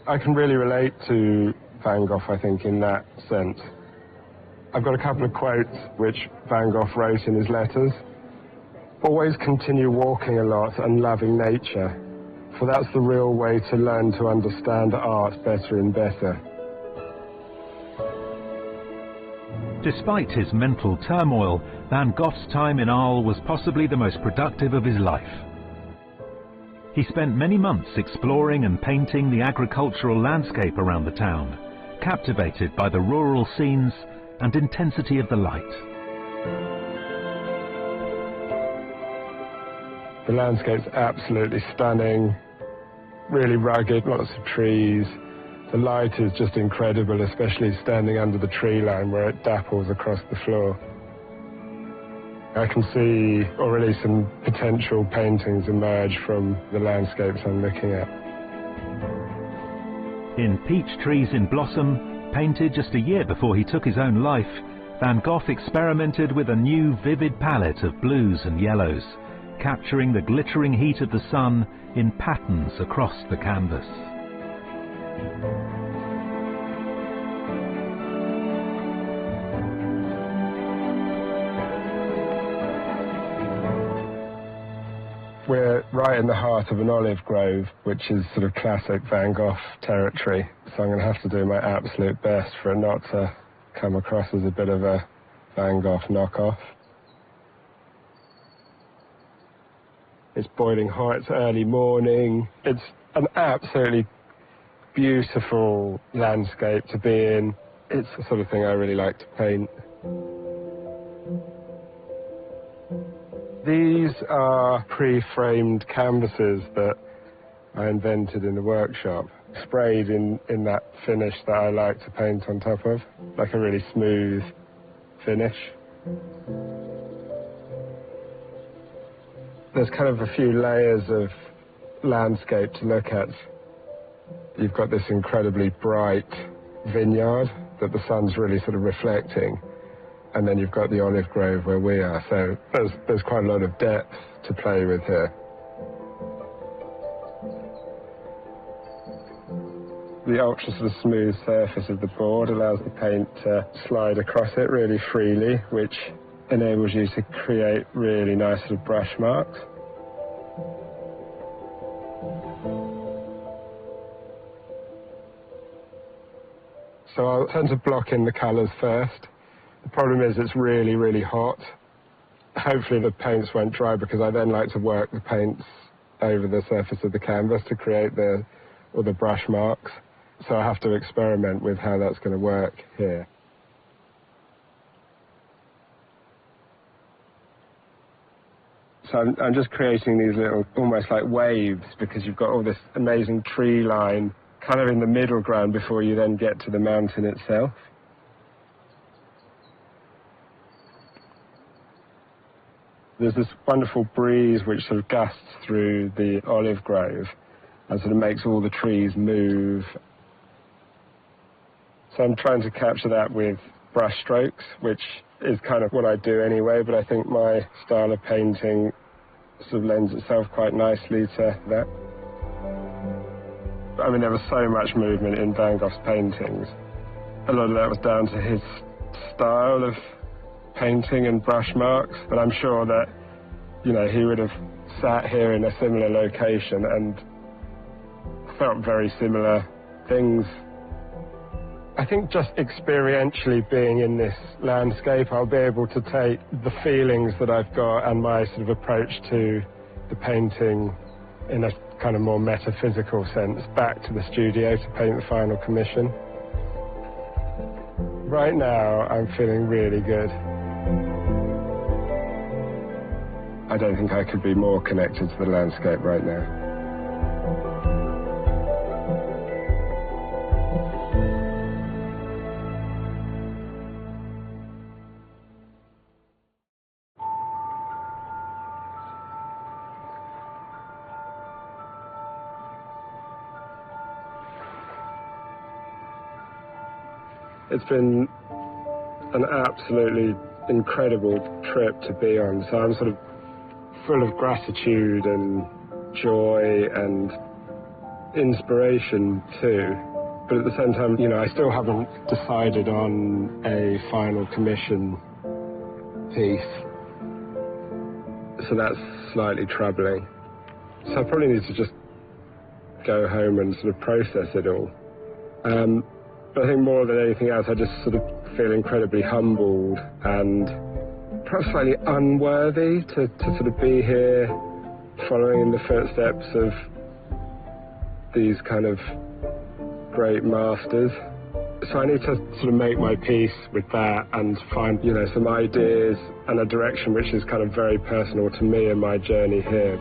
I can really relate to Van Gogh, I think, in that sense. I've got a couple of quotes which Van Gogh wrote in his letters. Always continue walking a lot and loving nature, for that's the real way to learn to understand art better and better. Despite his mental turmoil, Van Gogh's time in Arles was possibly the most productive of his life. He spent many months exploring and painting the agricultural landscape around the town, captivated by the rural scenes and intensity of the light. The landscape's absolutely stunning, really rugged, lots of trees. The light is just incredible, especially standing under the tree line where it dapples across the floor. I can see already some potential paintings emerge from the landscapes I'm looking at. In Peach Trees in Blossom, painted just a year before he took his own life, Van Gogh experimented with a new vivid palette of blues and yellows, capturing the glittering heat of the sun in patterns across the canvas. We're right in the heart of an olive grove, which is sort of classic Van Gogh territory, so I'm going to have to do my absolute best for it not to come across as a bit of a Van Gogh knockoff. It's boiling hot, it's early morning. It's an absolutely beautiful landscape to be in. It's the sort of thing I really like to paint. These are pre-framed canvases that I invented in the workshop, sprayed in that finish that I like to paint on top of, like a really smooth finish. There's kind of a few layers of landscape to look at. You've got this incredibly bright vineyard that the sun's really sort of reflecting, and then you've got the olive grove where we are, so there's quite a lot of depth to play with here. The ultra sort of smooth surface of the board allows the paint to slide across it really freely, which enables you to create really nice sort of brush marks. So I'll tend to block in the colours first. The problem is it's really, really hot. Hopefully the paints won't dry, because I then like to work the paints over the surface of the canvas to create all the brush marks. So I have to experiment with how that's going to work here. So I'm just creating these little, almost like waves, because you've got all this amazing tree line kind of in the middle ground before you then get to the mountain itself. There's this wonderful breeze which sort of gusts through the olive grove and sort of makes all the trees move. So I'm trying to capture that with brush strokes, which is kind of what I do anyway, but I think my style of painting sort of lends itself quite nicely to that. I mean, there was so much movement in Van Gogh's paintings. A lot of that was down to his style of painting and brush marks, but I'm sure that, you know, he would have sat here in a similar location and felt very similar things. I think just experientially being in this landscape, I'll be able to take the feelings that I've got and my sort of approach to the painting in a kind of more metaphysical sense back to the studio to paint the final commission. Right now, I'm feeling really good. I don't think I could be more connected to the landscape right now. It's been an absolutely incredible trip to be on, so I'm sort of full of gratitude and joy and inspiration too. But at the same time, you know, I still haven't decided on a final commission piece, so that's slightly troubling. So I probably need to just go home and sort of process it all. But I think more than anything else, I just sort of feel incredibly humbled and perhaps slightly unworthy to sort of be here following in the footsteps of these kind of great masters. So I need to sort of make my peace with that and find, you know, some ideas and a direction which is kind of very personal to me and my journey here.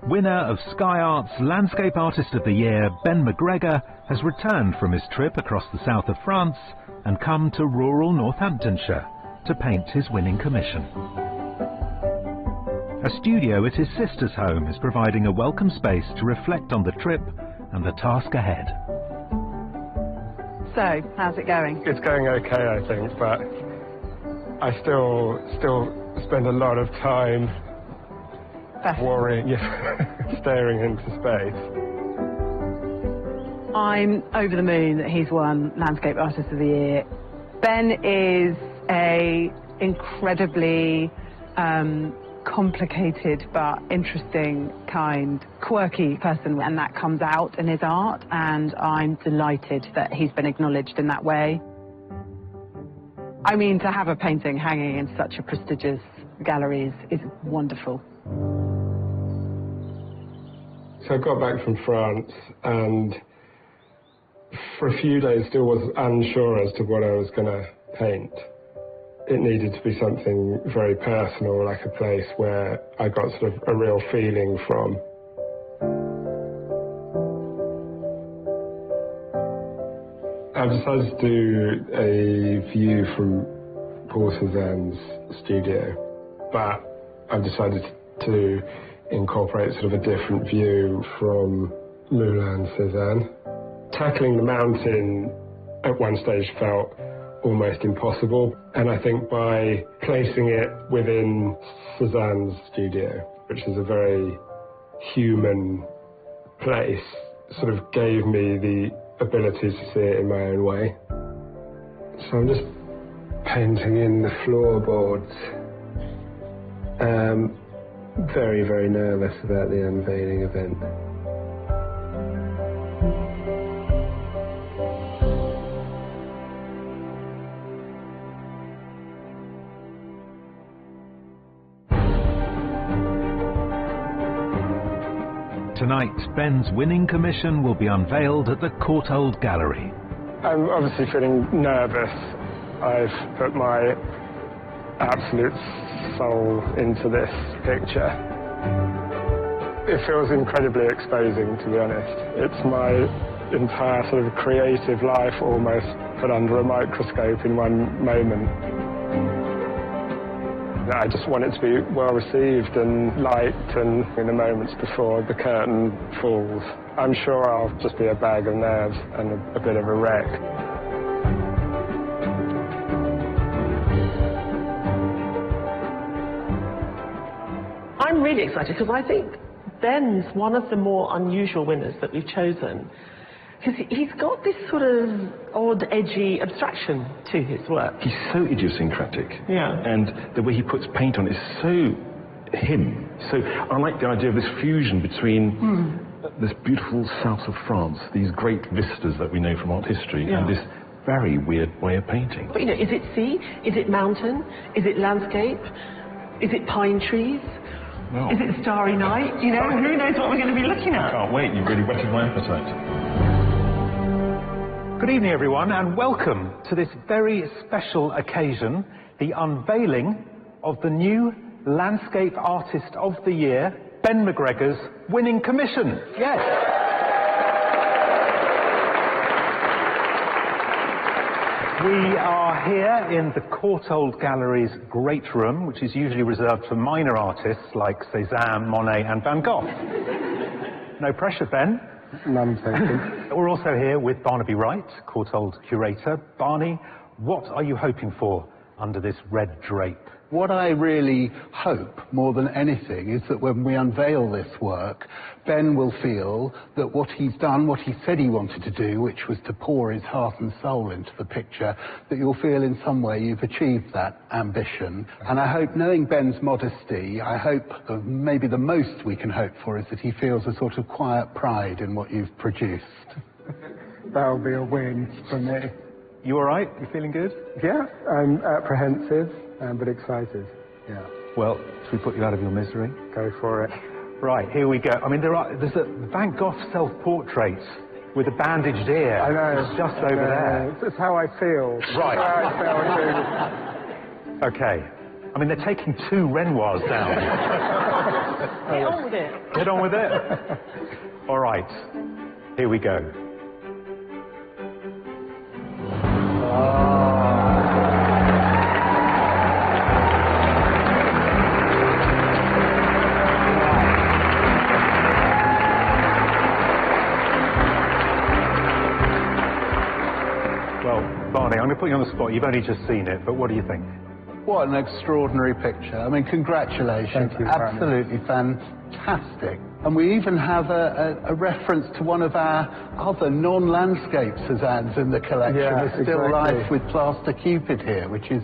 Winner of Sky Art's Landscape Artist of the Year, Ben McGregor, has returned from his trip across the south of France and come to rural Northamptonshire to paint his winning commission. A studio at his sister's home is providing a welcome space to reflect on the trip and the task ahead. So, how's it going? It's going okay, I think, but I still spend a lot of time worrying, staring into space. I'm over the moon that he's won Landscape Artist of the Year. Ben is a incredibly complicated but interesting, kind, quirky person, and that comes out in his art, and I'm delighted that he's been acknowledged in that way. I mean, to have a painting hanging in such a prestigious gallery is wonderful. So I got back from France and for a few days still was unsure as to what I was going to paint. It needed to be something very personal, like a place where I got sort of a real feeling from. I've decided to do a view from Paul Cézanne's studio, but I've decided to incorporate sort of a different view from Moulin Cézanne. Tackling the mountain at one stage felt almost impossible, and I think by placing it within Cézanne's studio, which is a very human place, sort of gave me the ability to see it in my own way. So I'm just painting in the floorboards. Very, very nervous about the unveiling event. Tonight, Ben's winning commission will be unveiled at the Courtauld Gallery. I'm obviously feeling nervous. I've put my absolute soul into this picture. It feels incredibly exposing, to be honest. It's my entire sort of creative life almost put under a microscope in one moment. I just want it to be well received and liked, and in the moments before the curtain falls, I'm sure I'll just be a bag of nerves and a bit of a wreck. I'm really excited because I think Ben's one of the more unusual winners that we've chosen. Because he's got this sort of odd, edgy abstraction to his work. He's so idiosyncratic. Yeah. And the way he puts paint on is so him. So I like the idea of this fusion between this beautiful south of France, these great vistas that we know from art history, and this very weird way of painting. But, you know, is it sea? Is it mountain? Is it landscape? Is it pine trees? Well, is it starry night? You know, who knows what we're going to be looking at? I can't wait. You've really whetted my appetite. Good evening, everyone, and welcome to this very special occasion, the unveiling of the new Landscape Artist of the Year, Ben McGregor's winning commission. Yes. We are here in the Courtauld Gallery's Great Room, which is usually reserved for minor artists like Cézanne, Monet and Van Gogh. No pressure, Ben. None taken. We're also here with Barnaby Wright, Courtauld curator. Barney, what are you hoping for under this red drape? What I really hope, more than anything, is that when we unveil this work, Ben will feel that what he's done, what he said he wanted to do, which was to pour his heart and soul into the picture, that you'll feel in some way you've achieved that ambition. And I hope, knowing Ben's modesty, I hope maybe the most we can hope for is that he feels a sort of quiet pride in what you've produced. That'll be a win for me. You all right? You feeling good? Yeah, I'm apprehensive, but excited. Yeah. Well, should we put you out of your misery? Go for it. Right, here we go. I mean, there's a Van Gogh self-portrait with a bandaged ear. I know. It's just over there. It's how I feel. Right. That's how I feel. Okay. I mean, they're taking 2 Renoirs down. Get on with it. Get on with it. All right. Here we go. Barney, I'm going to put you on the spot. You've only just seen it, but what do you think? What an extraordinary picture. I mean, congratulations. Thank you, absolutely fantastic. And we even have a reference to one of our other non-landscape Cézannes in the collection, yeah, a still exactly. life with Plaster Cupid here, which is,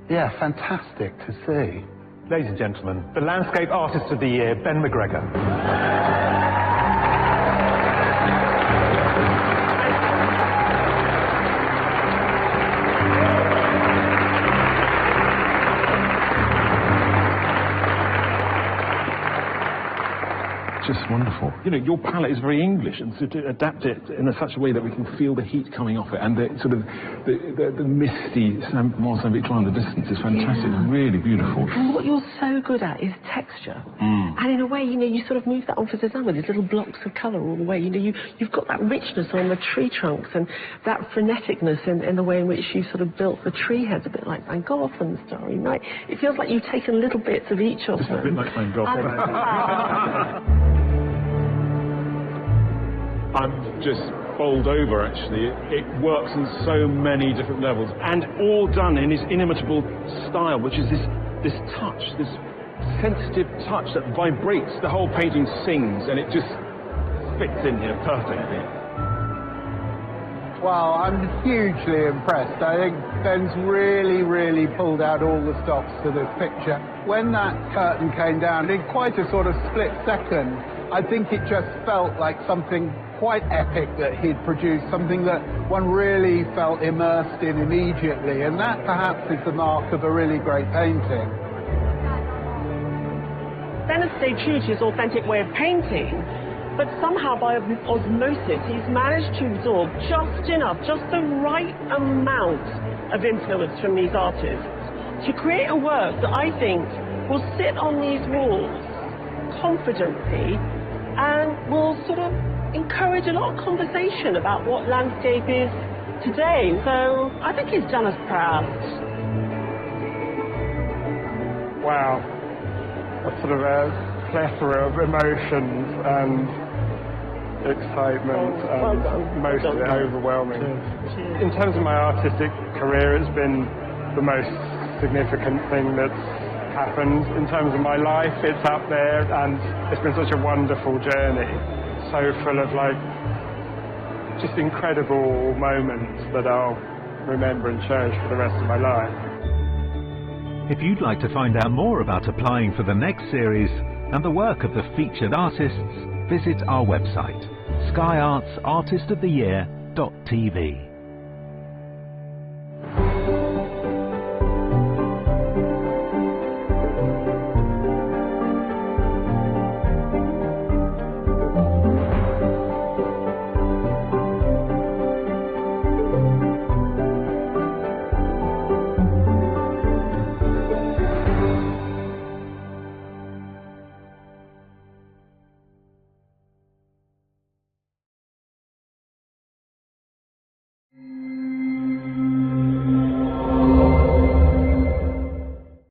yeah, fantastic to see. Ladies and gentlemen, the Landscape Artist of the Year, Ben McGregor. Just wonderful. beautiful. You know, your palette is very English, and so to adapt it in such a way that we can feel the heat coming off it, and the sort of the misty Mont Saint-Victor in the distance is fantastic. Yeah. Really beautiful. And what you're so good at is texture. And in a way, you know, you sort of move that on for Cézanne with these little blocks of colour all the way. You know, you've got that richness on the tree trunks and that freneticness in the way in which you sort of built the tree heads, a bit like Van Gogh and Starry Night. It feels like you've taken little bits of each of them. A bit like Van Gogh. I'm just bowled over, actually. It works on so many different levels, and all done in his inimitable style, which is this touch, this sensitive touch that vibrates. The whole painting sings, and it just fits in here perfectly. Well, I'm hugely impressed. I think Ben's really pulled out all the stops for this picture. When that curtain came down, in quite a sort of split second, I think it just felt like something quite epic that he'd produced, something that one really felt immersed in immediately, and that perhaps is the mark of a really great painting. Ben has stayed true to his authentic way of painting, but somehow by osmosis he's managed to absorb just enough, just the right amount of influence from these artists to create a work that I think will sit on these walls confidently and will sort of encourage a lot of conversation about what landscape is today. So I think he's done us proud. Wow, a sort of a plethora of emotions and excitement, and most of it overwhelming. In terms of my artistic career, it's been the most significant thing that's happened. In terms of my life, it's up there, and it's been such a wonderful journey, so full of like just incredible moments that I'll remember and cherish for the rest of my life. If you'd like to find out more about applying for the next series and the work of the featured artists, visit our website, skyartsartistoftheyear.tv.